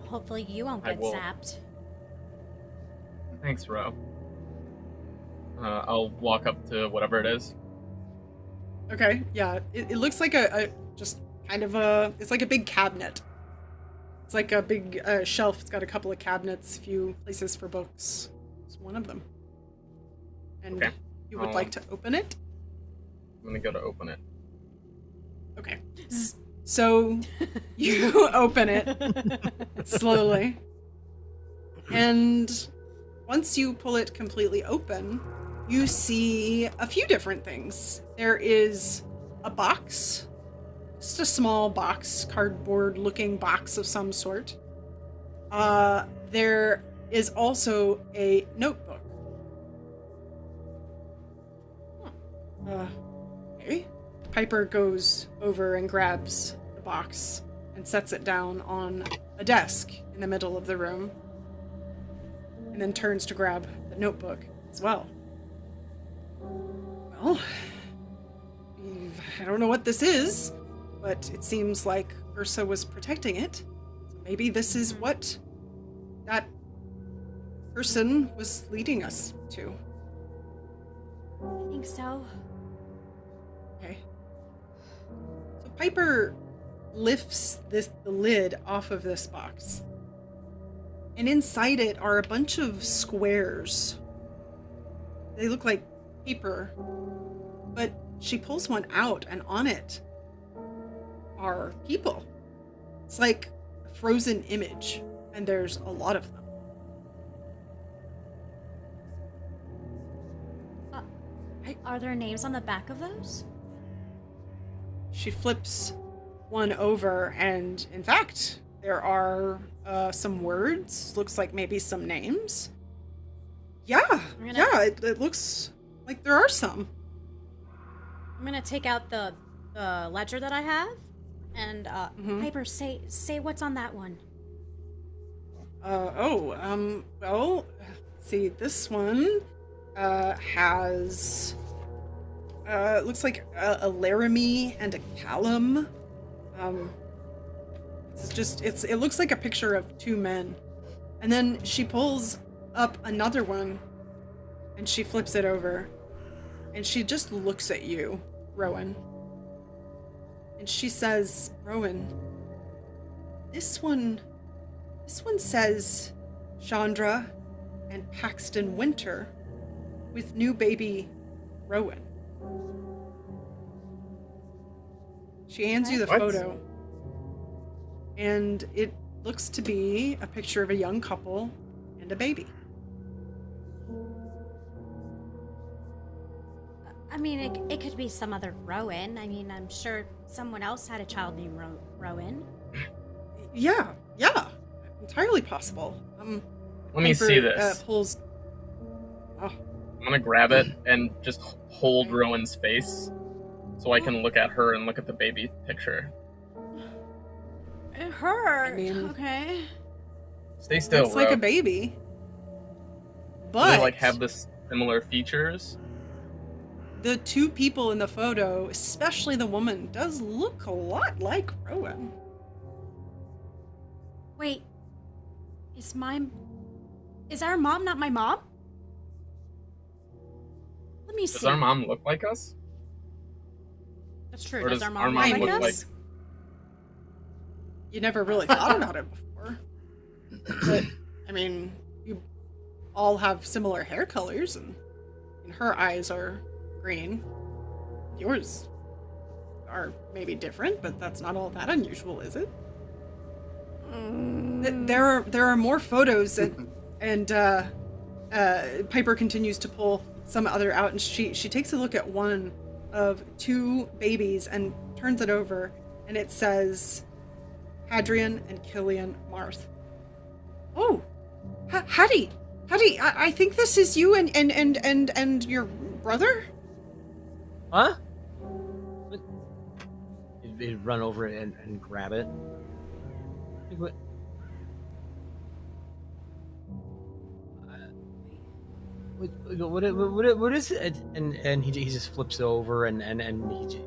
[SPEAKER 2] Hopefully you won't
[SPEAKER 3] I
[SPEAKER 2] get
[SPEAKER 3] will.
[SPEAKER 2] zapped.
[SPEAKER 3] Thanks, Ro. I'll walk up to whatever it is.
[SPEAKER 1] Okay, yeah. It looks like a just kind of a, it's like a big cabinet. It's like a big shelf. It's got a couple of cabinets, a few places for books. It's one of them. And
[SPEAKER 3] Okay.
[SPEAKER 1] you would like to open it?
[SPEAKER 3] I'm gonna go to open it.
[SPEAKER 1] Okay. So you open it slowly. And once you pull it completely open, you see a few different things. There is a box, just a small box, cardboard looking box of some sort. There is also a notebook. Okay. Piper goes over and grabs the box and sets it down on a desk in the middle of the room, and then turns to grab the notebook as well. Well, I don't know what this is, but it seems like Ursa was protecting it. So maybe this is what that person was leading us to.
[SPEAKER 2] I think so.
[SPEAKER 1] Okay. So Piper lifts the lid off of this box. And inside it are a bunch of squares. They look like paper. But she pulls one out, and on it are people. It's like a frozen image, and there's a lot of them.
[SPEAKER 2] Are there names on the back of those?
[SPEAKER 1] She flips one over, and in fact, there are some words. Looks like maybe some names. Yeah, it looks like there are some.
[SPEAKER 2] I'm gonna take out the ledger that I have, and Piper, say what's on that one.
[SPEAKER 1] Well, see, this one has looks like a Laramie and a Callum. It looks like a picture of two men. And then she pulls up another one and she flips it over, and she just looks at you, Rowan. And she says, Rowan, this one says Chandra and Paxton Winter with new baby Rowan. She hands you the photo, and it looks to be a picture of a young couple and a baby.
[SPEAKER 2] I mean, it could be some other Rowan. I mean, I'm sure someone else had a child named Rowan.
[SPEAKER 1] Yeah, entirely possible.
[SPEAKER 3] Let me see this.
[SPEAKER 1] Pulls. Oh.
[SPEAKER 3] I'm gonna grab it and just hold Rowan's face so I can look at her and look at the baby picture.
[SPEAKER 2] It hurt.
[SPEAKER 1] I mean,
[SPEAKER 2] okay.
[SPEAKER 3] Stay still,
[SPEAKER 1] looks like
[SPEAKER 3] Ro.
[SPEAKER 1] a baby.
[SPEAKER 3] Do
[SPEAKER 1] But
[SPEAKER 3] they, like, have this similar features?
[SPEAKER 1] the two people in the photo, especially the woman, does look a lot like Rowan.
[SPEAKER 2] Wait. Is our mom not my mom? Let me see.
[SPEAKER 3] Does our mom look like us?
[SPEAKER 2] That's true.
[SPEAKER 3] Or
[SPEAKER 2] Does
[SPEAKER 3] does
[SPEAKER 2] our
[SPEAKER 3] our
[SPEAKER 2] mom
[SPEAKER 3] mom
[SPEAKER 2] look
[SPEAKER 3] look
[SPEAKER 2] like
[SPEAKER 3] like...
[SPEAKER 2] us?
[SPEAKER 1] You never really thought about it before. But, I mean, you all have similar hair colors, and her eyes are green. Yours are maybe different, but that's not all that unusual, is it? There are more photos, and Piper continues to pull some other out, and she takes a look at one of two babies and turns it over, and it says Hadrian and Killian Marth. Oh, Hattie, I think this is you and your brother?
[SPEAKER 4] Huh? He'd run over and grab it. What? What is it? And he just flips it over and he's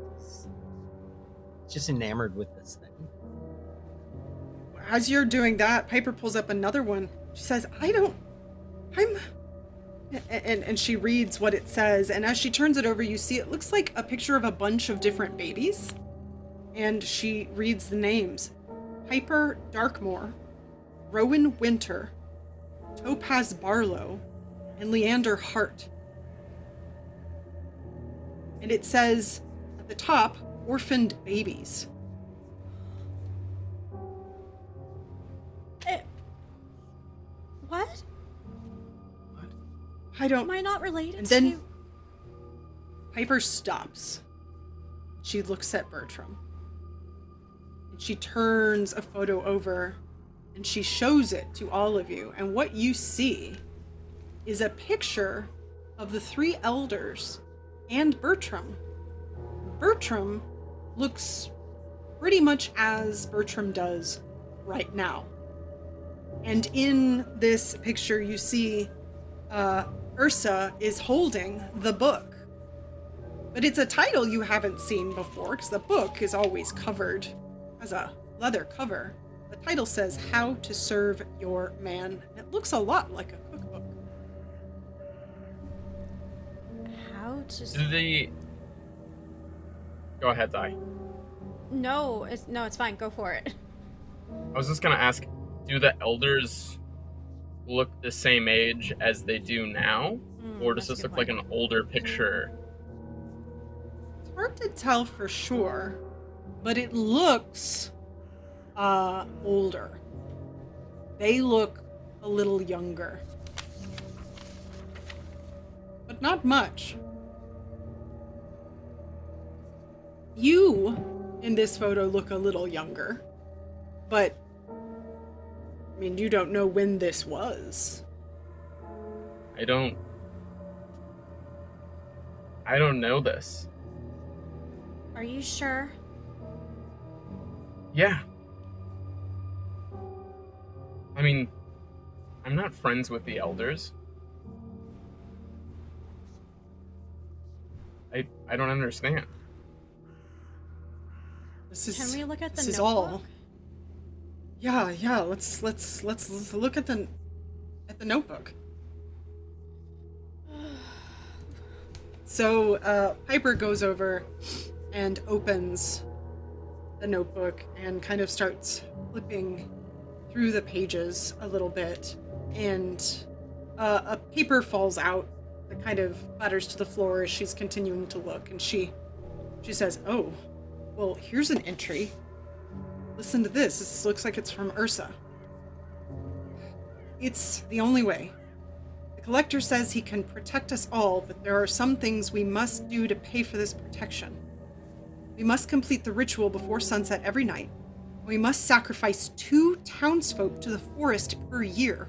[SPEAKER 4] just enamored with this thing.
[SPEAKER 1] As you're doing that, Piper pulls up another one. She says, and she reads what it says, and as she turns it over, you see it looks like a picture of a bunch of different babies. And she reads the names: Piper Darkmoor, Rowan Winter, Topaz Barlow, and Leander Hart. And it says at the top, orphaned babies.
[SPEAKER 2] What?
[SPEAKER 1] I don't...
[SPEAKER 2] Am I not related
[SPEAKER 1] and then
[SPEAKER 2] to...
[SPEAKER 1] Piper stops. She looks at Bertram. And she turns a photo over and she shows it to all of you. And what you see is a picture of the three elders and Bertram. Bertram looks pretty much as Bertram does right now. And in this picture, you see Ursa is holding the book. But it's a title you haven't seen before, because the book is always covered as a leather cover. The title says, How to Serve Your Man. It looks a lot like a cookbook.
[SPEAKER 2] How to...
[SPEAKER 3] Go ahead, Di.
[SPEAKER 2] No, it's fine. Go for it.
[SPEAKER 3] I was just gonna ask, do the elders look the same age as they do now? Or does this look like an older picture?
[SPEAKER 1] It's hard to tell for sure, but it looks older. They look a little younger. But not much. You, in this photo, look a little younger. But, I mean, you don't know when this was.
[SPEAKER 3] I don't know this.
[SPEAKER 2] Are you sure?
[SPEAKER 3] Yeah. I mean, I'm not friends with the elders. I don't understand.
[SPEAKER 2] Can we look at the
[SPEAKER 1] this is
[SPEAKER 2] notebook?
[SPEAKER 1] all. Yeah. Let's look at the notebook. So Piper goes over and opens the notebook and kind of starts flipping through the pages a little bit, and a paper falls out that kind of clatters to the floor as she's continuing to look, and she says, "Oh, well, here's an entry. Listen to this. This looks like it's from Ursa. It's the only way. The collector says he can protect us all, but there are some things we must do to pay for this protection. We must complete the ritual before sunset every night. We must sacrifice 2 townsfolk to the forest per year.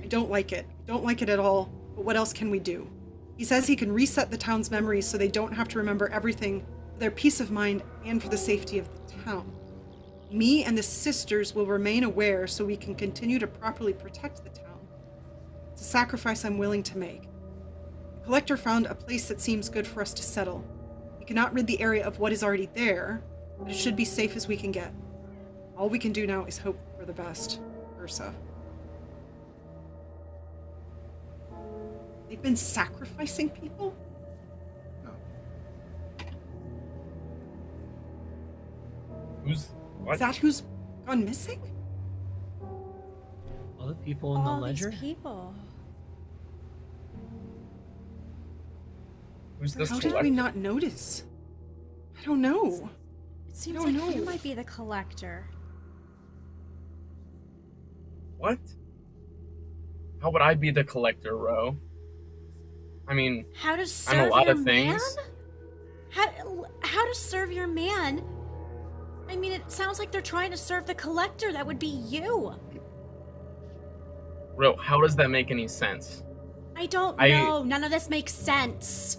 [SPEAKER 1] I don't like it. I don't like it at all, but what else can we do? He says he can reset the town's memories so they don't have to remember everything, for their peace of mind and for the safety of the town. Me and the sisters will remain aware so we can continue to properly protect the town. It's a sacrifice I'm willing to make. The collector found a place that seems good for us to settle. We cannot rid the area of what is already there, but it should be safe as we can get. All we can do now is hope for the best. Ursa." They've been sacrificing people?
[SPEAKER 3] What?
[SPEAKER 1] Is that who's gone missing?
[SPEAKER 4] All the people in the
[SPEAKER 2] All
[SPEAKER 4] ledger?
[SPEAKER 2] these people.
[SPEAKER 3] Who's this
[SPEAKER 1] How did we
[SPEAKER 3] collector?
[SPEAKER 1] not notice? I don't know.
[SPEAKER 2] It seems
[SPEAKER 1] I don't
[SPEAKER 2] like you
[SPEAKER 1] know.
[SPEAKER 2] might be the collector.
[SPEAKER 3] What? How would I be the collector, Ro? I mean,
[SPEAKER 2] How to
[SPEAKER 3] I'm
[SPEAKER 2] serve
[SPEAKER 3] a lot
[SPEAKER 2] your
[SPEAKER 3] of
[SPEAKER 2] man?
[SPEAKER 3] things.
[SPEAKER 2] How to serve your man? I mean, it sounds like they're trying to serve the collector. That would be you.
[SPEAKER 3] Ro, how does that make any sense?
[SPEAKER 2] I don't know. None of this makes sense.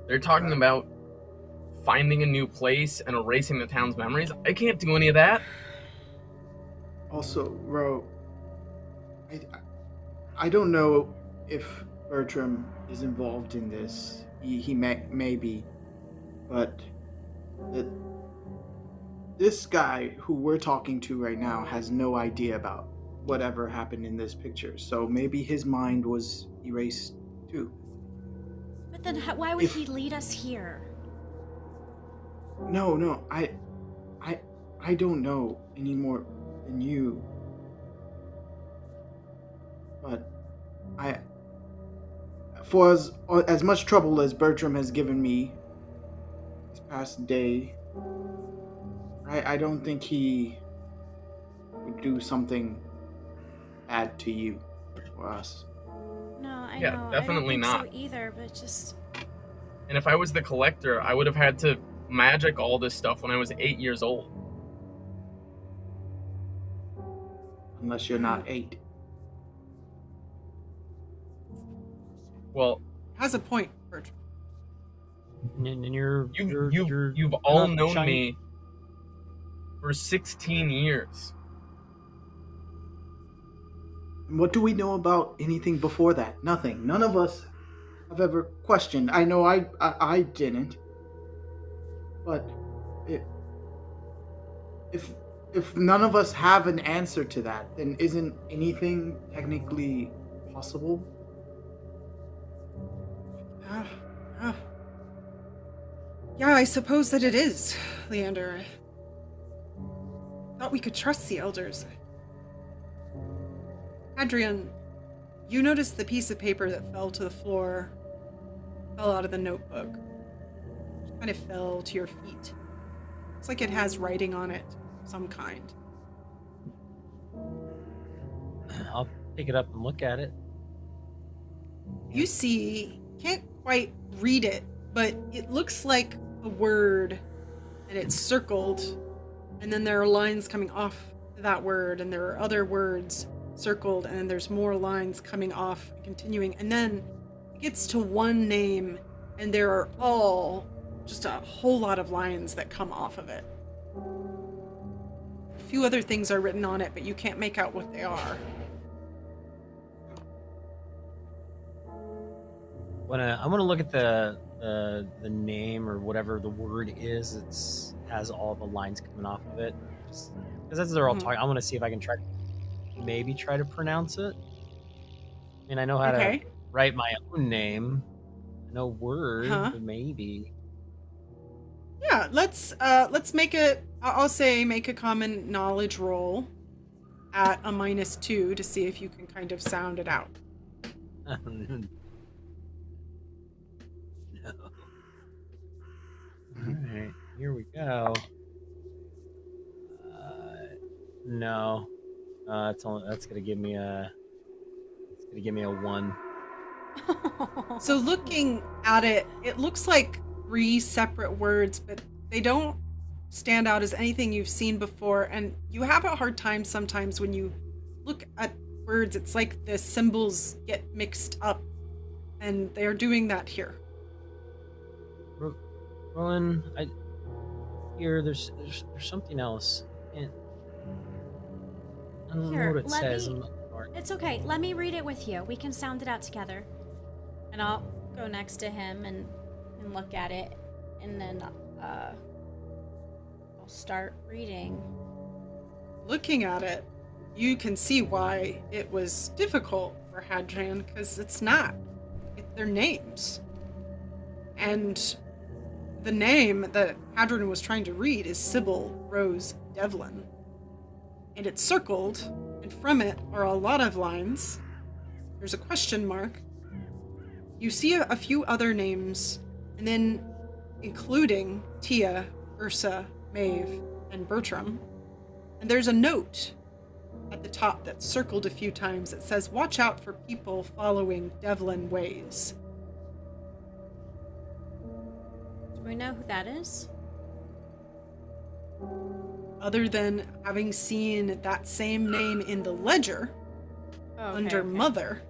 [SPEAKER 3] They're talking about finding a new place and erasing the town's memories. I can't do any of that.
[SPEAKER 5] Also, Ro, I don't know if Bertram is involved in this. He may be, but this guy who we're talking to right now has no idea about whatever happened in this picture. So maybe his mind was erased too.
[SPEAKER 2] But then why would he lead us here?
[SPEAKER 5] No, I don't know any more than you. But for as much trouble as Bertram has given me this past day, I don't think he would do something bad to you or us.
[SPEAKER 2] No, I
[SPEAKER 3] Yeah,
[SPEAKER 2] know.
[SPEAKER 3] definitely
[SPEAKER 2] I don't
[SPEAKER 3] not.
[SPEAKER 2] think so either, but just...
[SPEAKER 3] And if I was the collector, I would have had to magic all this stuff when I was 8 years old.
[SPEAKER 5] Unless you're not 8.
[SPEAKER 3] Well,
[SPEAKER 1] has a point, Bertram.
[SPEAKER 4] And
[SPEAKER 3] you've all known me for 16 years.
[SPEAKER 5] What do we know about anything before that? Nothing. None of us have ever questioned. I know I didn't. But if none of us have an answer to that, then isn't anything technically possible?
[SPEAKER 1] Yeah, I suppose that it is, Leander. I thought we could trust the elders. Hadrian, you noticed the piece of paper that fell to the floor, fell out of the notebook. It kind of fell to your feet. Looks like it has writing on it of some kind.
[SPEAKER 4] I'll pick it up and look at it.
[SPEAKER 1] You see, can't quite read it, but it looks like a word, and it's circled, and then there are lines coming off that word, and there are other words circled, and then there's more lines coming off, continuing, and then it gets to one name, and there are all just a whole lot of lines that come off of it. A few other things are written on it, but you can't make out what they are.
[SPEAKER 4] I want to look at the name or whatever the word is. It's has all the lines coming off of it. Because as they're all talking, I want to see if I can try to pronounce it. I mean, I know how to write my own name. I know word, but maybe.
[SPEAKER 1] Yeah, let's make I'll say make a common knowledge roll at a -2 to see if you can kind of sound it out.
[SPEAKER 4] No. Alright, here we go. No. That's gonna give me a 1.
[SPEAKER 1] So looking at it, it looks like 3 separate words, but they don't stand out as anything you've seen before, and you have a hard time sometimes when you look at words. It's like the symbols get mixed up, and they're doing that here.
[SPEAKER 4] Rowan, there's something else. I don't know what it says.
[SPEAKER 2] It's okay. Let me read it with you. We can sound it out together. And I'll go next to him and look at it, and then I'll start reading.
[SPEAKER 1] Looking at it, you can see why it was difficult for Hadrian, because they're names. And the name that Hadrian was trying to read is Sybil Rose Devlin. And it's circled, and from it are a lot of lines. There's a question mark. You see a few other names, and then including Tia, Ursa, Maeve, and Bertram. And there's a note at the top that's circled a few times. It says, "Watch out for people following Devlin ways."
[SPEAKER 2] Do we know who that is?
[SPEAKER 1] Other than having seen that same name in the ledger under Mother,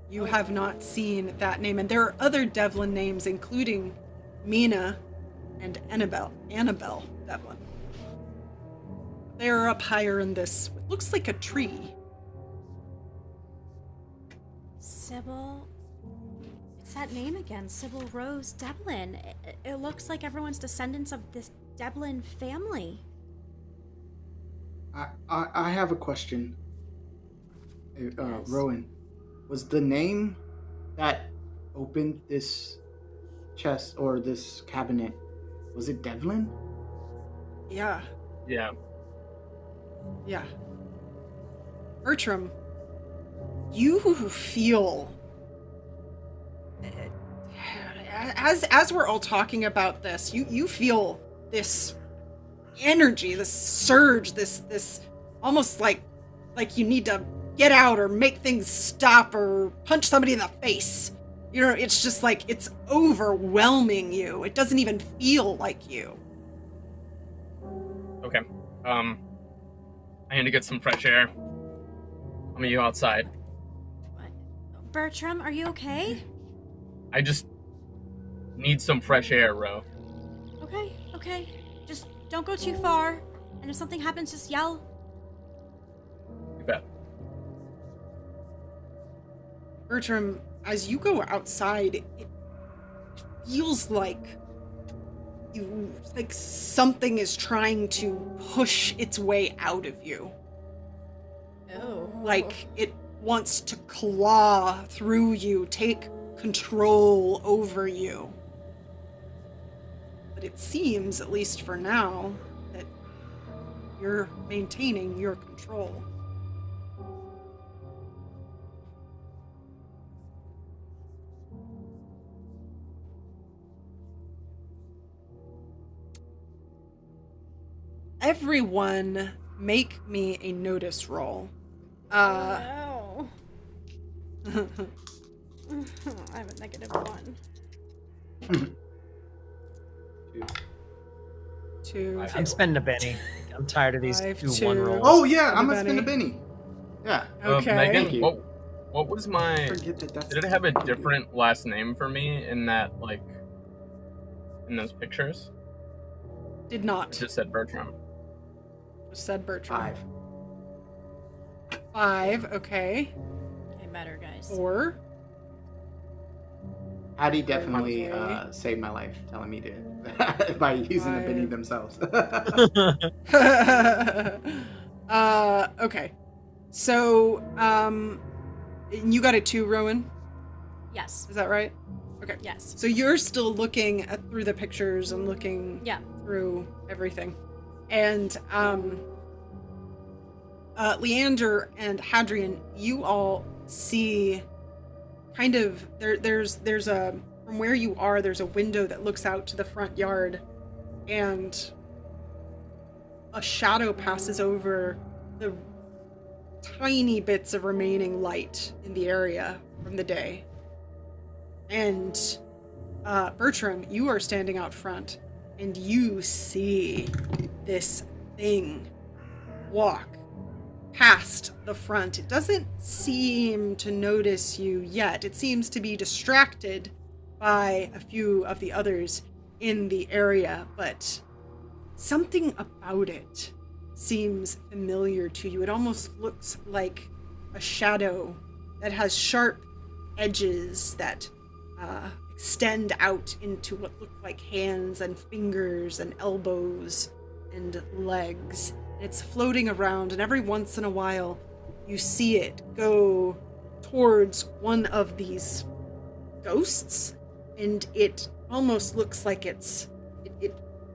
[SPEAKER 1] you have not seen that name. And there are other Devlin names, including Mina and Annabelle Devlin. They're up higher in this, what looks like a tree.
[SPEAKER 2] Sybil. It's that name again, Sybil Rose Devlin. It looks like everyone's descendants of this Devlin family.
[SPEAKER 5] I have a question. Rowan, was the name that opened this chest or this cabinet, was it Devlin?
[SPEAKER 1] Yeah.
[SPEAKER 3] Yeah.
[SPEAKER 1] Yeah. Bertram, you feel, as we're all talking about this, you feel this energy, this surge, this almost like you need to get out or make things stop or punch somebody in the face. You know, it's just like it's overwhelming you. It doesn't even feel like you.
[SPEAKER 3] Okay. I need to get some fresh air. I'll meet you outside.
[SPEAKER 2] Bertram, are you okay?
[SPEAKER 3] I just need some fresh air, Ro.
[SPEAKER 2] Okay. Just don't go too far. And if something happens, just yell.
[SPEAKER 3] You bet.
[SPEAKER 1] Bertram, as you go outside, it feels like something is trying to push its way out of you.
[SPEAKER 2] Oh.
[SPEAKER 1] Like it wants to claw through you, take control over you. But it seems, at least for now, that you're maintaining your control. Everyone, make me a notice roll.
[SPEAKER 2] No. I have a -1.
[SPEAKER 1] Two.
[SPEAKER 4] I'm spending a Benny. I'm tired of these 2-1 rolls.
[SPEAKER 5] Oh yeah, I'm gonna spend a Benny. Yeah.
[SPEAKER 1] Okay.
[SPEAKER 3] Megan, what was my? Did it have a different last name for me in that, like, in those pictures?
[SPEAKER 1] Did not.
[SPEAKER 3] It just said Bertram.
[SPEAKER 1] Just said Bertram. 5. Okay.
[SPEAKER 2] Okay, better, guys.
[SPEAKER 1] 4.
[SPEAKER 5] Hattie definitely saved my life, telling me to by using the Benny themselves.
[SPEAKER 1] Okay. So, you got a 2, Rowan?
[SPEAKER 2] Yes.
[SPEAKER 1] Is that right? Okay.
[SPEAKER 2] Yes.
[SPEAKER 1] So you're still looking through the pictures and looking through everything. And, Leander and Hadrian, you all see kind of, there's a, from where you are, there's a window that looks out to the front yard, and a shadow passes over the tiny bits of remaining light in the area from the day. And Bertram, you are standing out front, and you see this thing walk past the front. It doesn't seem to notice you yet. It seems to be distracted by a few of the others in the area, but something about it seems familiar to you. It almost looks like a shadow that has sharp edges that extend out into what look like hands and fingers and elbows and legs. It's floating around, and every once in a while you see it go towards one of these ghosts, and it almost looks like it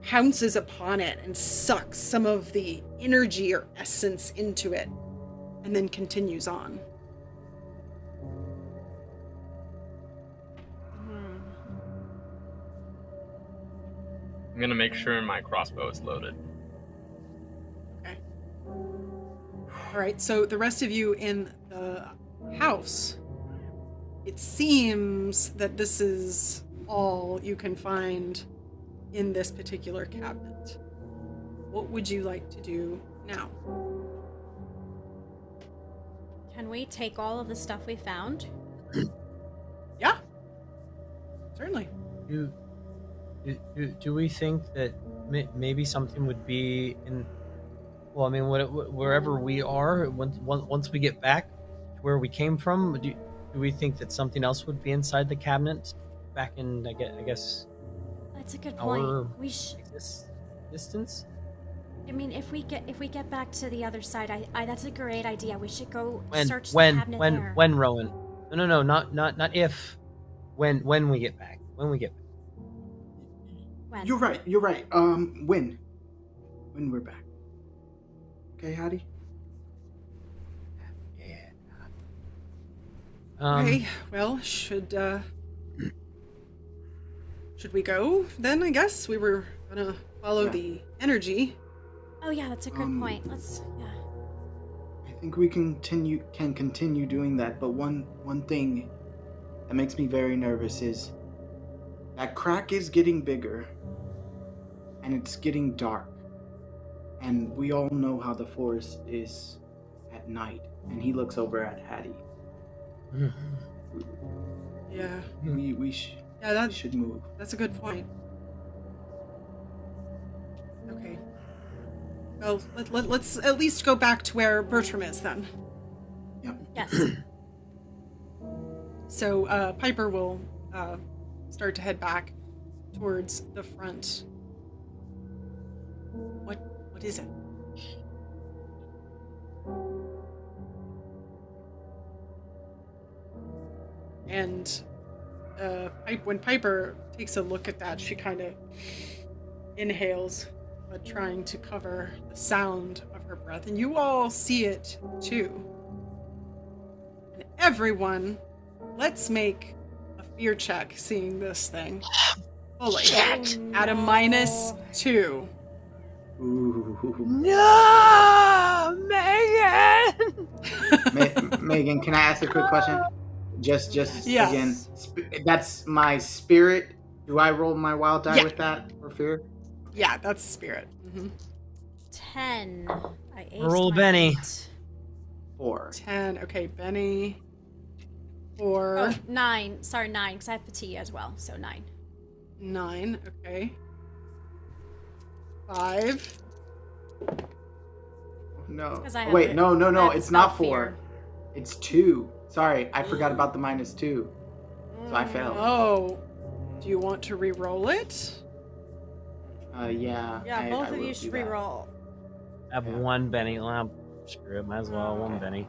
[SPEAKER 1] pounces upon it and sucks some of the energy or essence into it, and then continues on.
[SPEAKER 3] I'm gonna make sure my crossbow is loaded.
[SPEAKER 1] Okay. All right, so the rest of you in the house, it seems that this is all you can find in this particular cabinet. What would you like to do now?
[SPEAKER 2] Can we take all of the stuff we found?
[SPEAKER 1] Yeah, certainly.
[SPEAKER 4] Do we think that maybe something would be in? Well, I mean, wherever we are, once we get back to where we came from, do we think that something else would be inside the cabinet back in? I guess.
[SPEAKER 2] That's a good
[SPEAKER 4] our
[SPEAKER 2] point. We
[SPEAKER 4] distance.
[SPEAKER 2] I mean, if we get back to the other side, I that's a great idea. We should go search the
[SPEAKER 4] when
[SPEAKER 2] cabinet there.
[SPEAKER 4] when Rowan? No, not if. When we get back. When we get back.
[SPEAKER 2] When?
[SPEAKER 5] You're right. When we're back. Okay, Hattie?
[SPEAKER 4] Yeah.
[SPEAKER 1] Okay, well, should we go then, I guess? We were gonna follow the energy.
[SPEAKER 2] Oh yeah, that's a good point. Let's
[SPEAKER 5] I think we can continue doing that, but one thing that makes me very nervous is that crack is getting bigger and it's getting dark. And we all know how the forest is at night. And he looks over at Hattie.
[SPEAKER 1] Yeah.
[SPEAKER 5] We should move.
[SPEAKER 1] That's a good point. Okay. Well, let's at least go back to where Bertram is then.
[SPEAKER 5] Yep.
[SPEAKER 2] Yes.
[SPEAKER 1] So Piper will start to head back towards the front. What is it? And when Piper takes a look at that, she kind of inhales, but trying to cover the sound of her breath. And you all see it too. And everyone, let's make a fear check seeing this thing fully at a -2.
[SPEAKER 5] Ooh.
[SPEAKER 4] No, Megan.
[SPEAKER 5] Megan, can I ask a quick question? Just
[SPEAKER 1] Yes.
[SPEAKER 5] again, that's my spirit. Do I roll my wild die with that for fear?
[SPEAKER 1] Yeah, that's spirit.
[SPEAKER 2] 10. I aced
[SPEAKER 4] Roll
[SPEAKER 2] my
[SPEAKER 4] Benny.
[SPEAKER 2] 8.
[SPEAKER 5] 4.
[SPEAKER 1] 10. Okay, Benny. 4.
[SPEAKER 2] Oh, 9. Sorry, 9, because I have fatigue as well, so 9.
[SPEAKER 1] 9. Okay. 5.
[SPEAKER 5] No.
[SPEAKER 2] 'Cause I have
[SPEAKER 5] Wait,
[SPEAKER 2] it.
[SPEAKER 5] no.
[SPEAKER 2] I have
[SPEAKER 5] It's
[SPEAKER 2] the
[SPEAKER 5] not
[SPEAKER 2] spell
[SPEAKER 5] 4.
[SPEAKER 2] fear.
[SPEAKER 5] It's 2. Sorry, I forgot about the -2. So I failed.
[SPEAKER 1] Oh. Do you want to re-roll it?
[SPEAKER 5] Yeah.
[SPEAKER 2] Yeah, both
[SPEAKER 5] I
[SPEAKER 2] of
[SPEAKER 5] will
[SPEAKER 2] you
[SPEAKER 5] do
[SPEAKER 2] should
[SPEAKER 5] that.
[SPEAKER 2] re-roll.
[SPEAKER 4] I have one Benny. Well, screw it. Might as well one Benny.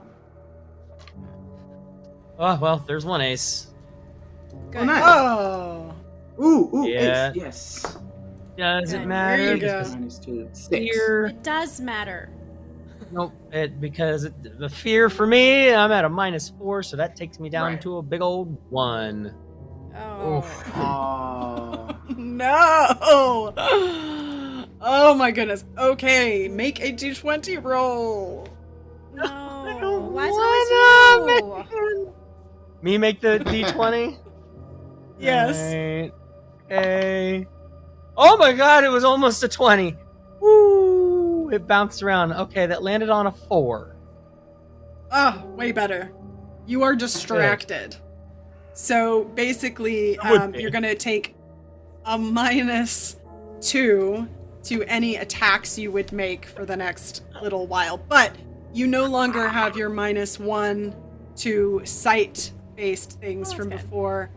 [SPEAKER 4] Oh well, there's one ace.
[SPEAKER 2] Good.
[SPEAKER 5] Oh, nice.
[SPEAKER 1] Oh.
[SPEAKER 5] Ooh,
[SPEAKER 4] Yeah.
[SPEAKER 5] ace, yes.
[SPEAKER 4] Does it
[SPEAKER 2] Good.
[SPEAKER 4] matter?
[SPEAKER 1] There you go.
[SPEAKER 4] Because
[SPEAKER 5] -2. 6.
[SPEAKER 4] fear.
[SPEAKER 2] It does matter.
[SPEAKER 4] Nope. The fear for me, I'm at a -4, so that takes me down
[SPEAKER 5] Right.
[SPEAKER 4] to a big old 1.
[SPEAKER 2] Oh.
[SPEAKER 5] Oh.
[SPEAKER 1] No! Oh my goodness. Okay, make a d20 roll.
[SPEAKER 2] No. Why is it always you?
[SPEAKER 4] Me make the D20?
[SPEAKER 1] Yes.
[SPEAKER 4] Right. Okay. Oh my god, it was almost a 20. Woo! It bounced around. Okay, that landed on a 4.
[SPEAKER 1] Oh, way better. You are distracted. So basically,
[SPEAKER 4] Would be.
[SPEAKER 1] you're going to take a -2 to any attacks you would make for the next little while. But you no longer have your -1 to sight-based things from
[SPEAKER 2] good.
[SPEAKER 1] before.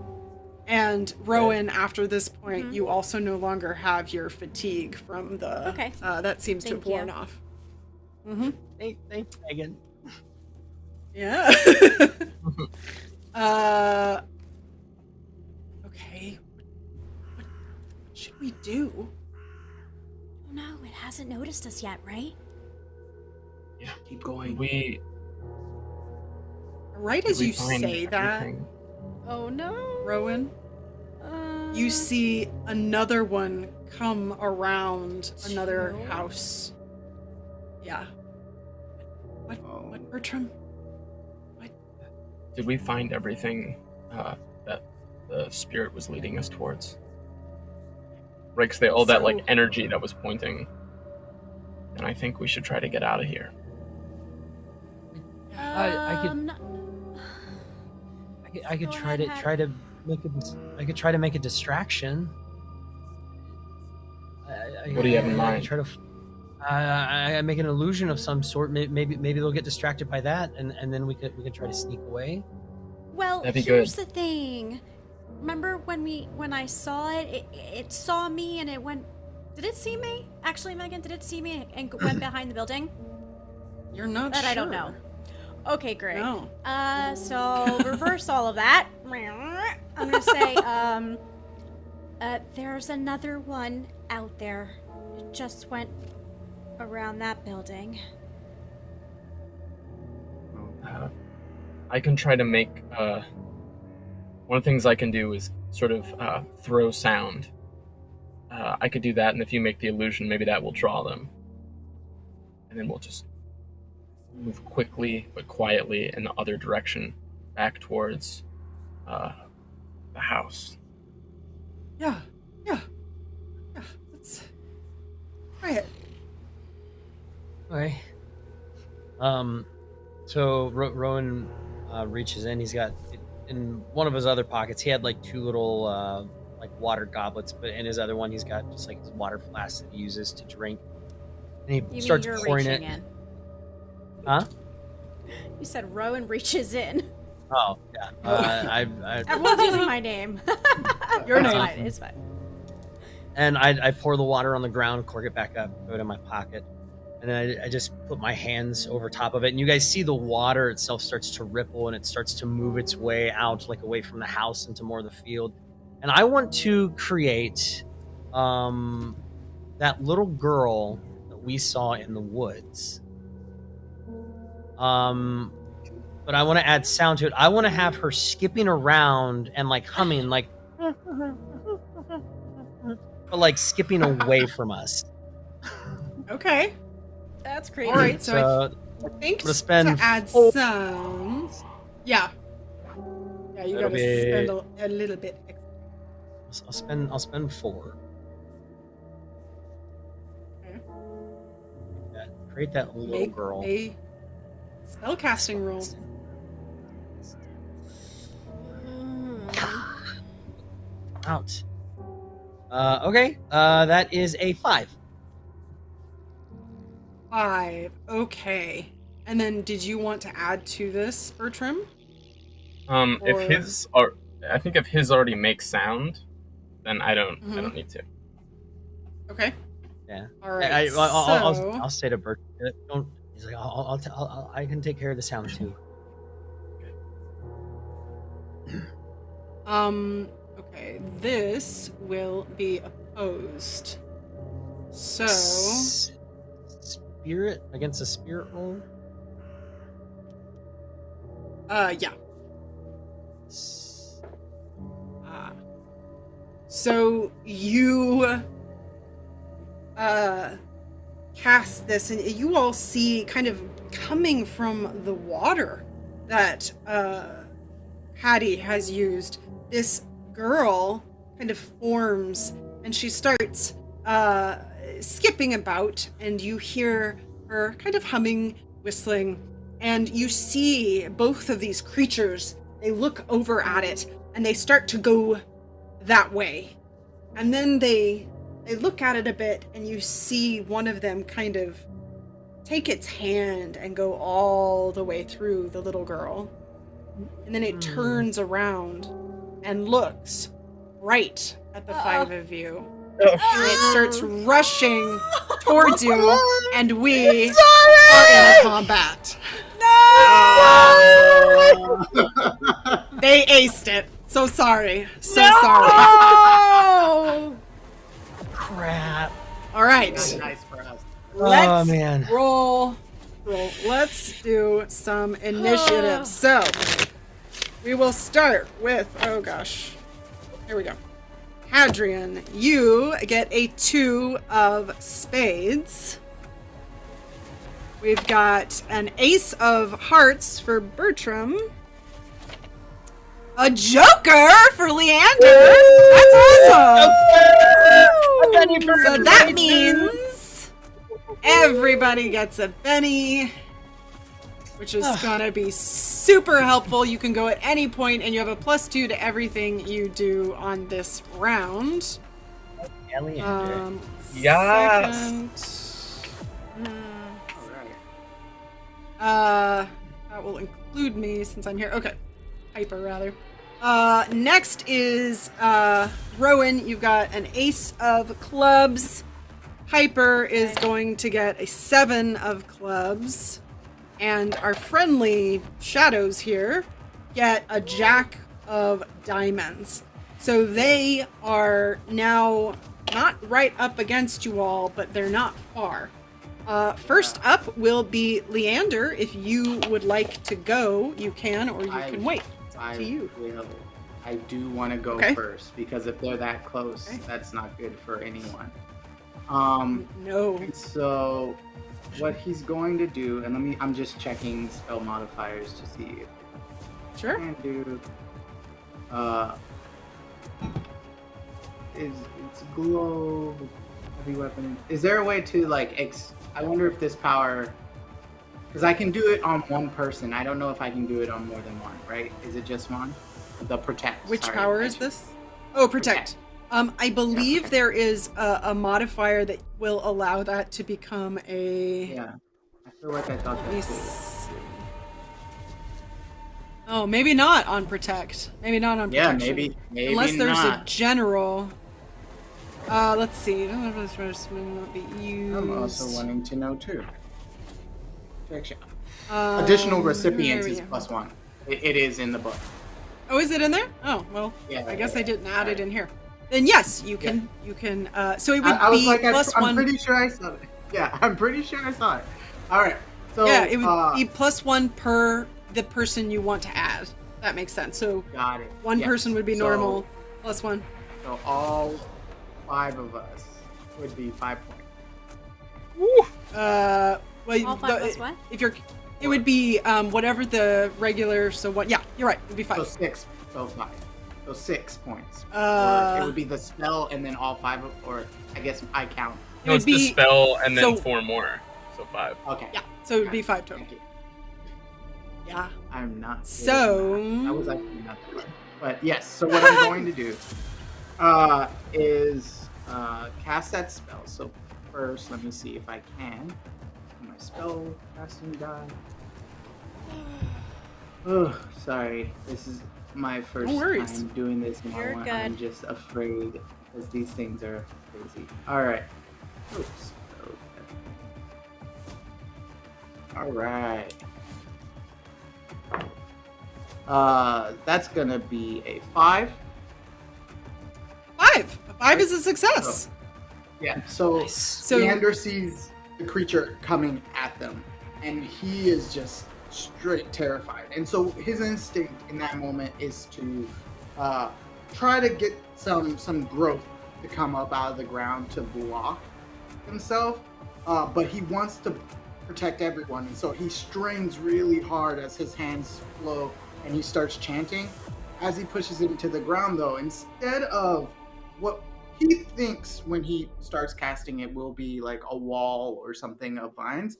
[SPEAKER 1] And Rowan, after this point, you also no longer have your fatigue from the...
[SPEAKER 2] Okay.
[SPEAKER 1] that seems to have
[SPEAKER 2] Thank
[SPEAKER 1] worn
[SPEAKER 2] you.
[SPEAKER 1] off.
[SPEAKER 4] Thanks, Megan.
[SPEAKER 1] Yeah. Okay. What should we do?
[SPEAKER 2] Oh no, it hasn't noticed us yet, right?
[SPEAKER 3] Yeah.
[SPEAKER 5] Keep going.
[SPEAKER 3] We
[SPEAKER 1] Right as you say that,
[SPEAKER 2] Oh no.
[SPEAKER 1] Rowan, you see another one come around another house. Yeah. What?
[SPEAKER 5] Oh.
[SPEAKER 1] What, Bertram?
[SPEAKER 3] Did we find everything that the spirit was leading us towards? Right, 'cause all that like energy that was pointing. And I think we should try to get out of here.
[SPEAKER 4] I could try to make a distraction.
[SPEAKER 3] What do you have in mind?
[SPEAKER 4] I make an illusion of some sort. Maybe they'll get distracted by that, and then we could try to sneak away.
[SPEAKER 2] Well, here's the thing. Remember when I saw it, it saw me and it went. Did it see me? Actually, Megan, did it see me and went behind the building?
[SPEAKER 1] You're not
[SPEAKER 2] that
[SPEAKER 1] sure.
[SPEAKER 2] I don't know. Okay, great.
[SPEAKER 1] No.
[SPEAKER 2] So reverse all of that. I'm gonna say, there's another one out there. It just went around that building.
[SPEAKER 3] I can try to make, one of the things I can do is sort of throw sound. I could do that, and if you make the illusion, maybe that will draw them. And then we'll just move quickly but quietly in the other direction, back towards the house.
[SPEAKER 1] Yeah. Let's try it.
[SPEAKER 4] Okay. So Rowan reaches in. He's got in one of his other pockets. He had like two little like water goblets, but in his other one, he's got just like his water flask that he uses to drink. And he starts pouring it.
[SPEAKER 2] In.
[SPEAKER 4] Huh?
[SPEAKER 2] You said Rowan reaches in.
[SPEAKER 4] Oh yeah.
[SPEAKER 2] Everyone's using my name.
[SPEAKER 1] Your name.
[SPEAKER 2] Fine. It's fine.
[SPEAKER 4] And I pour the water on the ground, cork it back up, throw it in my pocket. And then I just put my hands over top of it. And you guys see the water itself starts to ripple and it starts to move its way out, like away from the house into more of the field. And I want to create that little girl that we saw in the woods. But I want to add sound to it. I want to have her skipping around and like humming, like, but like skipping away from us.
[SPEAKER 1] Okay.
[SPEAKER 2] That's crazy.
[SPEAKER 1] All right, so I think to add sound. Yeah, you gotta spend a little bit extra.
[SPEAKER 4] I'll spend 4.
[SPEAKER 1] Okay.
[SPEAKER 4] Create that little girl.
[SPEAKER 1] A spellcasting roll.
[SPEAKER 4] Out. Okay. That is a 5.
[SPEAKER 1] 5. Okay. And then, did you want to add to this, Bertram?
[SPEAKER 3] If his are, I think if his already makes sound, then I don't need to.
[SPEAKER 1] Okay.
[SPEAKER 4] Yeah.
[SPEAKER 1] All right.
[SPEAKER 4] I'll say to Bert. Don't. He's like, I can take care of the sound too.
[SPEAKER 1] Okay. This will be opposed. So.
[SPEAKER 4] Spirit against a spirit roll.
[SPEAKER 1] Yeah. So you cast this, and you all see kind of coming from the water that Hattie has used. This girl kind of forms, and she starts skipping about, and you hear her kind of humming, whistling, and you see both of these creatures. They look over at it, and they start to go that way. And then they look at it a bit, and you see one of them kind of take its hand and go all the way through the little girl. And then it turns around and looks right at the 5 of you. And it starts rushing towards you, and we are in a combat. No! They aced it. So sorry. Sorry.
[SPEAKER 4] Crap.
[SPEAKER 1] All right.
[SPEAKER 5] Nice for us.
[SPEAKER 1] Let's
[SPEAKER 4] man.
[SPEAKER 1] roll. Let's do some initiative. So we will start with, oh gosh. Here we go. Hadrian, you get a 2 of spades. We've got an ace of hearts for Bertram. A joker for Leander. That's awesome. So that means everybody gets a Benny, which is gonna be super helpful. You can go at any point, and you have a +2 to everything you do on this round.
[SPEAKER 4] Yeah, Leander.
[SPEAKER 3] Yes.
[SPEAKER 1] That will include me since I'm here. Okay. Hyper, rather. Next is Rowan. You've got an ace of clubs. Hyper is going to get a 7 of clubs. And our friendly shadows here get a jack of diamonds. So they are now not right up against you all, but they're not far. First up will be Leander. If you would like to go, you can, or you can wait. It's up to you.
[SPEAKER 5] I do want to go first, because if they're that close, that's not good for anyone.
[SPEAKER 1] No.
[SPEAKER 5] So what he's going to do, and I'm just checking spell modifiers to see if
[SPEAKER 1] sure.
[SPEAKER 5] I can do it's glow heavy weapon. Is there a way to like I wonder if this power, because I can do it on one person. I don't know if I can do it on more than one, right? Is it just one? The protect.
[SPEAKER 1] Which power is this? Oh, protect. I believe there is a modifier that will allow that to become a...
[SPEAKER 5] Yeah, I feel like I thought that too.
[SPEAKER 1] Oh, maybe not on protect. Maybe not on protection.
[SPEAKER 5] Yeah, maybe
[SPEAKER 1] unless there's
[SPEAKER 5] not.
[SPEAKER 1] a general. Let's see. Not be used.
[SPEAKER 5] I'm also wanting to know too. Protection. Additional recipients is +1. It is in the book.
[SPEAKER 1] Oh, is it in there? Oh, well.
[SPEAKER 5] Yeah.
[SPEAKER 1] I guess I didn't add it in here. Then yes, you can. You can. So it would
[SPEAKER 5] I was
[SPEAKER 1] be
[SPEAKER 5] like,
[SPEAKER 1] +1.
[SPEAKER 5] I'm pretty sure I saw it. Yeah, I'm pretty sure I saw it. All right. So
[SPEAKER 1] yeah, it would be +1 per the person you want to add. That makes sense. So
[SPEAKER 5] got it.
[SPEAKER 1] One person would be normal, +1.
[SPEAKER 5] So all 5 of us would be 5 points.
[SPEAKER 1] Well,
[SPEAKER 2] all 5 plus what?
[SPEAKER 1] If you're, it would be whatever the regular. So what? Yeah, you're right. It would be 5.
[SPEAKER 5] So 6. So 5. So 6 points. Or it would be the spell and then all 5 of, or I guess I count.
[SPEAKER 3] No, it's the spell and then 4 more. So 5.
[SPEAKER 5] Okay.
[SPEAKER 1] Yeah. So it would be 5 total. Yeah.
[SPEAKER 5] I'm not.
[SPEAKER 1] So
[SPEAKER 5] I was actually not that hard. But yes. So what I'm going to do is cast that spell. So first, let me see if I can. My spell casting die. Oh, sorry. This is my first time doing this now. I'm just afraid because these things are crazy. All right. Oops. Okay. All right. That's gonna be a 5.
[SPEAKER 1] 5. A 5 is a success.
[SPEAKER 5] Yeah. So Leander sees the creature coming at them, and he is just straight terrified. And so his instinct in that moment is to try to get some growth to come up out of the ground to block himself, but he wants to protect everyone, and so he strains really hard as his hands flow, and he starts chanting. As he pushes it into the ground, though, instead of what he thinks when he starts casting it will be like a wall or something of vines,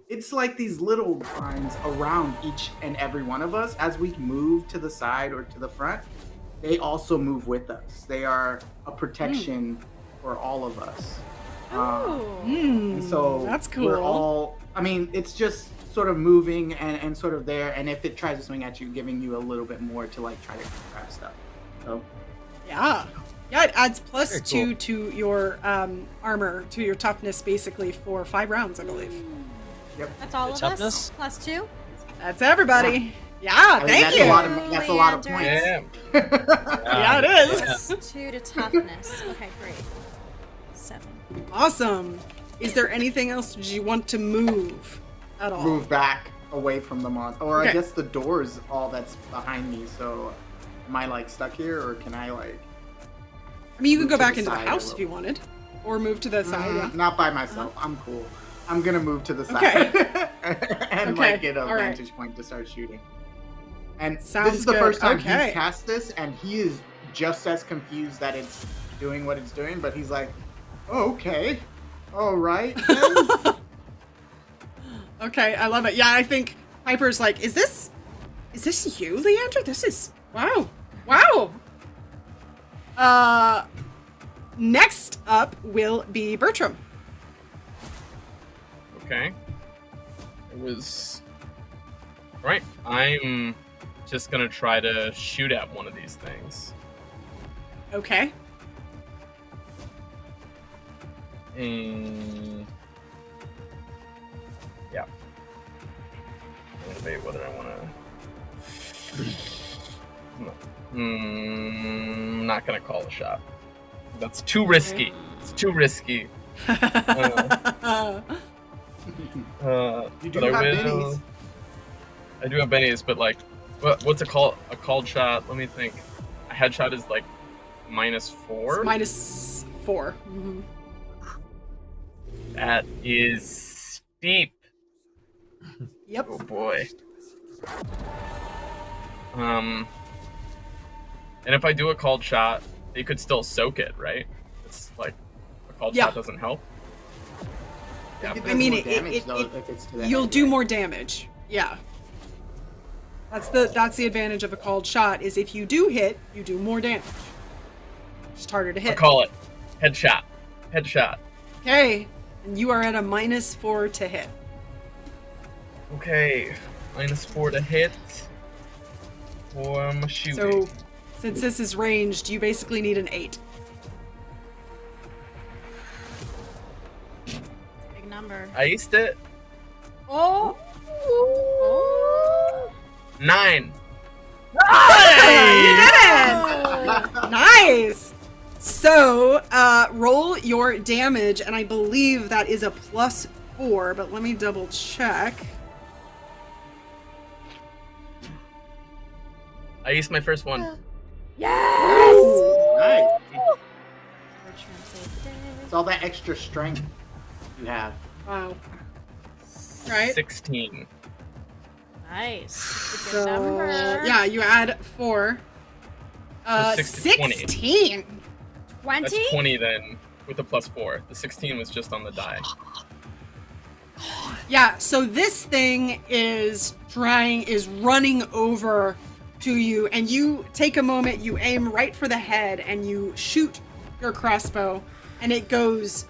[SPEAKER 5] it's like these little vines around each and every one of us. As we move to the side or to the front, they also move with us. They are a protection for all of us. And so
[SPEAKER 1] that's cool.
[SPEAKER 5] We're all, I mean, it's just sort of moving and sort of there. And if it tries to swing at you, giving you a little bit more to like try to grab stuff. So
[SPEAKER 1] yeah, it adds +2
[SPEAKER 5] cool.
[SPEAKER 1] to your armor, to your toughness, basically for 5 rounds, I believe.
[SPEAKER 5] Yep.
[SPEAKER 2] That's all of us. +2.
[SPEAKER 1] That's everybody. Yeah, thank you.
[SPEAKER 5] That's a lot of points.
[SPEAKER 1] Yeah, it is.
[SPEAKER 2] +2 to toughness. Okay, great. 7.
[SPEAKER 1] Awesome. Is there anything else you want to move at all?
[SPEAKER 5] Move back away from the monster. Or
[SPEAKER 1] Okay.
[SPEAKER 5] I guess the door is all that's behind me, so am I like stuck here, or can I like...
[SPEAKER 1] I mean, you could
[SPEAKER 5] move
[SPEAKER 1] go
[SPEAKER 5] to
[SPEAKER 1] back
[SPEAKER 5] the
[SPEAKER 1] into the
[SPEAKER 5] side a
[SPEAKER 1] house
[SPEAKER 5] little?
[SPEAKER 1] if you wanted. Or move to the side, yeah.
[SPEAKER 5] Not by myself. I'm cool. I'm gonna move to the side and like get a
[SPEAKER 1] All right.
[SPEAKER 5] vantage point to start shooting. And
[SPEAKER 1] Sounds
[SPEAKER 5] this is the
[SPEAKER 1] good.
[SPEAKER 5] first time
[SPEAKER 1] Okay.
[SPEAKER 5] he's cast this, and he is just as confused that it's doing what it's doing. But he's like, oh, "Okay, all right." Then.
[SPEAKER 1] Okay, I love it. Yeah, I think Piper's like, is this you, Leander? This is wow. Next up will be Bertram.
[SPEAKER 3] Okay. It was. Right. I'm just gonna try to shoot at one of these things.
[SPEAKER 1] Okay.
[SPEAKER 3] And. Yeah. I'm gonna debate whether I wanna. Not gonna call a shot. That's too risky. It's too risky.
[SPEAKER 5] You do
[SPEAKER 3] but
[SPEAKER 5] have
[SPEAKER 3] I will.
[SPEAKER 5] minis.
[SPEAKER 3] I do have bennies, but like, what's a called shot? Let me think. A headshot is like -4.
[SPEAKER 1] It's -4. Mm-hmm.
[SPEAKER 3] That is steep.
[SPEAKER 1] Yep.
[SPEAKER 3] Oh boy. And if I do a called shot, they could still soak it, right? It's like a called shot doesn't help. Yeah.
[SPEAKER 1] I mean,
[SPEAKER 5] if it's to the
[SPEAKER 1] you'll
[SPEAKER 5] head,
[SPEAKER 1] do
[SPEAKER 5] right?
[SPEAKER 1] more damage. Yeah. That's the advantage of a called shot is if you do hit, you do more damage. Just harder to hit.
[SPEAKER 3] I call it headshot. Headshot.
[SPEAKER 1] Okay, and you are at a -4 to hit.
[SPEAKER 3] Okay, -4 to hit. For my shooting.
[SPEAKER 1] So, since this is ranged, you basically need an 8.
[SPEAKER 2] Big number.
[SPEAKER 3] I aced it.
[SPEAKER 2] Oh.
[SPEAKER 3] 9.
[SPEAKER 1] You did it! Nice! So, roll your damage, and I believe that is a +4, but let me double check.
[SPEAKER 3] I aced my first one.
[SPEAKER 2] Yes!
[SPEAKER 5] Nice. It's all that extra strength you have.
[SPEAKER 1] Wow. Right?
[SPEAKER 3] 16.
[SPEAKER 2] Nice. Good
[SPEAKER 1] So,
[SPEAKER 2] number.
[SPEAKER 1] yeah, you add 4.
[SPEAKER 3] So 6 to 20.
[SPEAKER 1] 16!
[SPEAKER 2] 20?
[SPEAKER 3] That's 20 then, with a +4. The 16 was just on the die.
[SPEAKER 1] Yeah, so this thing is running over to you, and you take a moment, you aim right for the head, and you shoot your crossbow, and it goes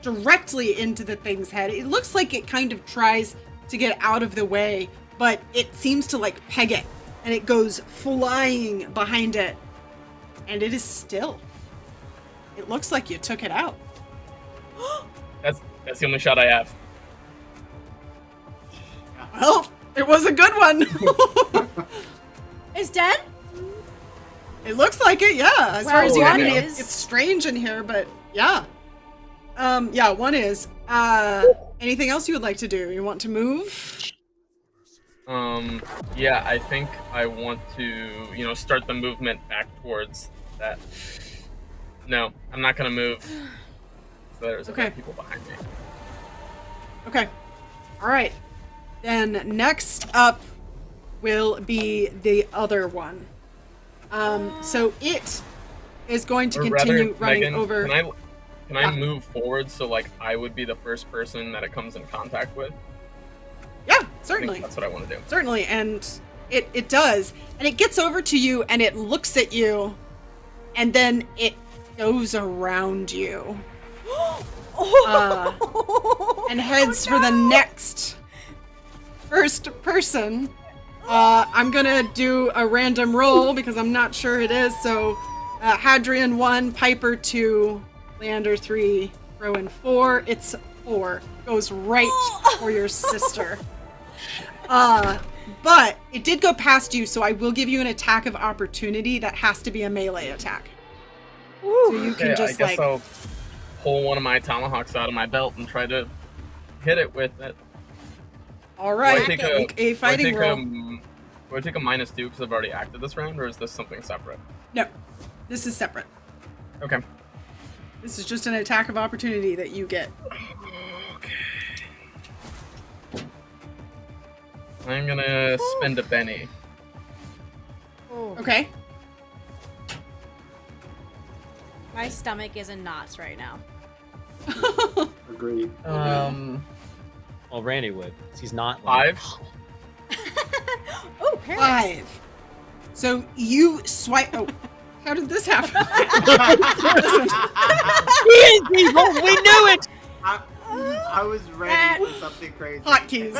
[SPEAKER 1] directly into the thing's head. It looks like it kind of tries to get out of the way, but it seems to like peg it, and it goes flying behind it, and it is still. It looks like you took it out.
[SPEAKER 3] That's the only shot I have.
[SPEAKER 1] Well, it was a good one.
[SPEAKER 2] It's dead?
[SPEAKER 1] It looks like it, yeah. As far as you, I mean,
[SPEAKER 2] one
[SPEAKER 1] it's strange in here, but yeah. Yeah, one is. Anything else you would like to do? You want to move?
[SPEAKER 3] Yeah, I think I want to, start the movement back towards that. No, I'm not gonna move. There's
[SPEAKER 1] Okay.
[SPEAKER 3] people behind me.
[SPEAKER 1] Okay. All right. Then next up will be the other one. So it is going to
[SPEAKER 3] Or
[SPEAKER 1] continue
[SPEAKER 3] rather,
[SPEAKER 1] running
[SPEAKER 3] Megan,
[SPEAKER 1] over.
[SPEAKER 3] Can I move forward so like I would be the first person that it comes in contact with?
[SPEAKER 1] Yeah,
[SPEAKER 3] I
[SPEAKER 1] certainly.
[SPEAKER 3] think that's what I want to do.
[SPEAKER 1] Certainly, and it does. And it gets over to you and it looks at you, and then it goes around you. And heads for the next first person. I'm gonna do a random roll because I'm not sure it is. So, Hadrian 1, Piper 2, Leander 3, Rowan 4. It's 4. Goes right for your sister. But it did go past you, so I will give you an attack of opportunity that has to be a melee attack. So you can just
[SPEAKER 3] I guess I'll pull one of my tomahawks out of my belt and try to hit it with it.
[SPEAKER 1] All right,
[SPEAKER 3] Do I take
[SPEAKER 1] a fighting roll.
[SPEAKER 3] Do I take a -2 because I've already acted this round, or is this something separate?
[SPEAKER 1] No, this is separate.
[SPEAKER 3] Okay.
[SPEAKER 1] This is just an attack of opportunity that you get.
[SPEAKER 3] Okay. I'm gonna spend a Benny.
[SPEAKER 1] Okay.
[SPEAKER 2] My stomach is in knots right now.
[SPEAKER 5] Agreed.
[SPEAKER 4] Well, Randy would. 'Cause he's not like,
[SPEAKER 3] 5.
[SPEAKER 2] Oh, Paris.
[SPEAKER 1] 5. So you swipe. Oh, how did this happen? Listen.
[SPEAKER 4] Easy, we knew it.
[SPEAKER 5] I was ready for something crazy.
[SPEAKER 1] Hotkeys.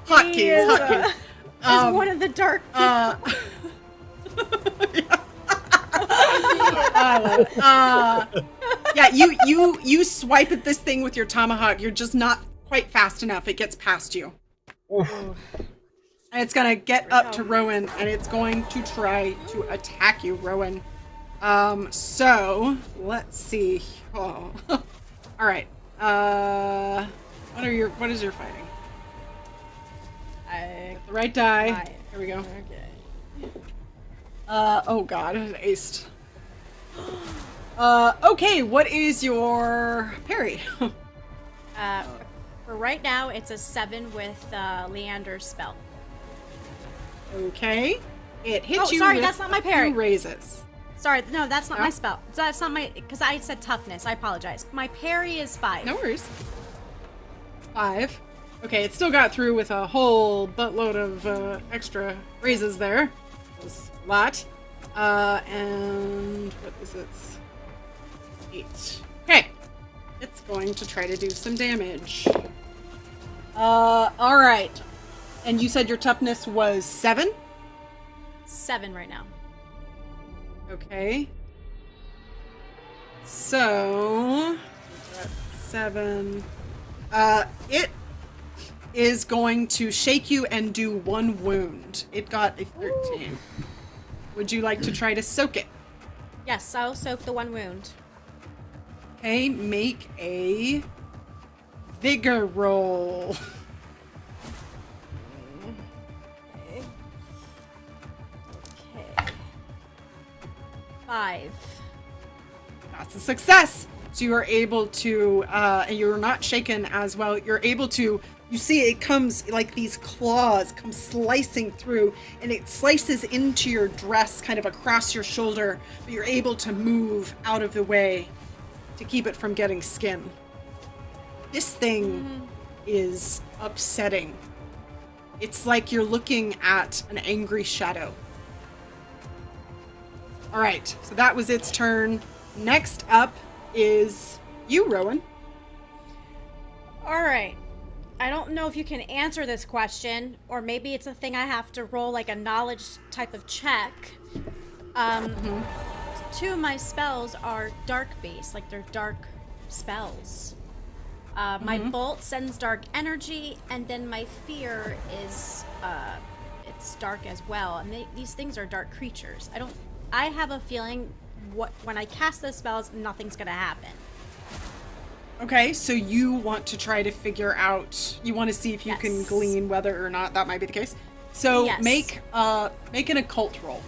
[SPEAKER 2] He
[SPEAKER 1] Hotkeys.
[SPEAKER 2] is,
[SPEAKER 1] Hotkeys.
[SPEAKER 2] is one of the dark people.
[SPEAKER 1] Yeah, you swipe at this thing with your tomahawk. You're just not quite fast enough. It gets past you. And it's gonna get up to Rowan, and it's going to try to attack you, Rowan. So let's see. Oh. All right. What is your fighting? Get the right die. Here we go.
[SPEAKER 2] Okay.
[SPEAKER 1] Oh god, it aced. Okay, what is your parry?
[SPEAKER 2] For right now, it's a 7 with Leander's spell.
[SPEAKER 1] Okay. It hits you
[SPEAKER 2] sorry,
[SPEAKER 1] with
[SPEAKER 2] that's not my parry.
[SPEAKER 1] 2 raises.
[SPEAKER 2] Sorry, no, that's not
[SPEAKER 1] No?
[SPEAKER 2] my spell. That's not my, because I said toughness. I apologize. My parry is 5.
[SPEAKER 1] No worries. 5. Okay, it still got through with a whole buttload of extra raises there. That was a lot. And what is it? 8. Okay. It's going to try to do some damage. Alright. And you said your toughness was 7?
[SPEAKER 2] 7 right now.
[SPEAKER 1] Okay. So, 7. It is going to shake you and do 1 wound. It got a 13. Ooh. Would you like to try to soak it?
[SPEAKER 2] Yes, I'll soak the 1 wound.
[SPEAKER 1] Okay, make a vigor roll.
[SPEAKER 2] Okay. 5.
[SPEAKER 1] That's a success. So you are able to, and you're not shaken as well. You're able to, you see it comes like these claws come slicing through, and it slices into your dress kind of across your shoulder, but you're able to move out of the way to keep it from getting skin. This thing is upsetting. It's like you're looking at an angry shadow. All right, so that was its turn. Next up is you, Rowan.
[SPEAKER 2] All right. I don't know if you can answer this question, or maybe it's a thing I have to roll like a knowledge type of check. 2 of my spells are dark based, like they're dark spells. My bolt sends dark energy, and then my fear is it's dark as well. And these things are dark creatures. I have a feeling when I cast those spells, nothing's gonna happen.
[SPEAKER 1] Okay, so you want to try to figure out, you want to see if you can glean whether or not that might be the case. So make an occult roll.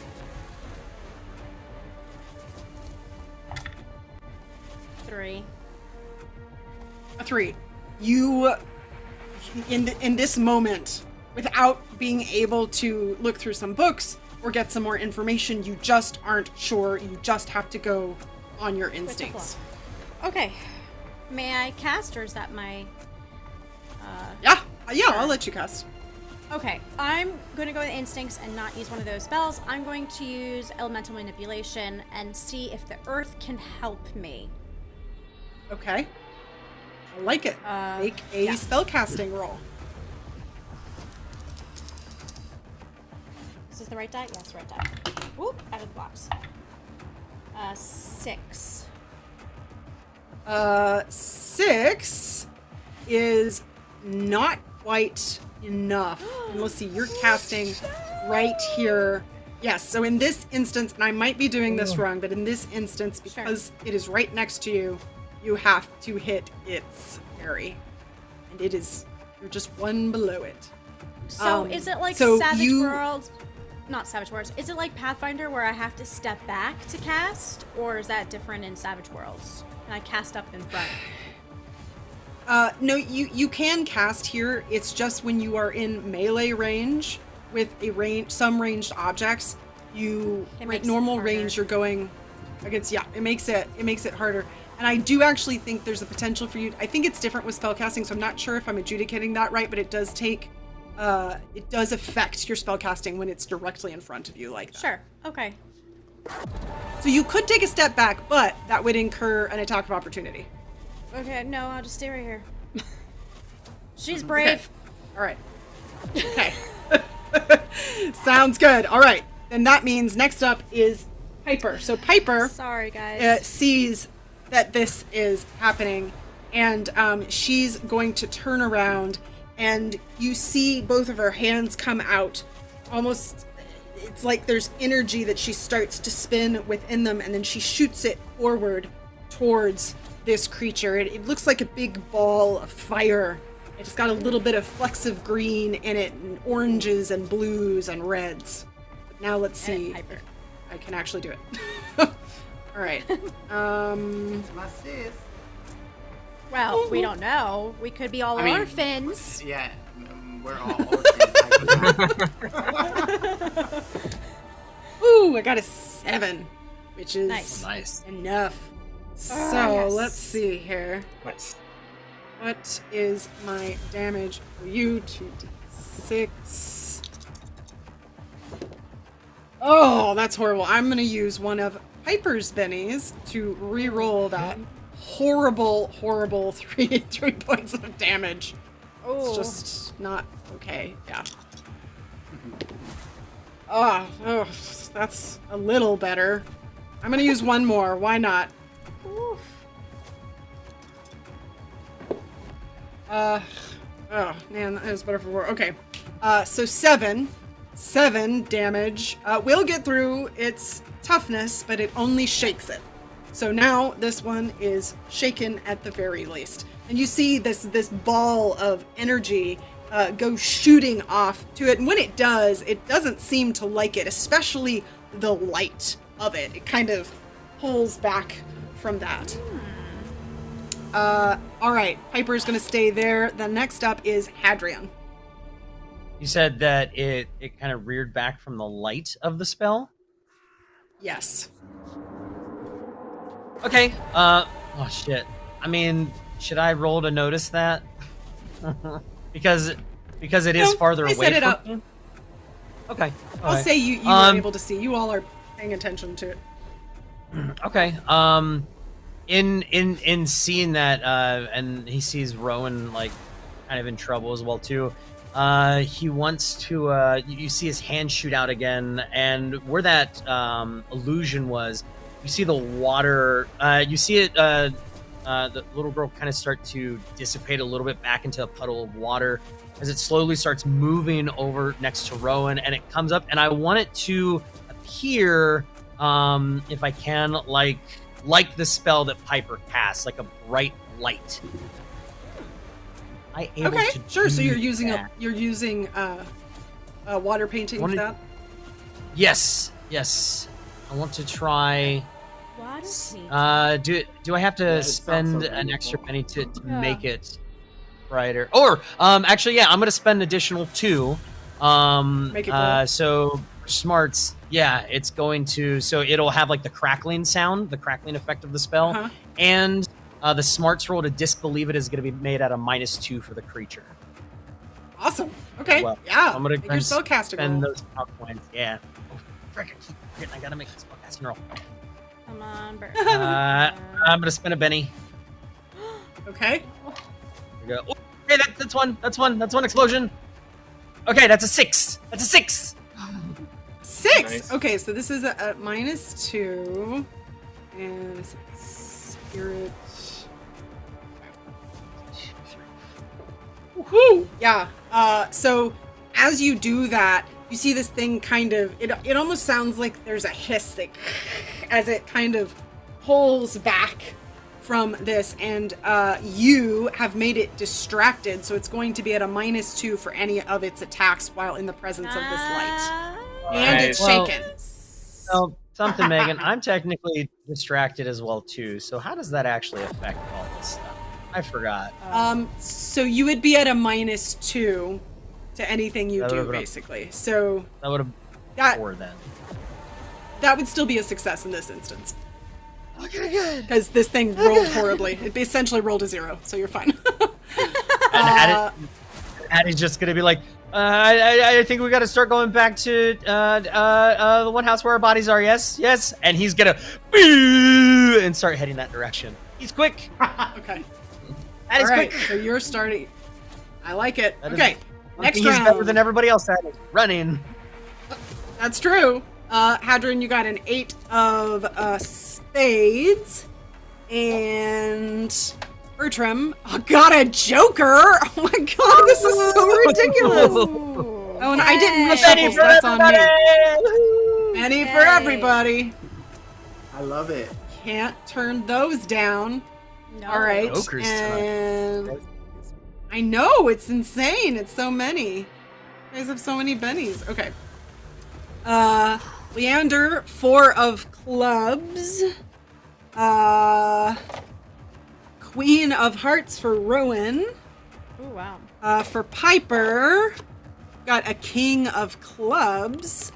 [SPEAKER 2] 3.
[SPEAKER 1] A 3. You, in this moment, without being able to look through some books or get some more information, you just aren't sure. You just have to go on your instincts.
[SPEAKER 2] Okay. May I cast, or is that my...
[SPEAKER 1] Yeah, I'll let you cast.
[SPEAKER 2] Okay, I'm going to go with instincts and not use one of those spells. I'm going to use elemental manipulation and see if the earth can help me.
[SPEAKER 1] Okay. I like it. Make a spellcasting roll.
[SPEAKER 2] Is this the right die? Yes, right die. Whoop, out of the box. 6.
[SPEAKER 1] 6 is not quite enough. And let's see, you're casting right here. Yes, so in this instance, and I might be doing this wrong, but in this instance, because it is right next to you, you have to hit its parry. And it is, you're just 1 below it.
[SPEAKER 2] So is it like Savage Worlds? Not Savage Worlds. Is it like Pathfinder where I have to step back to cast? Or is that different in Savage Worlds? And I cast up in front?
[SPEAKER 1] No, you can cast here. It's just when you are in melee range with some ranged objects, normal range you're going against. Yeah, it makes it harder. And I do actually think there's a potential for you. I think it's different with spellcasting, so I'm not sure if I'm adjudicating that right, but it does affect your spellcasting when it's directly in front of you like that.
[SPEAKER 2] Sure. Okay.
[SPEAKER 1] So you could take a step back, but that would incur an attack of opportunity.
[SPEAKER 2] Okay, no, I'll just stay right here. She's brave.
[SPEAKER 1] Okay. All right. Okay. Sounds good. All right. Then that means next up is Piper. So Piper,
[SPEAKER 2] sorry guys,
[SPEAKER 1] sees that this is happening, and she's going to turn around, and you see both of her hands come out. Almost, it's like there's energy that she starts to spin within them, and then she shoots it forward towards this creature. It looks like a big ball of fire. It's got a little bit of flecks of green in it, and oranges and blues and reds. But now let's see if I can actually do it. All right.
[SPEAKER 5] My sis.
[SPEAKER 2] Well, we don't know. We could be all orphans.
[SPEAKER 5] Yeah, we're all orphans.
[SPEAKER 1] Ooh, I got a 7, which is
[SPEAKER 4] nice
[SPEAKER 1] enough. So
[SPEAKER 2] yes.
[SPEAKER 1] let's see here.
[SPEAKER 4] Nice.
[SPEAKER 1] What is my damage for you? 2d6. Oh, that's horrible. I'm going to use one of Piper's bennies to re-roll that horrible 3 points of damage.
[SPEAKER 2] Oh.
[SPEAKER 1] It's just not okay. Yeah. Oh, that's a little better. I'm going to use one more. Why not?
[SPEAKER 2] Oof.
[SPEAKER 1] Oh man, that is better for war. Okay, so 7 damage. Will get through its toughness, but it only shakes it. So now this one is shaken at the very least, and you see this ball of energy go shooting off to it. And when it does, it doesn't seem to like it, especially the light of it. It kind of pulls back from that. All right, Piper's gonna stay there. The next up is Hadrian.
[SPEAKER 4] You said that it kind of reared back from the light of the spell?
[SPEAKER 1] Yes.
[SPEAKER 4] Okay, oh shit. I mean, should I roll to notice that? because it is farther away
[SPEAKER 1] set it
[SPEAKER 4] from
[SPEAKER 1] up.
[SPEAKER 4] me? Okay.
[SPEAKER 1] I'll say you were able to see. You all are paying attention to it.
[SPEAKER 4] Okay. In seeing that, and he sees Rowan like kind of in trouble as well too. He wants to. You see his hand shoot out again, and where that illusion was, you see the water. You see it. The little girl kind of start to dissipate a little bit back into a puddle of water as it slowly starts moving over next to Rowan, and it comes up. And I want it to appear, if I can, like the spell that Piper casts, like a bright light.
[SPEAKER 1] Okay, sure. So you're using water painting for that?
[SPEAKER 4] Yes. I want to try. Do I have to spend an extra penny to make it brighter? Or actually, yeah, I'm gonna spend an additional 2.
[SPEAKER 1] Make it glow.
[SPEAKER 4] So for smarts, yeah, it's going to. So it'll have like the crackling sound, the crackling effect of the spell, and the smarts roll to disbelieve it is going to be made at a -2 for the creature.
[SPEAKER 1] Awesome. Okay.
[SPEAKER 4] Well,
[SPEAKER 1] yeah.
[SPEAKER 4] I'm gonna
[SPEAKER 1] make your spellcasting roll.
[SPEAKER 4] spend those power points. Yeah. Oh, frick! I keep forgetting. I gotta make the spellcasting roll.
[SPEAKER 2] Come on, Bert.
[SPEAKER 4] I'm gonna spend a Benny.
[SPEAKER 1] Okay.
[SPEAKER 4] There we go. Oh, hey, that's one. That's one explosion. Okay, that's a 6. That's a 6.
[SPEAKER 1] 6.
[SPEAKER 3] Nice.
[SPEAKER 1] Okay, so this is a -2, and it's spirit. Woohoo! Yeah. So as you do that, you see this thing kind of. It almost sounds like there's a hiss that, as it kind of pulls back from this, and you have made it distracted, so it's going to be at a -2 for any of its attacks while in the presence of this light. And it's shaken.
[SPEAKER 4] Well, something, Megan. I'm technically distracted as well too. So how does that actually affect all this stuff? I forgot.
[SPEAKER 1] So you would be at a -2 to anything you do, basically. So
[SPEAKER 4] that would have
[SPEAKER 1] that
[SPEAKER 4] 4 then.
[SPEAKER 1] That would still be a success in this instance.
[SPEAKER 4] Okay, good.
[SPEAKER 1] Because this thing rolled horribly. It essentially rolled a 0, so you're fine.
[SPEAKER 4] Addie's just gonna be like, I think we got to start going back to the one house where our bodies are. Yes, yes. And he's gonna and start heading that direction. He's quick.
[SPEAKER 1] Okay.
[SPEAKER 4] Addie's
[SPEAKER 1] All right,
[SPEAKER 4] quick.
[SPEAKER 1] so you're starting. I like it.
[SPEAKER 4] That
[SPEAKER 1] Okay. Next
[SPEAKER 4] he's
[SPEAKER 1] round.
[SPEAKER 4] better than everybody else at it. Running.
[SPEAKER 1] That's true. Hadron, you got an 8 of spades. And Bertram got a joker. Oh my god, this is so ridiculous. Oh, and I didn't miss shuffles. That's on me. Penny for everybody.
[SPEAKER 5] I love it.
[SPEAKER 1] Can't turn those down.
[SPEAKER 2] No.
[SPEAKER 1] All right.
[SPEAKER 4] Jokers
[SPEAKER 1] And I know, it's insane. It's so many. You guys have so many bennies. Okay. Leander, 4 of clubs. Queen of hearts for Rowan.
[SPEAKER 2] Oh, wow.
[SPEAKER 1] For Piper, got a king of clubs.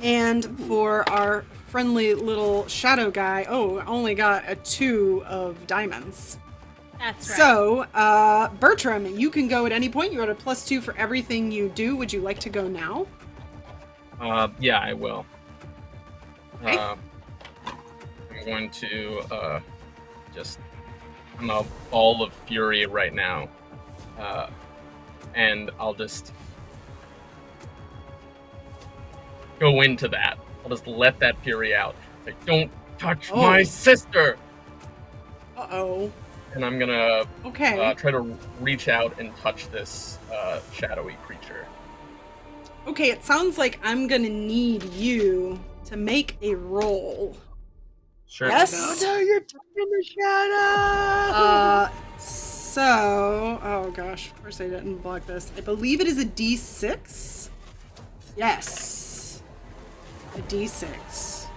[SPEAKER 1] And for our friendly little shadow guy, only got a 2 of diamonds.
[SPEAKER 2] That's right.
[SPEAKER 1] So, Bertram, you can go at any point. You got a +2 for everything you do. Would you like to go now?
[SPEAKER 3] Yeah, I will.
[SPEAKER 1] Okay.
[SPEAKER 3] I'm going to I'm a ball of fury right now, and I'll just go into that. I'll just let that fury out. Like, don't touch my sister!
[SPEAKER 1] Uh-oh.
[SPEAKER 3] And I'm gonna try to reach out and touch this shadowy creature.
[SPEAKER 1] Okay, it sounds like I'm gonna need you to make a roll.
[SPEAKER 3] Sure.
[SPEAKER 1] Yes?
[SPEAKER 4] No, you're touching the shadow!
[SPEAKER 1] Oh gosh, of course I didn't block this. I believe it is a D6? Yes. A D6.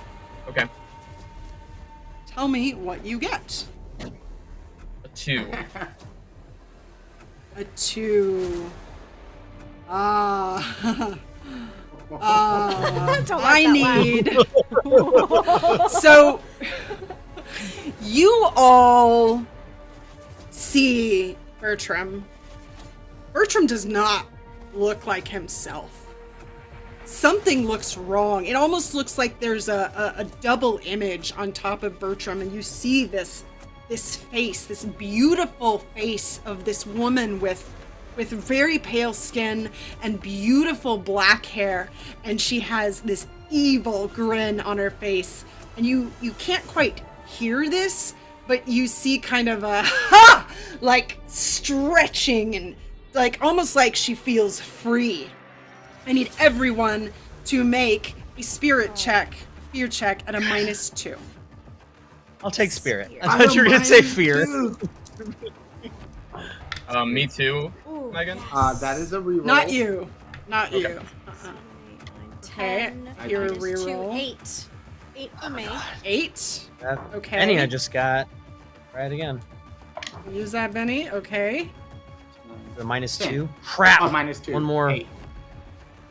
[SPEAKER 3] Okay.
[SPEAKER 1] Tell me what you get.
[SPEAKER 3] A 2.
[SPEAKER 1] A 2. I need. So, you all see Bertram. Bertram does not look like himself. Something looks wrong. It almost looks like there's a double image on top of Bertram, and you see this face, this beautiful face of this woman with very pale skin and beautiful black hair, and she has this evil grin on her face, and you can't quite hear this, but you see kind of a like stretching and like almost like she feels free. I need everyone to make a spirit check, fear check at a -2.
[SPEAKER 4] I'll take spirit. I thought you were gonna say fear.
[SPEAKER 3] Me too, Megan?
[SPEAKER 5] That is a reroll.
[SPEAKER 1] Not you. Not
[SPEAKER 3] Okay.
[SPEAKER 1] you. Okay, your reroll.
[SPEAKER 2] 8. 8 for me.
[SPEAKER 1] 8. Okay.
[SPEAKER 4] Benny, I just got. Try it again.
[SPEAKER 1] Use that, Benny. Okay.
[SPEAKER 4] The -2. Crap.
[SPEAKER 5] Oh, -2.
[SPEAKER 4] One more.
[SPEAKER 5] 8.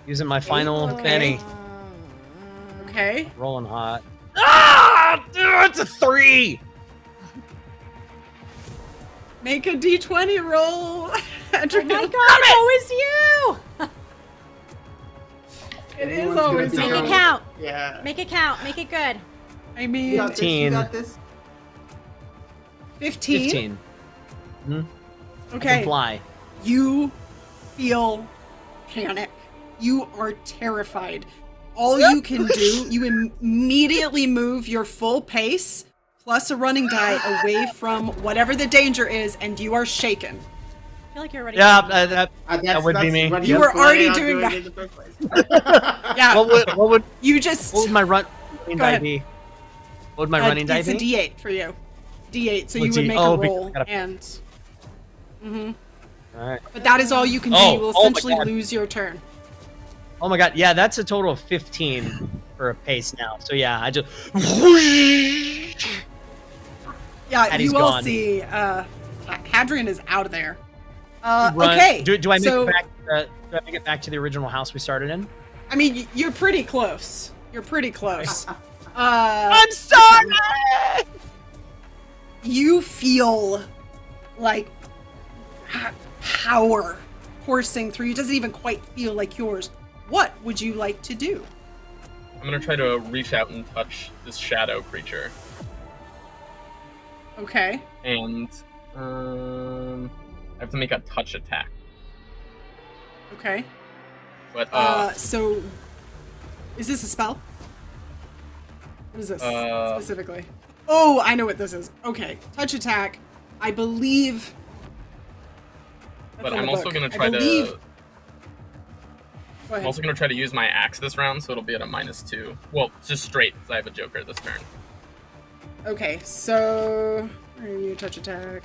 [SPEAKER 4] Using my final
[SPEAKER 1] Okay.
[SPEAKER 4] Benny.
[SPEAKER 1] Okay.
[SPEAKER 4] Rolling hot. Ah! It's a 3.
[SPEAKER 1] Make a D20 roll.
[SPEAKER 2] Oh my god, it's always you!
[SPEAKER 1] It is
[SPEAKER 5] Everyone's
[SPEAKER 1] always
[SPEAKER 5] gonna
[SPEAKER 2] Make
[SPEAKER 1] you.
[SPEAKER 2] it count.
[SPEAKER 5] Yeah.
[SPEAKER 2] Make it count. Make it good.
[SPEAKER 1] I mean,
[SPEAKER 5] You got this. You got this.
[SPEAKER 1] 15.
[SPEAKER 4] 15. Hmm? I
[SPEAKER 1] Okay.
[SPEAKER 4] can fly.
[SPEAKER 1] You feel panic. You are terrified. All you can do, you immediately move your full pace plus a running die away from whatever the danger is, and you are shaken.
[SPEAKER 2] I feel like you're already.
[SPEAKER 4] Yeah, that would be me.
[SPEAKER 5] what
[SPEAKER 1] You
[SPEAKER 5] he's
[SPEAKER 1] were already
[SPEAKER 5] planning on
[SPEAKER 1] doing that.
[SPEAKER 5] in the first place.
[SPEAKER 1] Yeah.
[SPEAKER 4] What would
[SPEAKER 1] You just.
[SPEAKER 4] my running
[SPEAKER 1] Go
[SPEAKER 4] die
[SPEAKER 1] ahead.
[SPEAKER 4] be? What would my running die
[SPEAKER 1] It's a
[SPEAKER 4] be?
[SPEAKER 1] D8 for you. D8, so
[SPEAKER 4] Oh,
[SPEAKER 1] you would make
[SPEAKER 4] oh,
[SPEAKER 1] a
[SPEAKER 4] because
[SPEAKER 1] roll,
[SPEAKER 4] I gotta-
[SPEAKER 1] and.
[SPEAKER 4] All right.
[SPEAKER 1] But that is all you can do.
[SPEAKER 4] Oh,
[SPEAKER 1] You will
[SPEAKER 4] oh my
[SPEAKER 1] essentially
[SPEAKER 4] God.
[SPEAKER 1] lose your turn.
[SPEAKER 4] Oh my god, yeah, that's a total of 15 for a pace now. So yeah, I just.
[SPEAKER 1] Yeah,
[SPEAKER 4] Addie's
[SPEAKER 1] you all
[SPEAKER 4] gone.
[SPEAKER 1] see Hadrian is out of there.
[SPEAKER 4] Run-
[SPEAKER 1] Okay.
[SPEAKER 4] Do I make
[SPEAKER 1] so,
[SPEAKER 4] it back? Do I make it back to the original house we started in?
[SPEAKER 1] I mean, you're pretty close. You're pretty close.
[SPEAKER 4] I'm sorry.
[SPEAKER 1] You feel like power coursing through you. It doesn't even quite feel like yours. What would you like to do?
[SPEAKER 3] I'm gonna try to reach out and touch this shadow creature.
[SPEAKER 1] Okay.
[SPEAKER 3] And I have to make a touch attack.
[SPEAKER 1] Okay.
[SPEAKER 3] But
[SPEAKER 1] so is this a spell? What is this specifically? Oh, I know what this is. Okay, touch attack. I believe.
[SPEAKER 3] But I'm also gonna try to. I'm also gonna try to use my axe this round, so it'll be at a -2. Well, just straight, because I have a joker this turn.
[SPEAKER 1] Okay, so where are you? Touch attack.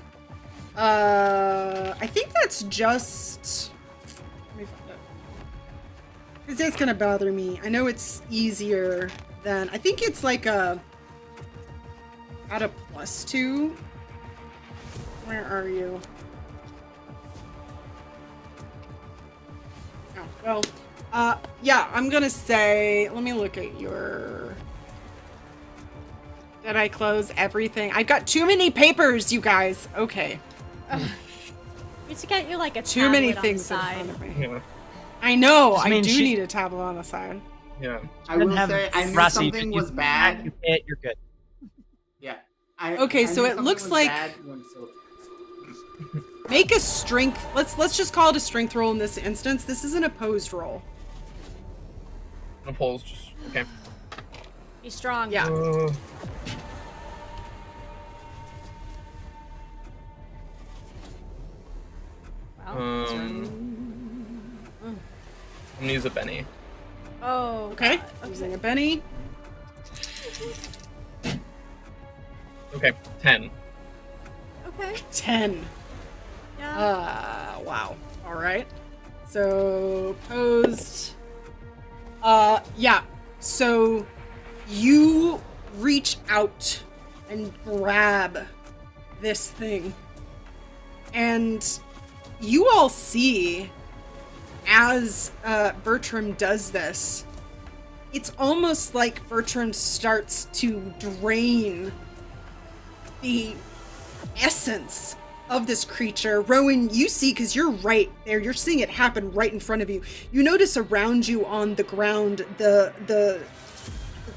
[SPEAKER 1] I think that's just. Let me find it. Because it's gonna bother me. I know it's easier than. I think it's like a. At a +2. Where are you? Oh, well. Yeah, I'm gonna say. Let me look at your. Did I close everything? I've got too many papers, you guys. Okay.
[SPEAKER 2] We need to get you like a
[SPEAKER 1] Too many
[SPEAKER 2] tablet
[SPEAKER 1] things in
[SPEAKER 2] on the
[SPEAKER 1] front
[SPEAKER 2] side.
[SPEAKER 1] of me. Yeah. I know.
[SPEAKER 4] Just
[SPEAKER 1] I
[SPEAKER 4] mean
[SPEAKER 1] do
[SPEAKER 4] she-
[SPEAKER 1] need a tablet on the side.
[SPEAKER 3] Yeah.
[SPEAKER 5] I will say I knew
[SPEAKER 4] Rossi,
[SPEAKER 5] something
[SPEAKER 4] you
[SPEAKER 5] was bad.
[SPEAKER 4] You hit, you're good.
[SPEAKER 5] Yeah.
[SPEAKER 1] Okay,
[SPEAKER 5] I
[SPEAKER 1] so
[SPEAKER 5] knew
[SPEAKER 1] it
[SPEAKER 5] something
[SPEAKER 1] looks
[SPEAKER 5] was
[SPEAKER 1] like-
[SPEAKER 5] bad when Sylvia-
[SPEAKER 1] Make a strength. Let's just call it a strength roll in this instance. This is an opposed roll.
[SPEAKER 3] Opposed. Okay.
[SPEAKER 2] Be strong.
[SPEAKER 1] Yeah.
[SPEAKER 3] I'm gonna use a Benny.
[SPEAKER 2] Oh.
[SPEAKER 1] Okay. Using a Benny.
[SPEAKER 3] Okay, 10.
[SPEAKER 2] Okay.
[SPEAKER 1] 10.
[SPEAKER 2] Yeah.
[SPEAKER 1] Wow. All right. So opposed. Yeah. So you reach out and grab this thing, and you all see as Bertram does this. It's almost like Bertram starts to drain the essence of this creature. Rowan, you see, because you're right there, you're seeing it happen right in front of you. You notice around you on the ground, the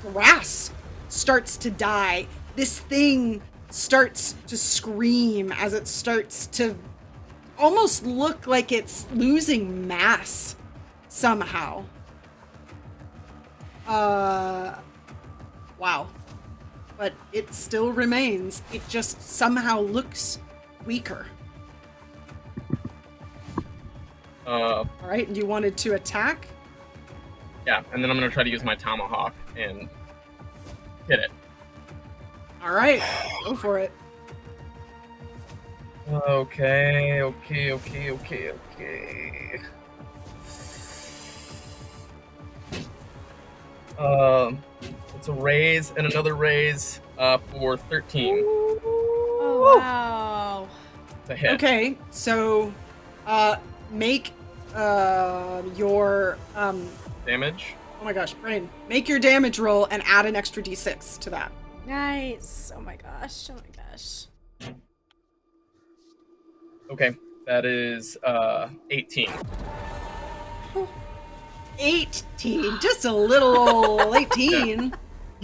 [SPEAKER 1] grass starts to die. This thing starts to scream as it starts to almost look like it's losing mass somehow. Wow. But it still remains. It just somehow looks weaker. All right, and you wanted to attack?
[SPEAKER 3] Yeah, and then I'm gonna try to use my tomahawk and hit it.
[SPEAKER 1] All right, go for it.
[SPEAKER 3] Okay. It's a raise and another raise for 13.
[SPEAKER 2] Oh, wow.
[SPEAKER 3] It's a hit.
[SPEAKER 1] Okay, so make your
[SPEAKER 3] Damage.
[SPEAKER 1] oh my gosh, brain. Make your damage roll and add an extra d6 to that.
[SPEAKER 2] Nice. Oh my gosh. Oh my gosh.
[SPEAKER 3] Okay, that is 18.
[SPEAKER 1] 18, just a little old 18.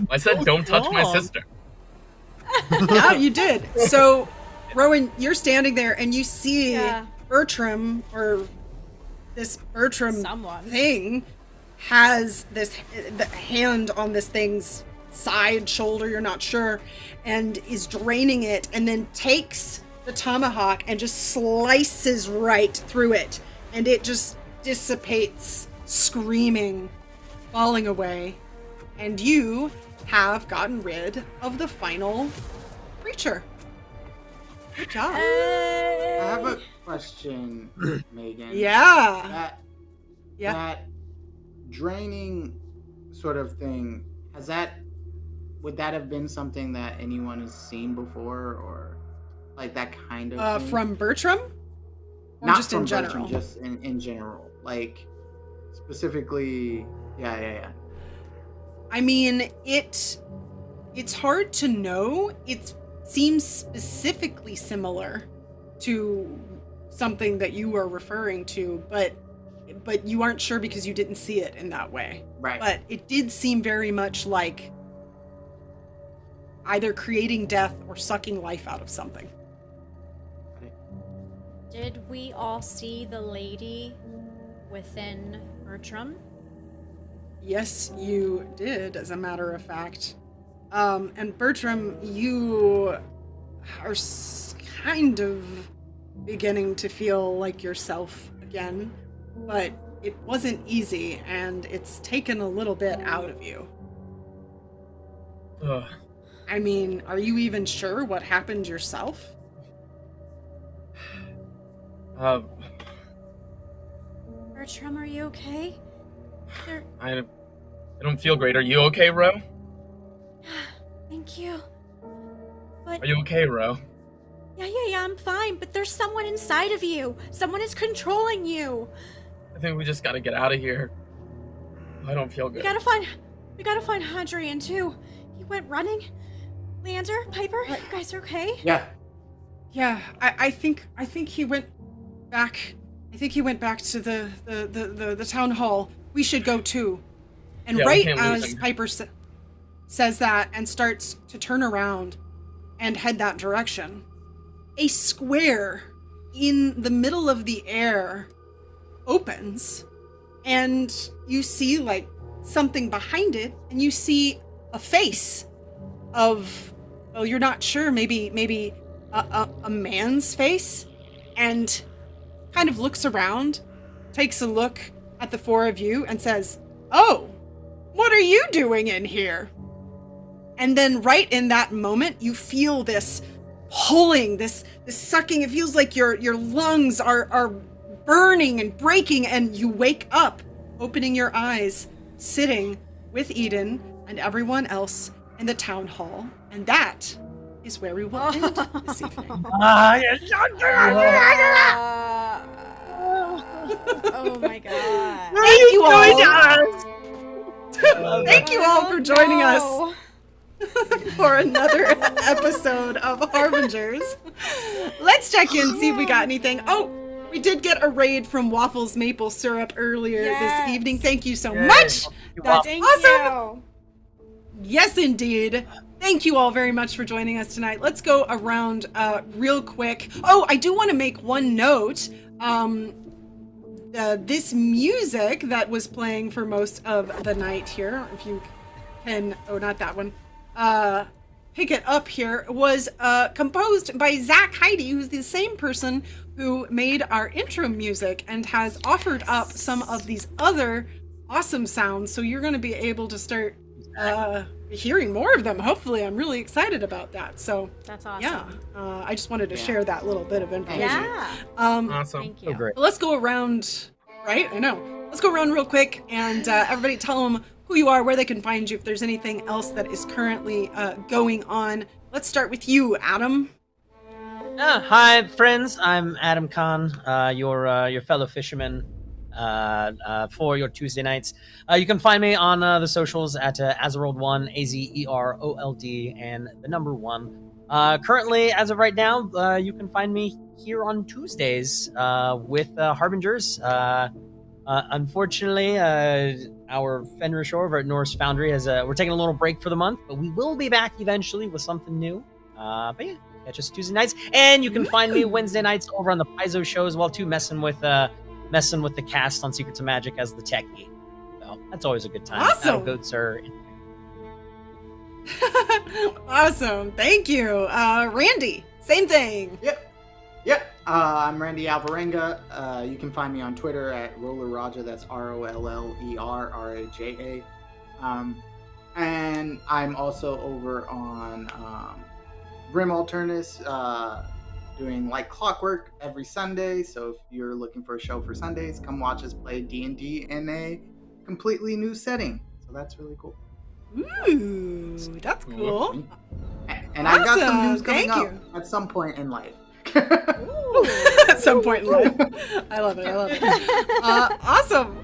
[SPEAKER 3] I said don't touch my sister.
[SPEAKER 1] Yeah, you did. So, Rowan, you're standing there and you see Bertram, or this Bertram thing, has the hand on this thing's side, shoulder, you're not sure, and is draining it, and then takes the tomahawk and just slices right through it, and it just dissipates, screaming, falling away, and you have gotten rid of the final creature. Good job.
[SPEAKER 5] I have a question, Megan.
[SPEAKER 1] Yeah.
[SPEAKER 5] That draining sort of thing, would that have been something that anyone has seen before, or? Like that kind of thing?
[SPEAKER 1] From Bertram? Or
[SPEAKER 5] Not
[SPEAKER 1] just
[SPEAKER 5] from
[SPEAKER 1] in general?
[SPEAKER 5] Bertram, just in general. Like, specifically, yeah.
[SPEAKER 1] I mean, it's hard to know. It seems specifically similar to something that you are referring to, but you aren't sure because you didn't see it in that way.
[SPEAKER 5] Right.
[SPEAKER 1] But it did seem very much like either creating death or sucking life out of something.
[SPEAKER 2] Did we all see the lady within Bertram?
[SPEAKER 1] Yes, you did, as a matter of fact. And Bertram, you are kind of beginning to feel like yourself again, but it wasn't easy, and it's taken a little bit out of you.
[SPEAKER 3] Ugh.
[SPEAKER 1] I mean, are you even sure what happened yourself?
[SPEAKER 2] Bertram, are you okay?
[SPEAKER 3] I don't feel great. Are you okay, Ro?
[SPEAKER 2] Thank you. But
[SPEAKER 3] Are you okay, Ro?
[SPEAKER 2] yeah, I'm fine, but there's someone inside of you. Someone is controlling you.
[SPEAKER 3] I think we just gotta get out of here. I don't feel good.
[SPEAKER 2] We gotta find Hadrian too. He went running. Leander, Piper, you guys are okay?
[SPEAKER 1] Yeah, I think he went back. I think he went back to the town hall. We should go too. And
[SPEAKER 3] Yeah, we
[SPEAKER 1] right
[SPEAKER 3] can't lose
[SPEAKER 1] as
[SPEAKER 3] him.
[SPEAKER 1] Piper says that and starts to turn around and head that direction, a square in the middle of the air opens, and you see like something behind it, and you see a face of, well, you're not sure, maybe a man's face, and kind of looks around, takes a look at the four of you, and says, "Oh, what are you doing in here?" And then right in that moment, you feel this pulling, this sucking. It feels like your lungs are burning and breaking, and you wake up, opening your eyes, sitting with Eden and everyone else in the town hall. And that is where we will end this evening.
[SPEAKER 2] Oh my god.
[SPEAKER 1] Thank you all. Thank you all for joining us for another episode of Harbingers. Let's check in, see if we got anything. Oh, we did get a raid from Waffles Maple Syrup earlier this evening. Thank you so much. That's awesome. Yes, indeed. Thank you all very much for joining us tonight. Let's go around real quick. Oh, I do want to make one note. This music that was playing for most of the night here, if you can, oh, not that one, pick it up here, was composed by Zach Heidi, who's the same person who made our intro music and has offered up some of these other awesome sounds. So you're going to be able to start hearing more of them. Hopefully, I'm really excited about that. So
[SPEAKER 2] that's awesome.
[SPEAKER 1] Yeah, I just wanted to share that little bit of information.
[SPEAKER 2] Yeah.
[SPEAKER 3] Awesome.
[SPEAKER 2] Thank you.
[SPEAKER 4] So great.
[SPEAKER 1] Let's go around, right? I know. Let's go around real quick and everybody tell them who you are, where they can find you, if there's anything else that is currently going on. Let's start with you, Adam.
[SPEAKER 4] Hi, friends. I'm Adam Khan, your fellow fisherman for your Tuesday nights. You can find me on the socials at Azerold1, AZEROLD, and the number 1. Currently, as of right now, you can find me here on Tuesdays with Harbingers. Unfortunately, our Fenrir over at Norse Foundry we're taking a little break for the month, but we will be back eventually with something new. But yeah, catch us Tuesday nights, and you can find me Wednesday nights over on the Paizo show as well too, messing with the cast on Secrets of Magic as the techie. So that's always a good time.
[SPEAKER 1] Awesome.
[SPEAKER 4] Goats are
[SPEAKER 1] Awesome. Thank you. Randy, same thing.
[SPEAKER 5] Yep. I'm Randy Alvarenga. You can find me on Twitter at RollerRaja. That's ROLLERRAJA. And I'm also over on Grim Alternus, doing like clockwork every Sunday. So if you're looking for a show for Sundays, come watch us play D&D in a completely new setting. So that's really cool.
[SPEAKER 1] Ooh, that's cool.
[SPEAKER 5] And I got some news
[SPEAKER 1] Thank
[SPEAKER 5] coming up
[SPEAKER 1] you.
[SPEAKER 5] at some point in life.
[SPEAKER 1] At some point in life. I love it. Awesome.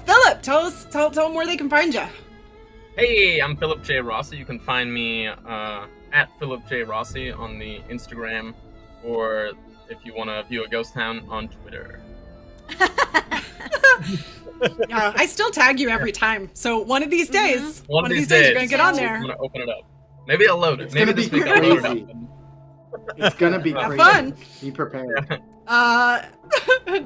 [SPEAKER 1] Philip, tell them where they can find you.
[SPEAKER 3] Hey, I'm Philip J. Rossi. You can find me at Philip J. Rossi on the Instagram, or if you want to view a ghost town, on Twitter.
[SPEAKER 1] Yeah, I still tag you every time. So one of these days,
[SPEAKER 3] One of these
[SPEAKER 1] days,
[SPEAKER 3] days,
[SPEAKER 1] you're gonna get on
[SPEAKER 3] I'm
[SPEAKER 1] there.
[SPEAKER 3] gonna open it up. Maybe I'll load it.
[SPEAKER 5] It's
[SPEAKER 3] Maybe
[SPEAKER 5] gonna
[SPEAKER 3] this
[SPEAKER 5] be
[SPEAKER 3] week I'll load it
[SPEAKER 5] crazy.
[SPEAKER 3] up.
[SPEAKER 5] It's gonna be
[SPEAKER 1] Have
[SPEAKER 5] crazy.
[SPEAKER 1] fun.
[SPEAKER 5] Be prepared.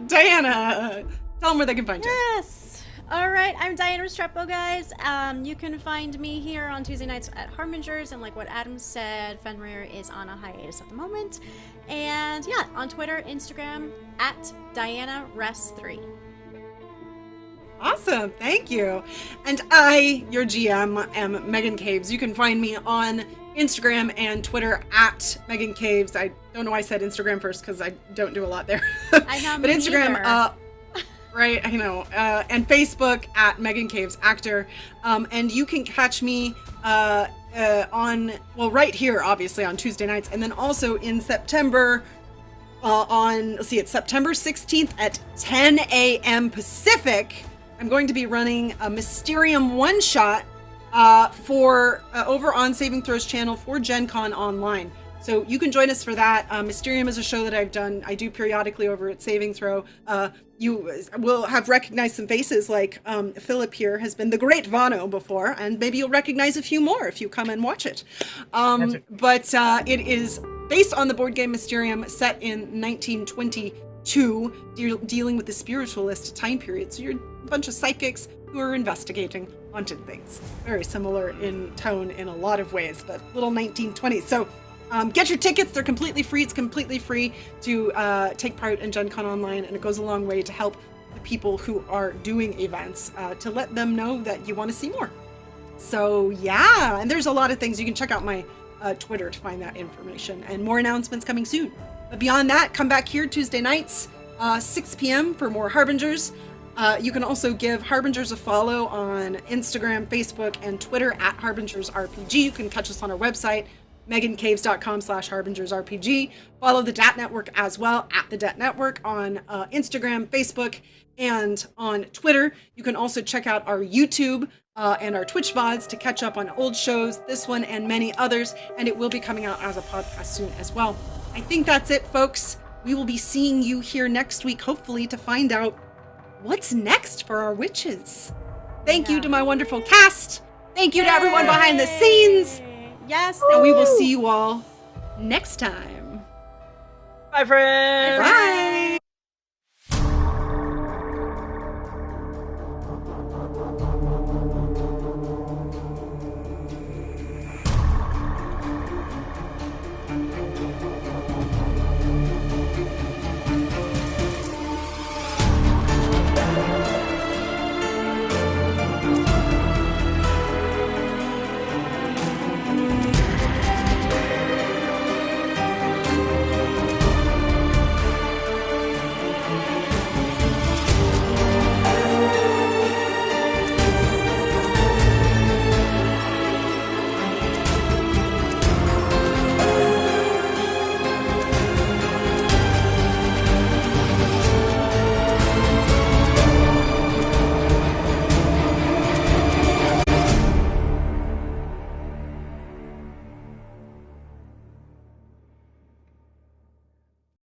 [SPEAKER 1] Diana, tell them where they can find you.
[SPEAKER 2] Yes. All right, I'm Diana Restrepo, guys. You can find me here on Tuesday nights at Harbingers, and like what Adam said, Fenrir is on a hiatus at the moment. And yeah, on Twitter, Instagram, at DianaRes3.
[SPEAKER 1] Awesome, thank you. And I, your GM, am Meghan Caves. You can find me on Instagram and Twitter at Meghan Caves. I don't know why I said Instagram first because I don't do a lot there.
[SPEAKER 2] I know,
[SPEAKER 1] but
[SPEAKER 2] me
[SPEAKER 1] Instagram,
[SPEAKER 2] neither.
[SPEAKER 1] right, I know. And Facebook at Meghan Caves Actor. And you can catch me right here, obviously, on Tuesday nights. And then also in September, it's September 16th at 10 a.m. Pacific. I'm going to be running a Mysterium one-shot for over on Saving Throws channel for Gen Con Online. So you can join us for that. Mysterium is a show that I do periodically over at Saving Throw. You will have recognized some faces like Philip here has been the Great Vano before, and maybe you'll recognize a few more if you come and watch it. But it is based on the board game Mysterium, set in 1922, dealing with the spiritualist time period. So you're a bunch of psychics who are investigating haunted things. Very similar in tone in a lot of ways, but little 1920s. So get your tickets. They're completely free. It's completely free to take part in Gen Con Online, and it goes a long way to help the people who are doing events to let them know that you want to see more. So yeah, and there's a lot of things. You can check out my Twitter to find that information, and more announcements coming soon. But beyond that, come back here Tuesday nights, 6 p.m. for more Harbingers. You can also give Harbingers a follow on Instagram, Facebook, and Twitter at HarbingersRPG. You can catch us on our website, meghancaves.com/HarbingersRPG. Follow the DAT Network as well, at the DAT Network on Instagram, Facebook, and on Twitter. You can also check out our YouTube and our Twitch VODs to catch up on old shows, this one and many others, and it will be coming out as a podcast soon as well. I think that's it, folks. We will be seeing you here next week, hopefully, to find out what's next for our witches. Thank you to my wonderful cast. Thank you to everyone behind the scenes.
[SPEAKER 2] Yes.
[SPEAKER 1] And we will see you all next time.
[SPEAKER 4] Bye, friends.
[SPEAKER 1] Bye.